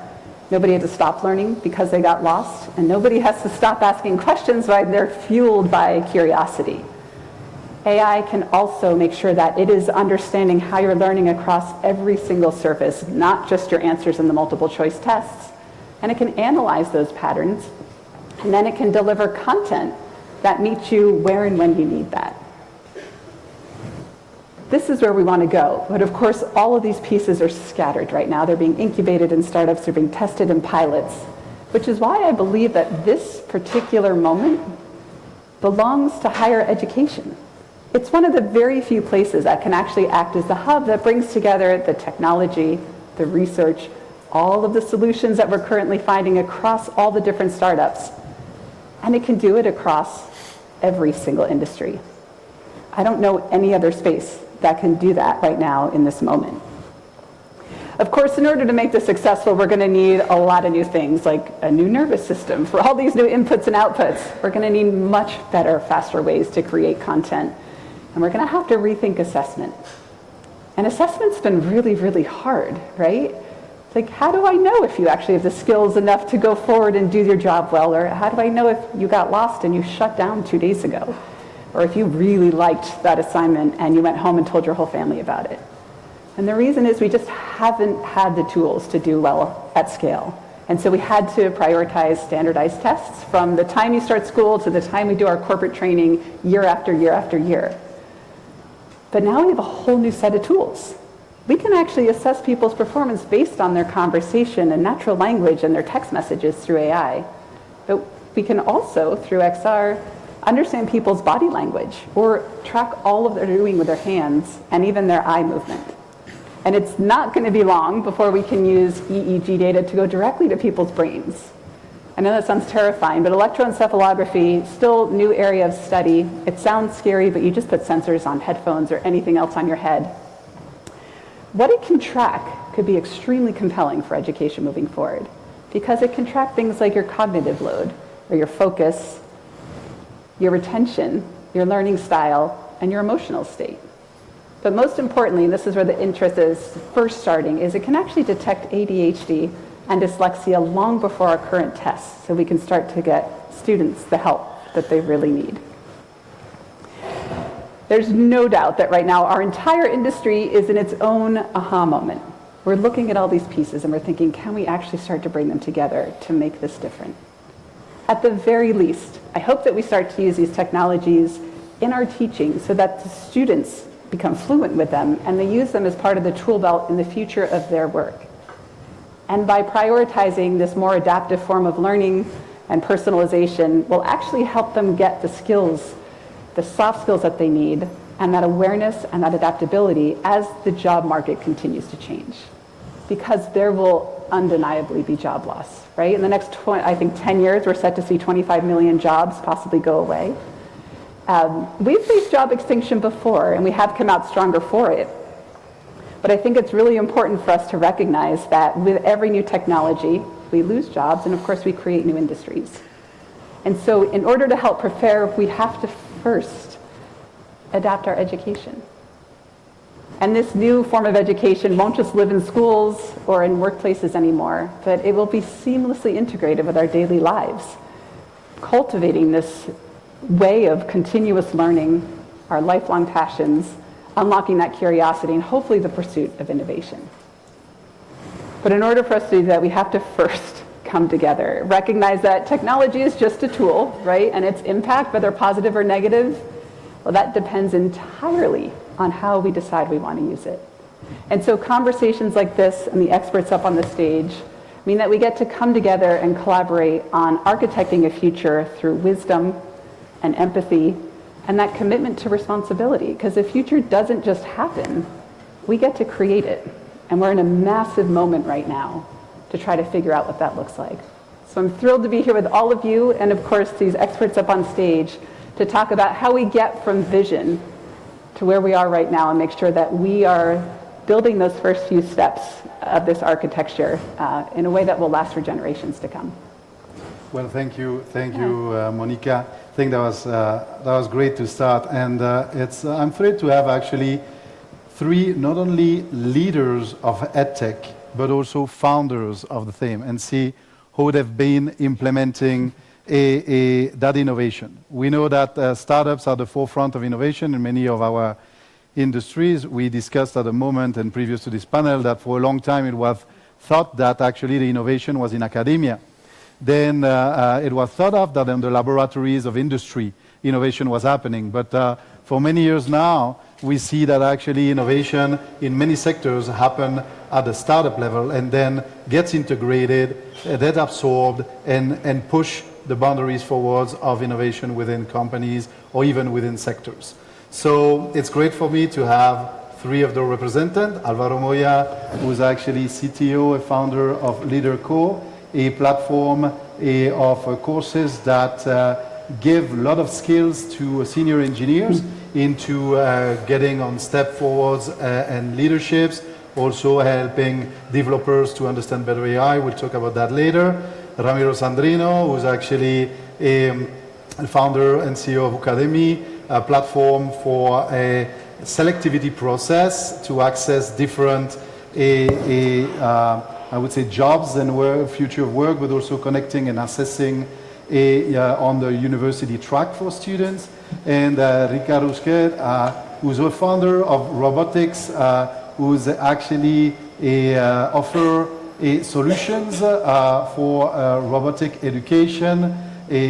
Nobody had to stop learning because they got lost, and nobody has to stop asking questions when they're fueled by curiosity. AI can also make sure that it is understanding how you're learning across every single surface, not just your answers in the multiple choice tests. And it can analyze those patterns, and then it can deliver content that meets you where and when you need that. This is where we want to go. But of course, all of these pieces are scattered right now. They're being incubated in startups, they're being tested in pilots, which is why I believe that this particular moment belongs to higher education. It's one of the very few places that can actually act as the hub that brings together the technology, the research, all of the solutions that we're currently finding across all the different startups. And it can do it across every single industry. I don't know any other space that can do that right now in this moment. Of course, in order to make this successful, we're going to need a lot of new things, like a new nervous system for all these new inputs and outputs. We're going to need much better, faster ways to create content. And we're going to have to rethink assessment. And assessment's been really, really hard, right? It's like, how do I know if you actually have the skills enough to go forward and do your job well? Or how do I know if you got lost and you shut down 2 days ago? Or if you really liked that assignment and you went home and told your whole family about it? And the reason is we just haven't had the tools to do well at scale. And so we had to prioritize standardized tests from the time you start school to the time we do our corporate training year after year after year. But now we have a whole new set of tools. We can actually assess people's performance based on their conversation and natural language and their text messages through AI. But we can also, through XR, understand people's body language or track all of what they're doing with their hands and even their eye movement. And it's not going to be long before we can use EEG data to go directly to people's brains. I know that sounds terrifying, but electroencephalography, still new area of study. It sounds scary, but you just put sensors on headphones or anything else on your head. What it can track could be extremely compelling for education moving forward, because it can track things like your cognitive load, or your focus, your retention, your learning style, and your emotional state. But most importantly, and this is where the interest is first starting, is it can actually detect ADHD and dyslexia long before our current tests, so we can start to get students the help that they really need. There's no doubt that right now our entire industry is in its own aha moment. We're looking at all these pieces and we're thinking, can we actually start to bring them together to make this different? At the very least, I hope that we start to use these technologies in our teaching so that the students become fluent with them and they use them as part of the tool belt in the future of their work. And by prioritizing this more adaptive form of learning and personalization will actually help them get the skills, the soft skills that they need, and that awareness and that adaptability as the job market continues to change. Because there will undeniably be job loss, right? In the next, 10 years, we're set to see 25 million jobs possibly go away. We've faced job extinction before, and we have come out stronger for it. But I think it's really important for us to recognize that with every new technology, we lose jobs, and of course, we create new industries. And so in order to help prepare, we have to first adapt our education. And this new form of education won't just live in schools or in workplaces anymore, but it will be seamlessly integrated with our daily lives, cultivating this way of continuous learning, our lifelong passions, unlocking that curiosity, and hopefully the pursuit of innovation. But in order for us to do that, we have to first come together, recognize that technology is just a tool, right? And its impact, whether positive or negative, well, that depends entirely on how we decide we want to use it. And so conversations like this and the experts up on the stage mean that we get to come together and collaborate on architecting a future through wisdom and empathy and that commitment to responsibility, because the future doesn't just happen, we get to create it. And we're in a massive moment right now to try to figure out what that looks like. So I'm thrilled to be here with all of you and of course these experts up on stage to talk about how we get from vision to where we are right now and make sure that we are building those first few steps of this architecture in a way that will last for generations to come. Well, thank you, Monica. I think that was great to start, and I'm thrilled to have actually three not only leaders of EdTech but also founders of the theme, and see how they've been implementing that innovation. We know that startups are the forefront of innovation in many of our industries. We discussed at the moment and previous to this panel that for a long time it was thought that actually the innovation was in academia. Then it was thought of that in the laboratories of industry innovation was happening. But for many years now, we see that actually innovation in many sectors happen at the startup level and then gets integrated, get absorbed, and push the boundaries forwards of innovation within companies or even within sectors. So it's great for me to have three of the representatives. Alvaro Moya, who's actually CTO and founder of LeaderCo, a platform of courses that give a lot of skills to senior engineers into getting on step forwards and leaderships, also helping developers to understand better AI. We'll talk about that later. Ramiro Sandrino, who's actually a founder and CEO of Udemy, a platform for selectivity process to access different I would say jobs and future of work, but also connecting and assessing on the university track for students. And Ricard Rusquet, who's a founder of robotics, who's actually offer solutions for robotic education,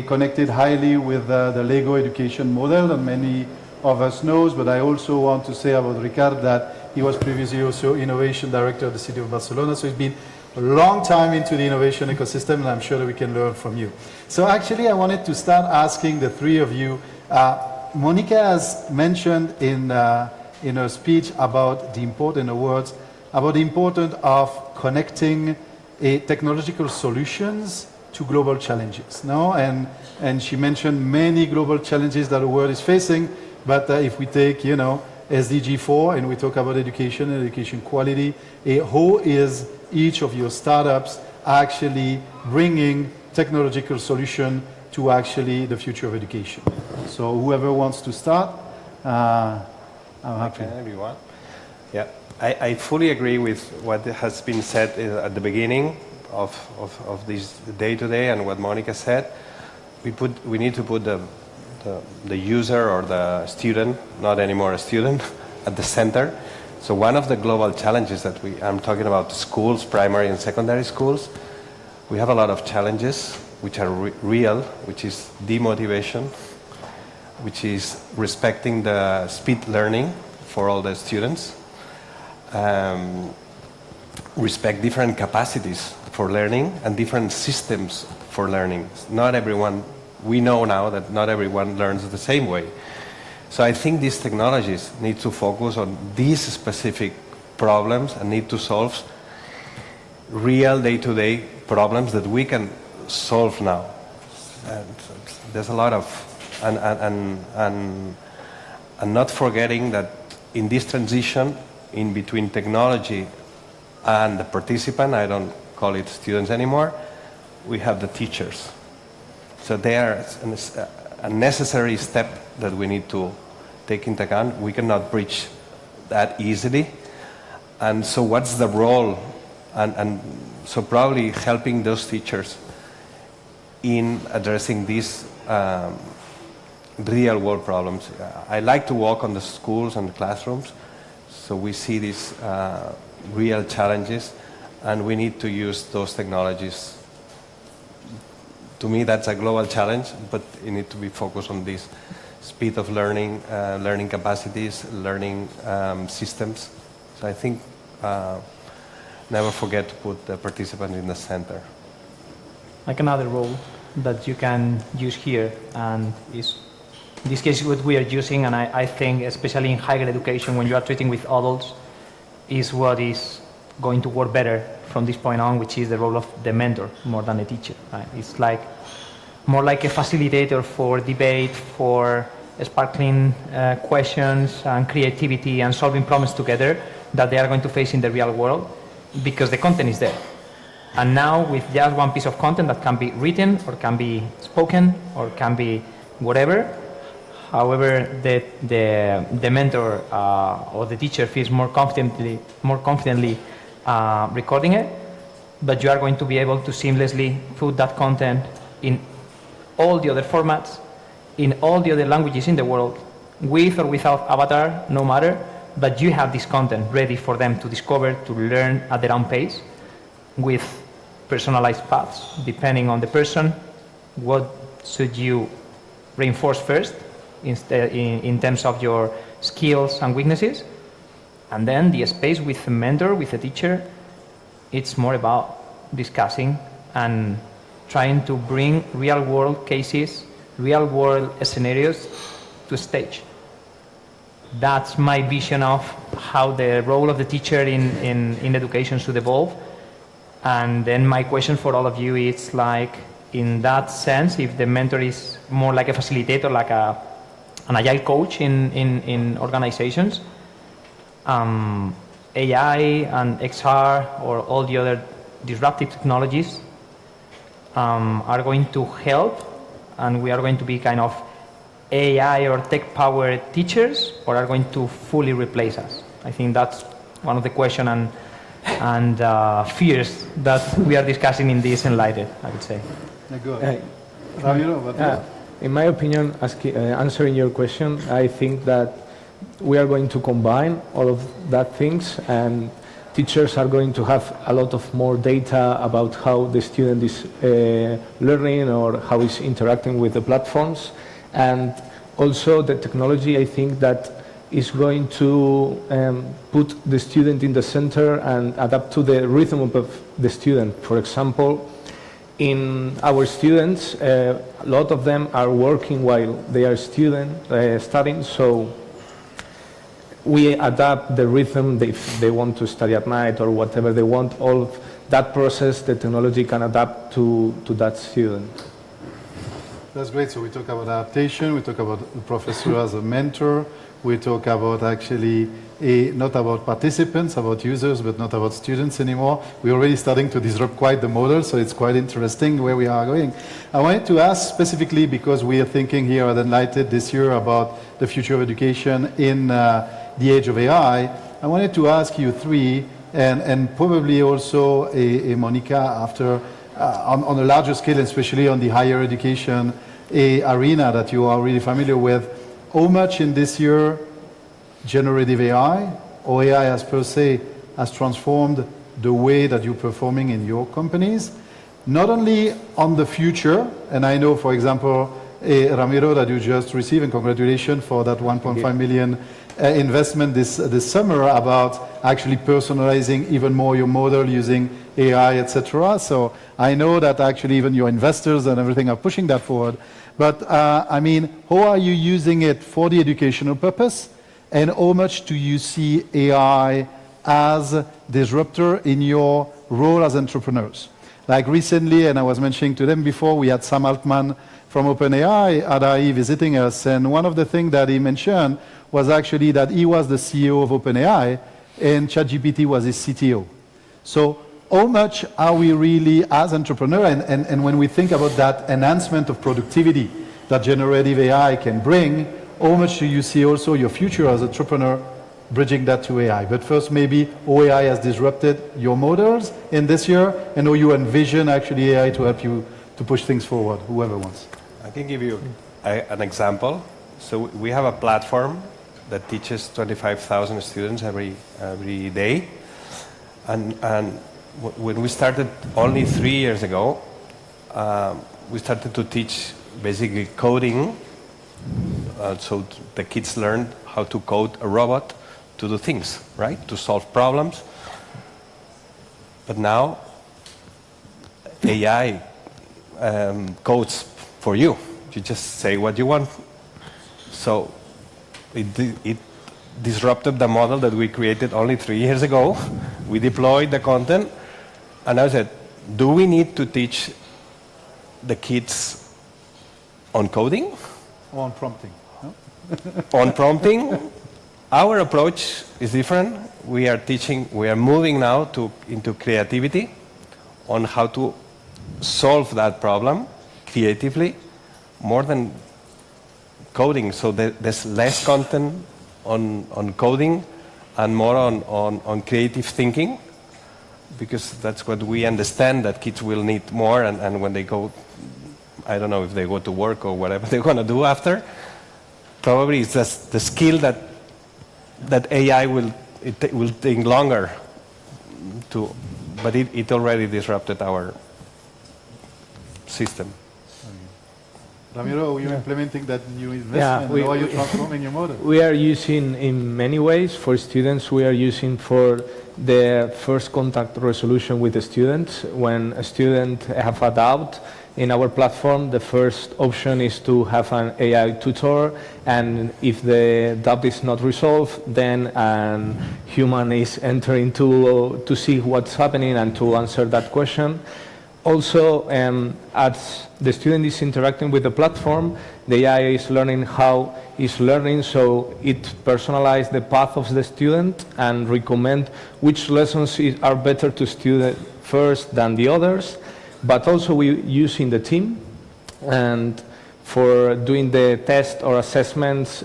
connected highly with the Lego education model, and many of us knows. But I also want to say about Ricard that he was previously also innovation director of the city of Barcelona, so he's been a long time into the innovation ecosystem, and I'm sure that we can learn from you. So actually, I wanted to start asking the three of you. Monica has mentioned in her speech about the important words, about the importance of connecting technological solutions to global challenges. No? And she mentioned many global challenges that the world is facing, but if we take, SDG 4 and we talk about education and education quality, how is each of your startups actually bringing technological solution to actually the future of education? So whoever wants to start, I'm happy. Okay, everyone. Yeah, I fully agree with what has been said at the beginning of this day today and what Monica said. We need to put the user or the student, not anymore a student, at the center. So one of the global challenges that I'm talking about schools, primary and secondary schools, we have a lot of challenges which are real, which is demotivation, which is respecting the speed learning for all the students, respect different capacities for learning and different systems for learning. Not everyone, we know now that not everyone learns the same way. So I think these technologies need to focus on these specific problems and need to solve real day-to-day problems that we can solve now. And there's a lot of, and not forgetting that in this transition in between technology and the participant, I don't call it students anymore, we have the teachers. So they are a necessary step that we need to take into account. We cannot bridge that easily. And so what's the role? And so probably helping those teachers in addressing these real world problems. I like to walk on the schools and the classrooms, so we see these real challenges, and we need to use those technologies. To me, that's a global challenge, but you need to be focused on this speed of learning, learning capacities, learning systems. So I think never forget to put the participant in the center. Like another role that you can use here, and is in this case what we are using, and I think especially in higher education when you are treating with adults, is what is going to work better from this point on, which is the role of the mentor more than a teacher. Right? It's like more like a facilitator for debate, for sparkling questions and creativity and solving problems together that they are going to face in the real world, because the content is there. And now with just one piece of content that can be written or can be spoken or can be whatever, however the mentor or the teacher feels more confidently recording it, but you are going to be able to seamlessly put that content in all the other formats, in all the other languages in the world, with or without avatar, no matter, but you have this content ready for them to discover, to learn at their own pace, with personalized paths, depending on the person. What should you reinforce first in terms of your skills and weaknesses? And then the space with a mentor, with a teacher, it's more about discussing and trying to bring real-world cases, real-world scenarios to stage. That's my vision of how the role of the teacher in education should evolve. And then my question for all of you is, like, in that sense, if the mentor is more like a facilitator, like an agile coach in organizations, AI and XR or all the other disruptive technologies are going to help, and we are going to be kind of AI or tech-powered teachers, or are going to fully replace us? I think that's one of the questions and fears that we are discussing in this EnlightED, I would say. In my opinion, answering your question, I think that we are going to combine all of that things, and teachers are going to have a lot of more data about how the student is learning or how he's interacting with the platforms. And also the technology, I think that is going to put the student in the center and adapt to the rhythm of the student. For example, in our students, a lot of them are working while they are studying, so we adapt the rhythm. If they want to study at night or whatever they want, all of that process, the technology can adapt to that student. That's great. So we talk about adaptation, we talk about the professor as a mentor, we talk about actually not about participants, about users, but not about students anymore. We're already starting to disrupt quite the model, so it's quite interesting where we are going. I wanted to ask specifically, because we are thinking here at EnlightED this year about the future of education in the age of AI, I wanted to ask you three, and probably also Monica, after on a larger scale, especially on the higher education arena that you are really familiar with, how much in this year generative AI or AI as per se has transformed the way that you're performing in your companies, not only on the future, and I know, for example, Ramiro, that you just received, and congratulations for that 1.5 million investment this summer about actually personalizing even more your model using AI, etc. So I know that actually even your investors and everything are pushing that forward. But I mean, how are you using it for the educational purpose? And how much do you see AI as a disruptor in your role as entrepreneurs? Like recently, and I was mentioning to them before, we had Sam Altman from OpenAI at IE visiting us, and one of the things that he mentioned was actually that he was the CEO of OpenAI and ChatGPT was his CTO. So how much are we really as entrepreneurs, and when we think about that enhancement of productivity that generative AI can bring, how much do you see also your future as an entrepreneur bridging that to AI? But first, maybe how AI has disrupted your models in this year, and how you envision actually AI to help you to push things forward, whoever wants. I can give you an example. So we have a platform that teaches 25,000 students every day. And when we started only 3 years ago, we started to teach basically coding. So the kids learned how to code a robot to do things, right? To solve problems. But now AI codes for you. You just say what you want. So it disrupted the model that we created only 3 years ago. We deployed the content, and I said, do we need to teach the kids on coding? Or on prompting? No? On prompting, our approach is different. We are moving now into creativity on how to solve that problem creatively, more than coding. So there's less content on coding and more on creative thinking, because that's what we understand that kids will need more, and when they go, I don't know if they go to work or whatever they're going to do after, probably it's just the skill that AI will take longer to, but it already disrupted our system. Ramiro, are you implementing that new investment? How are you transforming your model? We are using in many ways. For students, we are using for the first contact resolution with the students. When a student have a doubt in our platform, the first option is to have an AI tutor, and if the doubt is not resolved, then a human is entering to see what's happening and to answer that question. Also, as the student is interacting with the platform, the AI is learning how it's learning, so it personalizes the path of the student and recommend which lessons are better to student first than the others. But also we use in the team, and For doing the test or assessments,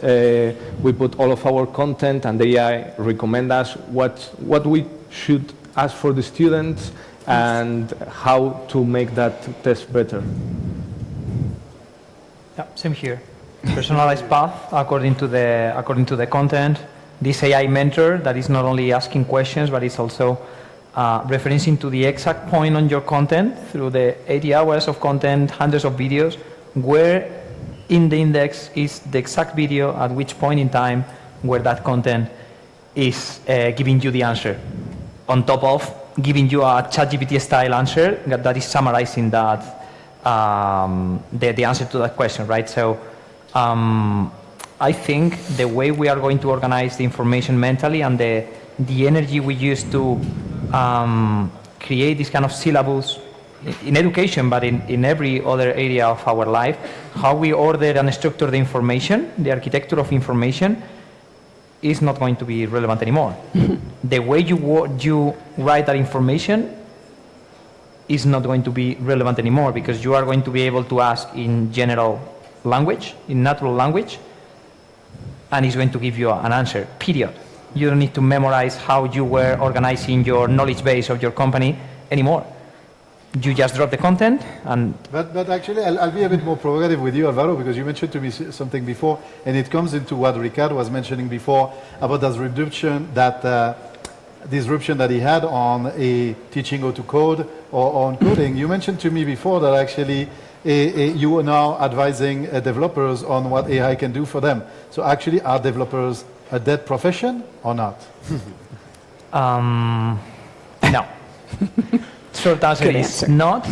we put all of our content, and the AI recommend us what we should ask for the students and how to make that test better. Yeah, same here. Personalized path according to the content. This AI mentor that is not only asking questions, but is also referencing to the exact point on your content through the 80 hours of content, hundreds of videos, where in the index is the exact video at which point in time where that content is giving you the answer, on top of giving you a ChatGPT style answer that is summarizing that the answer to that question, right? So I think the way we are going to organize the information mentally and the energy we use to create this kind of syllabus in education, but in every other area of our life, how we order and structure the information, the architecture of information, is not going to be relevant anymore. The way you write that information is not going to be relevant anymore, because you are going to be able to ask in general language, in natural language, and it's going to give you an answer, period. You don't need to memorize how you were organizing your knowledge base of your company anymore. You just drop the content and... But actually, I'll be a bit more provocative with you, Alvaro, because you mentioned to me something before, and it comes into what Ricard was mentioning before about that disruption that he had on teaching how to code or on coding. You mentioned to me before that actually you are now advising developers on what AI can do for them. So actually, are developers a dead profession or not? No. Short answer is not.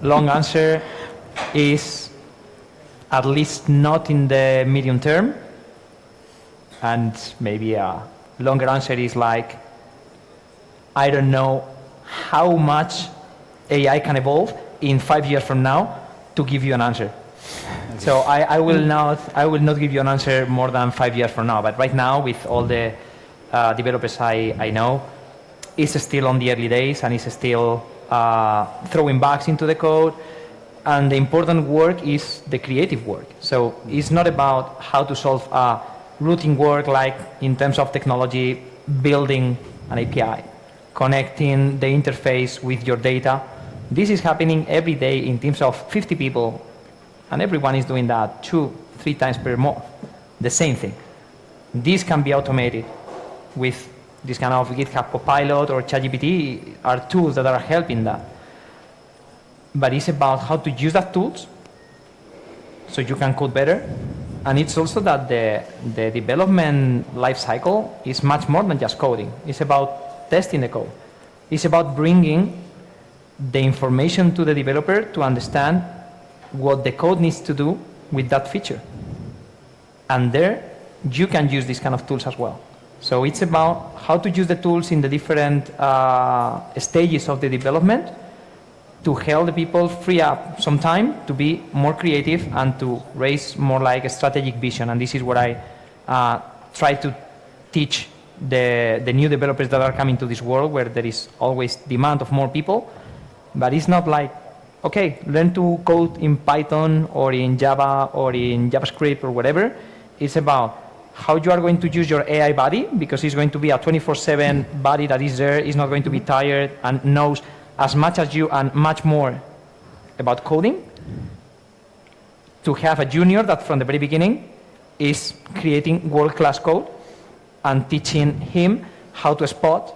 Long answer is at least not in the medium term. And maybe a longer answer is like, I don't know how much AI can evolve in 5 years from now to give you an answer. So I will not give you an answer more than 5 years from now. But right now, with all the developers I know, it's still on the early days, and it's still throwing bugs into the code. And the important work is the creative work. So it's not about how to solve routine work, like in terms of technology, building an API, connecting the interface with your data. This is happening every day in teams of 50 people, and everyone is doing that 2-3 times per month. The same thing. This can be automated with this kind of GitHub Copilot or ChatGPT are tools that are helping that. But it's about how to use that tools so you can code better. And it's also that the development life cycle is much more than just coding. It's about testing the code. It's about bringing the information to the developer to understand what the code needs to do with that feature. And there, you can use these kind of tools as well. So it's about how to use the tools in the different stages of the development to help the people free up some time to be more creative and to raise more like a strategic vision. And this is what I try to teach the new developers that are coming to this world, where there is always demand of more people. But it's not like, okay, learn to code in Python or in Java or in JavaScript or whatever. It's about how you are going to use your AI body, because it's going to be a 24/7 body that is there, is not going to be tired and knows as much as you and much more about coding. To have a junior that from the very beginning is creating world-class code and teaching him how to spot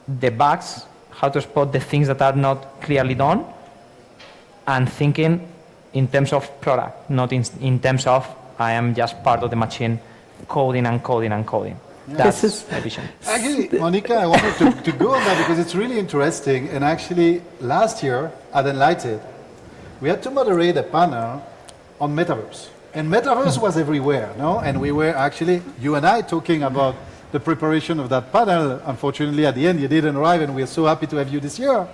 the bugs, how to spot the things that are not clearly done, and thinking in terms of product, not in terms of I am just part of the machine coding and coding and coding. That's my vision. Actually, Monica, I wanted to go on that because it's really interesting. And actually, last year at EnlightED, we had to moderate a panel on metaverse. And metaverse was everywhere, no? And we were actually, you and I, talking about the preparation of that panel. Unfortunately, at the end, you didn't arrive, and we're so happy to have you this year.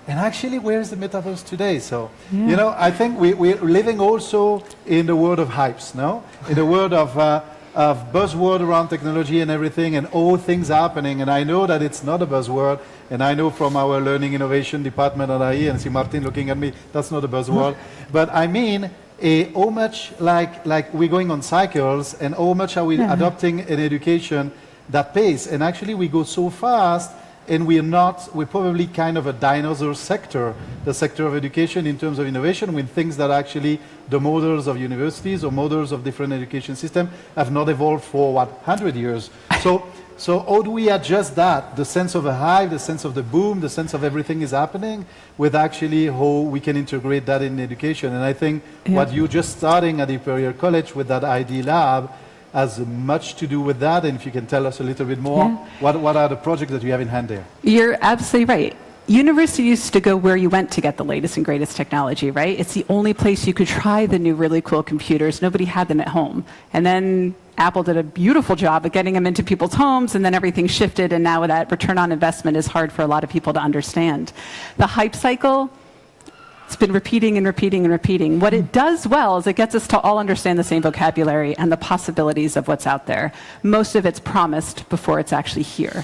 And actually, where is the metaverse today? So, you know, I think we're living also in the world of hypes, no? In the world of buzzword around technology and everything, and all things happening. And I know that it's not a buzzword, and I know from our learning innovation department at IE, and see Martin looking at me, that's not a buzzword. But I mean, how much like we're going on cycles, and how much are we adopting an education that pace? And actually we go so fast, and we're probably kind of a dinosaur sector, the sector of education in terms of innovation, with things that actually the models of universities or models of different education systems have not evolved for 100 years. So how do we adjust that, the sense of a hive, the sense of the boom, the sense of everything is happening, with actually how we can integrate that in education? And I think what you're just starting at Imperial College with that ID lab has much to do with that. And if you can tell us a little bit more, what are the projects that you have in hand there? You're absolutely right. University used to go where you went to get the latest and greatest technology, right? It's the only place you could try the new really cool computers. Nobody had them at home. And then Apple did a beautiful job of getting them into people's homes, and then everything shifted, and now that return on investment is hard for a lot of people to understand. The hype cycle, it's been repeating and repeating and repeating. What it does well is it gets us to all understand the same vocabulary and the possibilities of what's out there. Most of it's promised before it's actually here.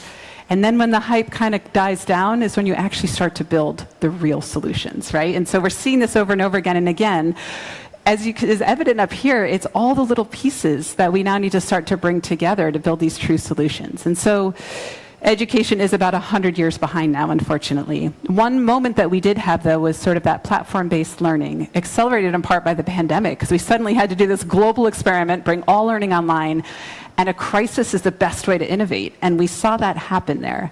And then when the hype kind of dies down is when you actually start to build the real solutions, right? And so we're seeing this over and over again and again. As is evident up here, it's all the little pieces that we now need to start to bring together to build these true solutions. And so education is about 100 years behind now, unfortunately. One moment that we did have, though, was sort of that platform-based learning, accelerated in part by the pandemic, because we suddenly had to do this global experiment, bring all learning online, and a crisis is the best way to innovate. And we saw that happen there.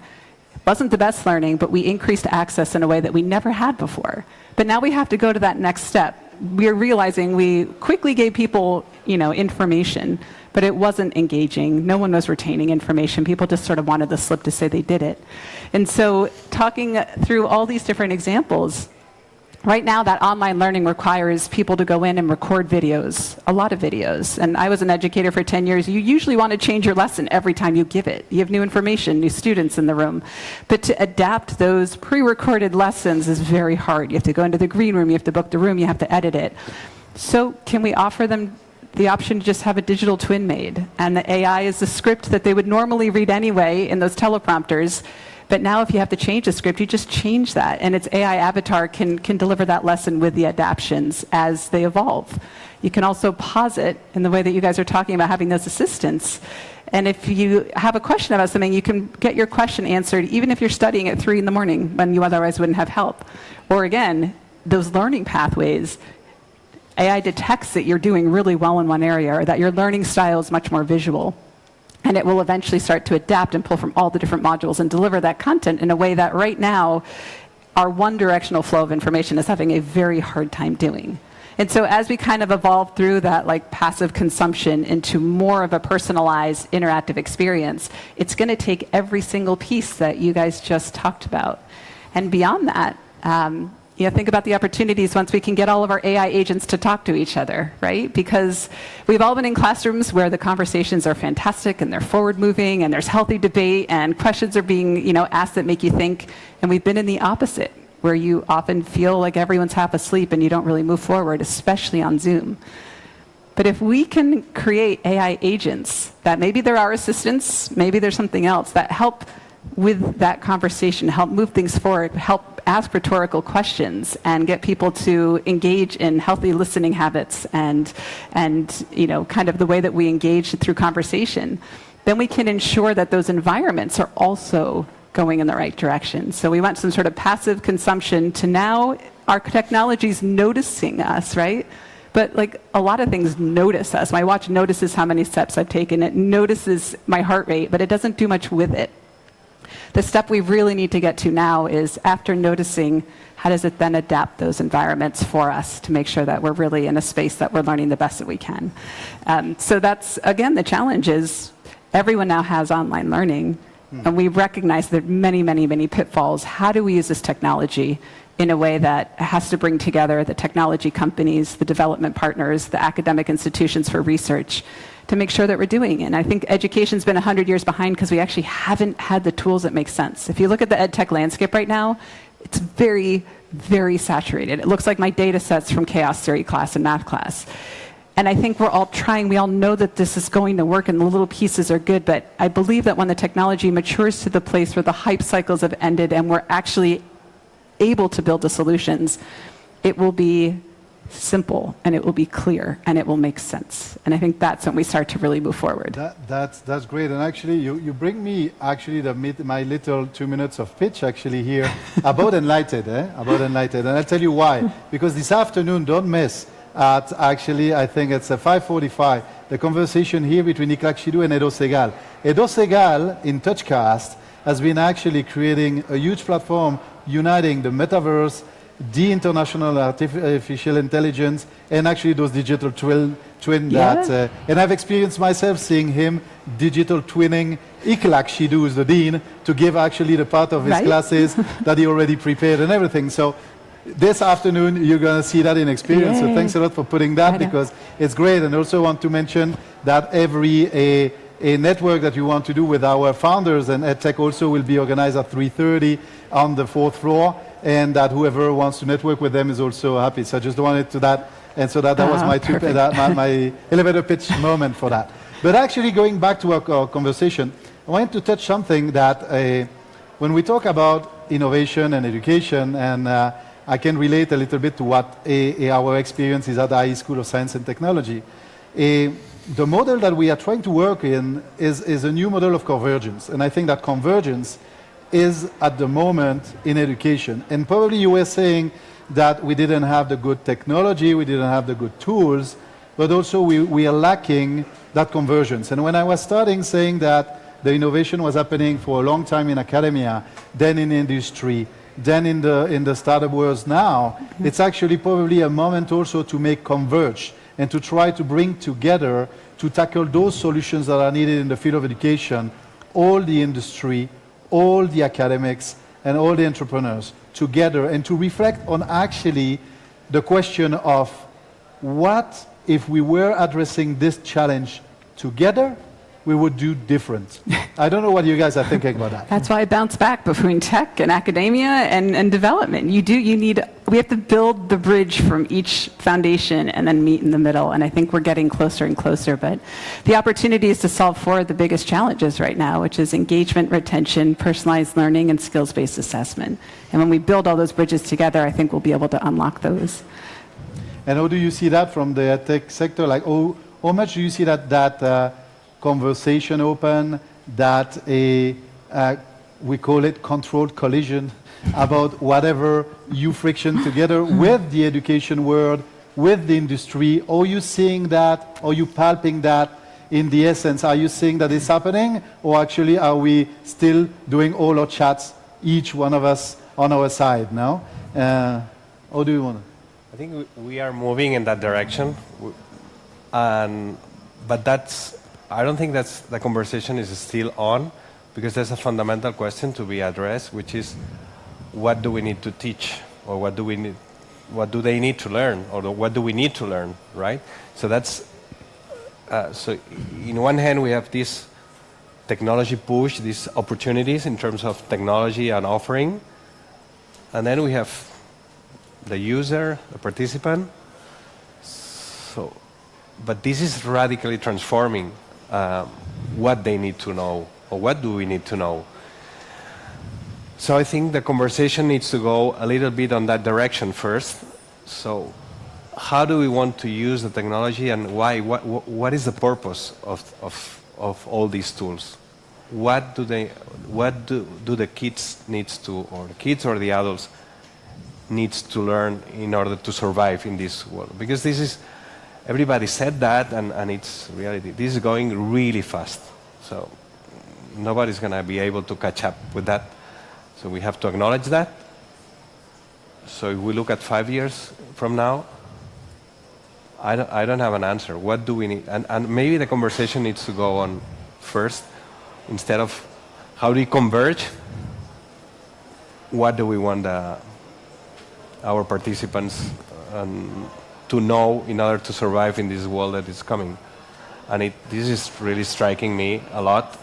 It wasn't the best learning, but we increased access in a way that we never had before. But now we have to go to that next step. We're realizing we quickly gave people, information, but it wasn't engaging. No one was retaining information. People just sort of wanted the slip to say they did it. And so talking through all these different examples, right now that online learning requires people to go in and record videos, a lot of videos. And I was an educator for 10 years. You usually want to change your lesson every time you give it. You have new information, new students in the room. But to adapt those pre-recorded lessons is very hard. You have to go into the green room, you have to book the room, you have to edit it. So can we offer them the option to just have a digital twin made? And the AI is the script that they would normally read anyway in those teleprompters. But now if you have to change the script, you just change that. And its AI avatar can deliver that lesson with the adaptions as they evolve. You can also pause it in the way that you guys are talking about having those assistants. And if you have a question about something, you can get your question answered even if you're studying at 3 in the morning when you otherwise wouldn't have help. Or again, those learning pathways, AI detects that you're doing really well in one area or that your learning style is much more visual. And it will eventually start to adapt and pull from all the different modules and deliver that content in a way that right now our one-directional flow of information is having a very hard time doing. And so as we kind of evolve through that passive consumption into more of a personalized interactive experience, it's going to take every single piece that you guys just talked about. And beyond that, think about the opportunities once we can get all of our AI agents to talk to each other, right? Because we've all been in classrooms where the conversations are fantastic and they're forward-moving and there's healthy debate and questions are being, asked that make you think. And we've been in the opposite, where you often feel like everyone's half asleep and you don't really move forward, especially on Zoom. But if we can create AI agents that maybe there are assistants, maybe there's something else that help with that conversation, help move things forward, help ask rhetorical questions and get people to engage in healthy listening habits and kind of the way that we engage through conversation, then we can ensure that those environments are also going in the right direction. So we went from sort of passive consumption to now our technology's noticing us, right? But a lot of things notice us. My watch notices how many steps I've taken. It notices my heart rate, but it doesn't do much with it. The step we really need to get to now is, after noticing, how does it then adapt those environments for us to make sure that we're really in a space that we're learning the best that we can. So that's, again, the challenge is everyone now has online learning, and we recognize that many, many, many pitfalls. How do we use this technology in a way that has to bring together the technology companies, the development partners, the academic institutions for research, to make sure that we're doing it? And I think education's been 100 years behind because we actually haven't had the tools that make sense. If you look at the ed tech landscape right now, it's very, very saturated. It looks like my data sets from chaos theory class and math class. And I think we're all trying, we all know that this is going to work and the little pieces are good, but I believe that when the technology matures to the place where the hype cycles have ended and we're actually able to build the solutions, it will be simple, and it will be clear, and it will make sense. And I think that's when we start to really move forward. That's great. And actually, you bring me actually my little 2 minutes of pitch actually here about EnlightED, about EnlightED. And I'll tell you why. Because this afternoon, don't miss at actually, I think it's 5:45, the conversation here between Iklak Shidou and Edo Segal. Edo Segal in Touchcast has been actually creating a huge platform uniting the metaverse, the international artificial intelligence, and actually those digital twin that, and I've experienced myself seeing him digital twinning Iklak Shidou, who's the dean, to give actually the part of his classes that he already prepared and everything. So this afternoon, you're going to see that in experience. So thanks a lot for putting that, because it's great. And also want to mention that a network that you want to do with our founders and EdTech also will be organized at 3:30 on the 4th floor, and that whoever wants to network with them is also happy. So I just wanted to that, and so that was my elevator pitch moment for that. But actually going back to our conversation, I wanted to touch something that when we talk about innovation and education, and I can relate a little bit to what our experience is at the IE School of Science and Technology. The model that we are trying to work in is a new model of convergence. And I think that convergence is at the moment in education. And probably you were saying that we didn't have the good technology, we didn't have the good tools, but also we are lacking that convergence. And when I was starting saying that the innovation was happening for a long time in academia, then in industry, then in the startup world now, it's actually probably a moment also to make converge and to try to bring together to tackle those solutions that are needed in the field of education, all the industry, all the academics, and all the entrepreneurs together, and to reflect on actually the question of what if we were addressing this challenge together, we would do different. I don't know what you guys are thinking about that. That's why I bounce back between tech and academia and development. We have to build the bridge from each foundation and then meet in the middle. And I think we're getting closer and closer. But the opportunity is to solve four of the biggest challenges right now, which is engagement, retention, personalized learning, and skills-based assessment. And when we build all those bridges together, I think we'll be able to unlock those. And how do you see that from the tech sector? Like, how much do you see that conversation open, that we call it controlled collision about whatever you friction together with the education world, with the industry? Are you seeing that? Are you palping that in the essence? Are you seeing that it's happening? Or actually are we still doing all our chats, each one of us on our side now? How do you want to? I think we are moving in that direction. But I don't think the conversation is still on, because there's a fundamental question to be addressed, which is what do we need to teach, or what do they need to learn, or what do we need to learn, right? So that's so in one hand we have this technology push, these opportunities in terms of technology and offering, and then we have the user, the participant. So, but this is radically transforming what they need to know, or what do we need to know. So I think the conversation needs to go a little bit on that direction first. So how do we want to use the technology, and why? What is the purpose of all these tools? What do the kids needs to, or the kids or the adults needs to learn in order to survive in this world? Because this is, everybody said that, and it's reality. This is going really fast. So nobody's going to be able to catch up with that. So we have to acknowledge that. So if we look at 5 years from now, I don't have an answer. What do we need? And maybe the conversation needs to go on first, instead of how do we converge, what do we want our participants to know in order to survive in this world that is coming. And this is really striking me a lot,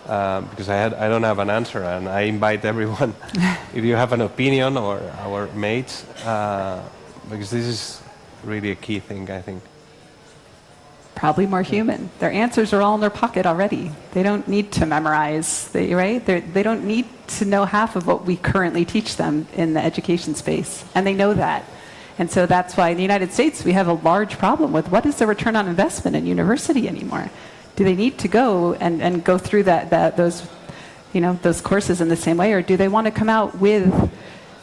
because I don't have an answer, and I invite everyone, if you have an opinion, or our mates, because this is really a key thing, I think. Probably more human. Their answers are all in their pocket already. They don't need to memorize, right? They don't need to know half of what we currently teach them in the education space, and they know that. And so that's why in the United States we have a large problem with what is the return on investment in university anymore? Do they need to go and go through those courses in the same way, or do they want to come out with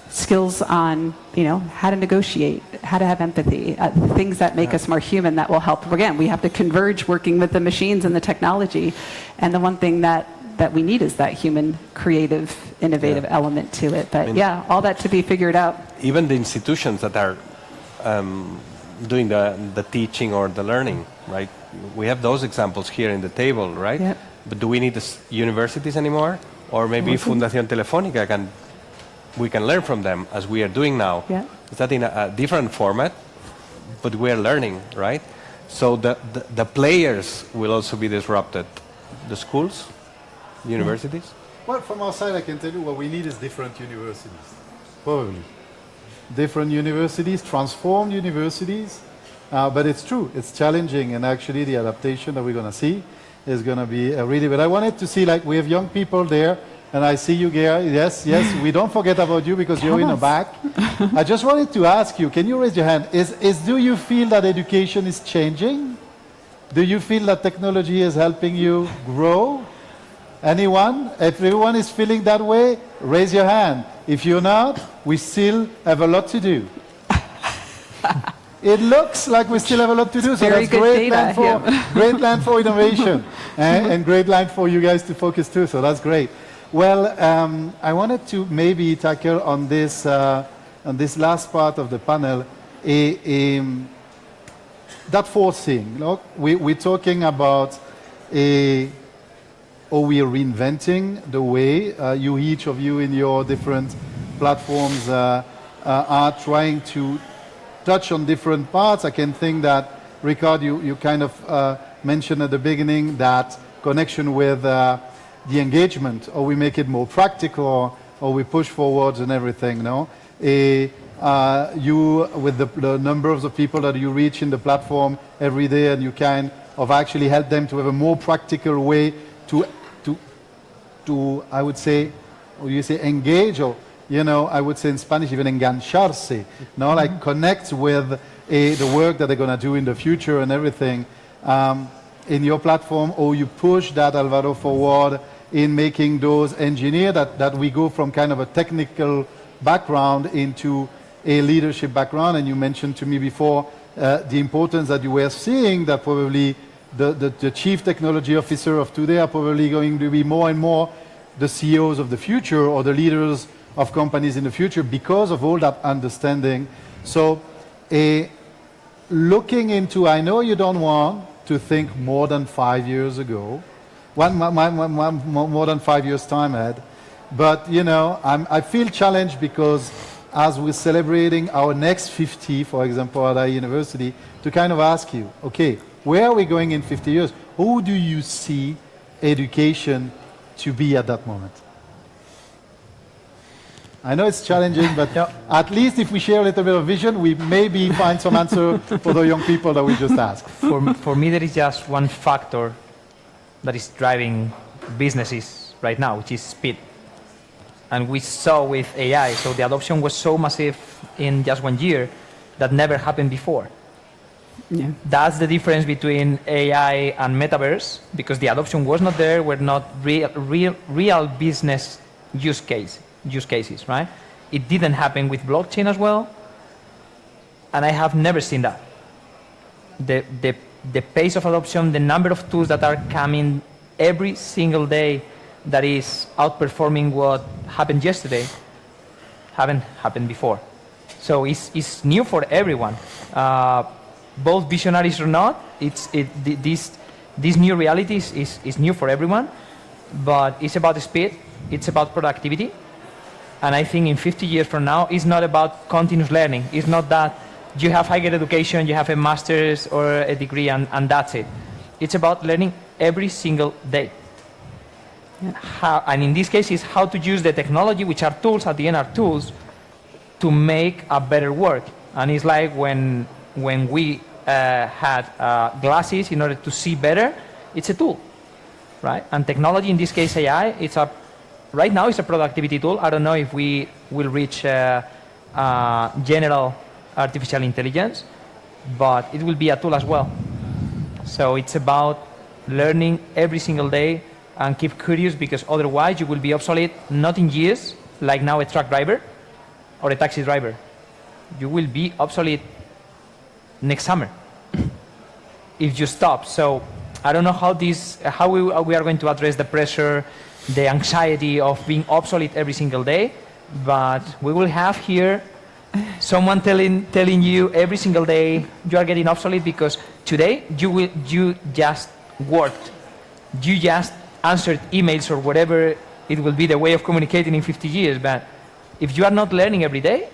skills on, how to negotiate, how to have empathy, things that make us more human that will help. Again, we have to converge working with the machines and the technology, and the one thing that we need is that human, creative, innovative element to it. But all that to be figured out. Even the institutions that are doing the teaching or the learning, right? We have those examples here in the table, right? Yep. But do we need universities anymore? Or maybe Fundación Telefónica we can learn from them as we are doing now. Yeah. Is that in a different format? But we are learning, right? So the players will also be disrupted. The schools, universities? Well, from our side, I can tell you what we need is different universities. Probably. Different universities, transformed universities. But it's true, it's challenging, and actually the adaptation that we're going to see is going to be really, but I wanted to see, like, we have young people there, and I see you, Gera. Yes, we don't forget about you because you're in the back. I just wanted to ask you, can you raise your hand? Do you feel that education is changing? Do you feel that technology is helping you grow? Anyone? If everyone is feeling that way, raise your hand. If you're not, we still have a lot to do. It looks like we still have a lot to do, so Very that's good great land for innovation, and great land for you guys to focus too, so that's great. Well, I wanted to maybe tackle on this last part of the panel, that fourth thing. Look, we're talking about we are reinventing the way each of you in your different platforms are trying to touch on different parts. I can think that, Ricard, you kind of mentioned at the beginning that connection with the engagement, or we make it more practical, or we push forwards and everything, no? You, with the numbers of people that you reach in the platform every day, and you kind of actually help them to have a more practical way to I would say, or you say engage, or I would say in Spanish even engancharse, no, like connect with the work that they're going to do in the future and everything in your platform, or you push that, Alvaro, forward in making those engineers that we go from kind of a technical background into a leadership background. And you mentioned to me before the importance that you were seeing, that probably the chief technology officer of today are probably going to be more and more the CEOs of the future, or the leaders of companies in the future, because of all that understanding. So looking into, I know you don't want to think more than 5 years ago, more than 5 years time ahead, but I feel challenged because as we're celebrating our next 50, for example, at our university, to kind of ask you, okay, where are we going in 50 years? Who do you see education to be at that moment? I know it's challenging, but at least if we share a little bit of vision, we maybe find some answer for the young people that we just asked. For me, there is just one factor that is driving businesses right now, which is speed. And we saw with AI, so the adoption was so massive in just 1 year that never happened before. Yeah. That's the difference between AI and metaverse, because the adoption was not there, were not real business use cases, right? It didn't happen with blockchain as well, and I have never seen that. The pace of adoption, the number of tools that are coming every single day that is outperforming what happened yesterday, haven't happened before. So it's new for everyone. Both visionaries or not, this new reality is new for everyone, but it's about speed, it's about productivity, and I think in 50 years from now, it's not about continuous learning. It's not that you have higher education, you have a master's or a degree, and that's it. It's about learning every single day. Yeah. And in this case, it's how to use the technology, which are tools, at the end are tools, to make a better work. And it's like when we had glasses in order to see better, it's a tool, right? And technology, in this case AI, right now it's a productivity tool. I don't know if we will reach general artificial intelligence, but it will be a tool as well. So it's about learning every single day and keep curious, because otherwise you will be obsolete, not in years, like now a truck driver or a taxi driver. You will be obsolete next summer if you stop. So I don't know how we are going to address the pressure, the anxiety of being obsolete every single day, but we will have here someone telling you every single day you are getting obsolete, because today you just worked, you just answered emails or whatever it will be the way of communicating in 50 years. But if you are not learning every day,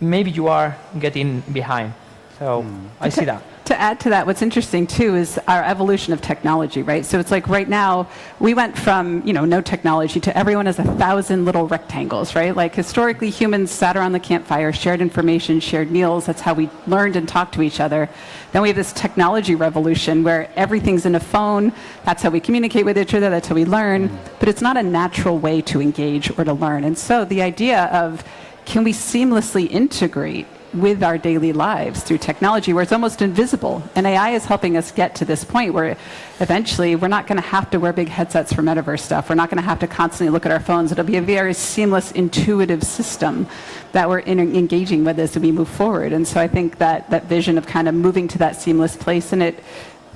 maybe you are getting behind. So I see that. To add to that, what's interesting too is our evolution of technology, right? So it's like right now, we went from, no technology to everyone has 1,000 little rectangles, right? Like historically, humans sat around the campfire, shared information, shared meals. That's how we learned and talked to each other. Then we have this technology revolution where everything's in a phone. That's how we communicate with each other. That's how we learn. But it's not a natural way to engage or to learn. And so the idea of, can we seamlessly integrate with our daily lives through technology where it's almost invisible? And AI is helping us get to this point where eventually we're not going to have to wear big headsets for metaverse stuff. We're not going to have to constantly look at our phones. It'll be a very seamless, intuitive system that we're engaging with as we move forward. And so I think that vision of kind of moving to that seamless place, and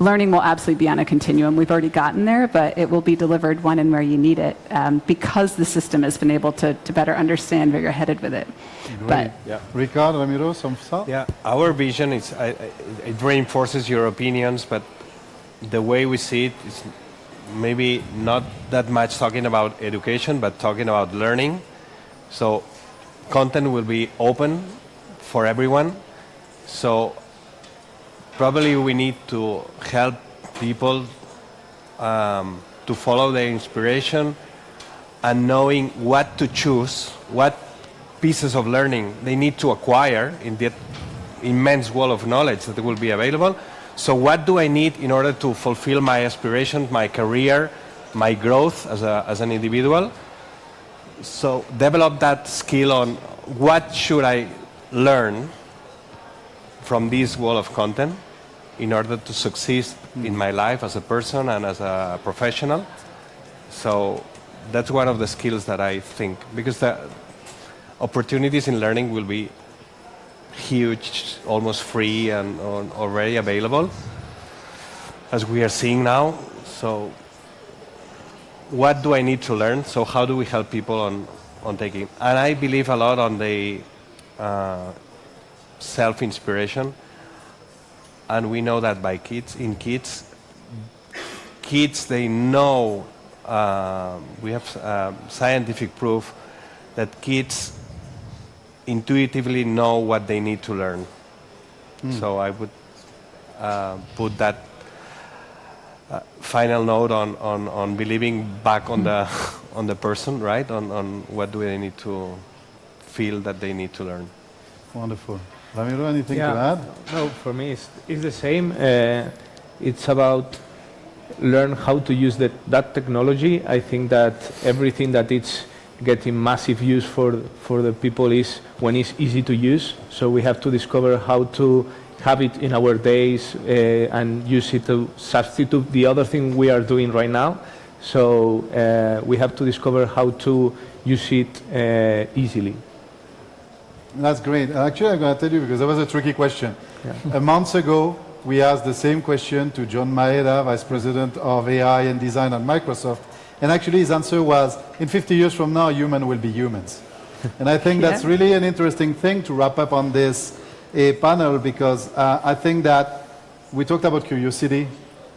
learning will absolutely be on a continuum. We've already gotten there, but it will be delivered when and where you need it, because the system has been able to better understand where you're headed with it. But Ricard, Ramiro, some thoughts? Yeah, our vision is, it reinforces your opinions, but the way we see it is maybe not that much talking about education, but talking about learning. So content will be open for everyone. So probably we need to help people to follow their inspiration and knowing what to choose, what pieces of learning they need to acquire in the immense wall of knowledge that will be available. So what do I need in order to fulfill my aspirations, my career, my growth as an individual? So develop that skill on what should I learn from this wall of content in order to succeed in my life as a person and as a professional. So that's one of the skills that I think, because the opportunities in learning will be huge, almost free and already available, as we are seeing now. So what do I need to learn? So how do we help people on taking? And I believe a lot on the self-inspiration. And we know that by kids, they know, we have scientific proof that kids intuitively know what they need to learn. So I would put that final note on believing back on the person, right? On what do they need to feel that they need to learn. Wonderful. Ramiro, anything to add? No, for me it's the same. It's about learn how to use that technology. I think that everything that it's getting massive use for the people is when it's easy to use. So we have to discover how to have it in our days and use it to substitute the other thing we are doing right now. So we have to discover how to use it easily. That's great. Actually, I'm going to tell you, because that was a tricky question. A month ago, we asked the same question to John Maeda, Vice President of AI and Design at Microsoft. And actually, his answer was, in 50 years from now, humans will be humans. And I think that's really an interesting thing to wrap up on this panel, because I think that we talked about curiosity,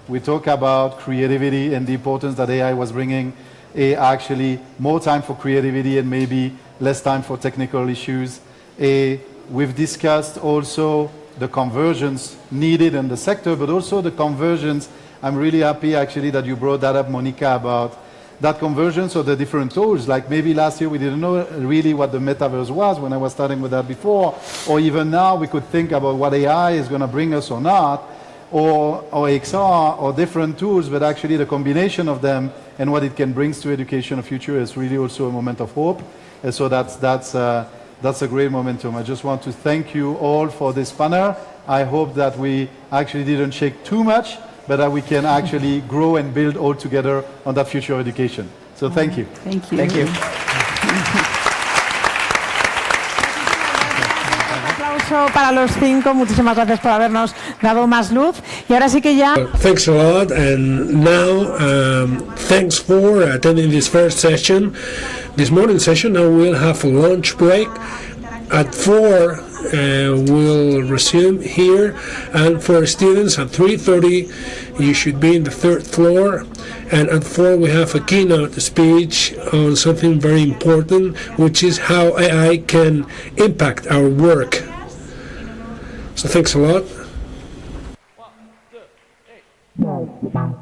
we talked about creativity and the importance that AI was bringing actually more time for creativity and maybe less time for technical issues. We've discussed also the conversions needed in the sector, but also the conversions. I'm really happy actually that you brought that up, Monica, about that convergence of the different tools. Like maybe last year we didn't know really what the metaverse was when I was starting with that before, or even now we could think about what AI is going to bring us or not, or XR or different tools, but actually the combination of them and what it can bring to education of future is really also a moment of hope. And so that's that's a great momentum. I just want to thank you all for this panel. I hope that we actually didn't shake too much, but that we can actually grow and build all together on that future of education. So thank you. Thank you. Thank you. Para los 5, muchísimas gracias por habernos dado más luz. Y ahora sí que ya... Thanks a lot, and now thanks for attending this first session, this morning session. Now we'll have a lunch break. At 4 we'll resume here, and for students at 3:30 you should be in the 3rd floor, and at 4 we have a keynote speech on something very important, which is how AI can impact our work. So thanks a lot. 1, 2, 3.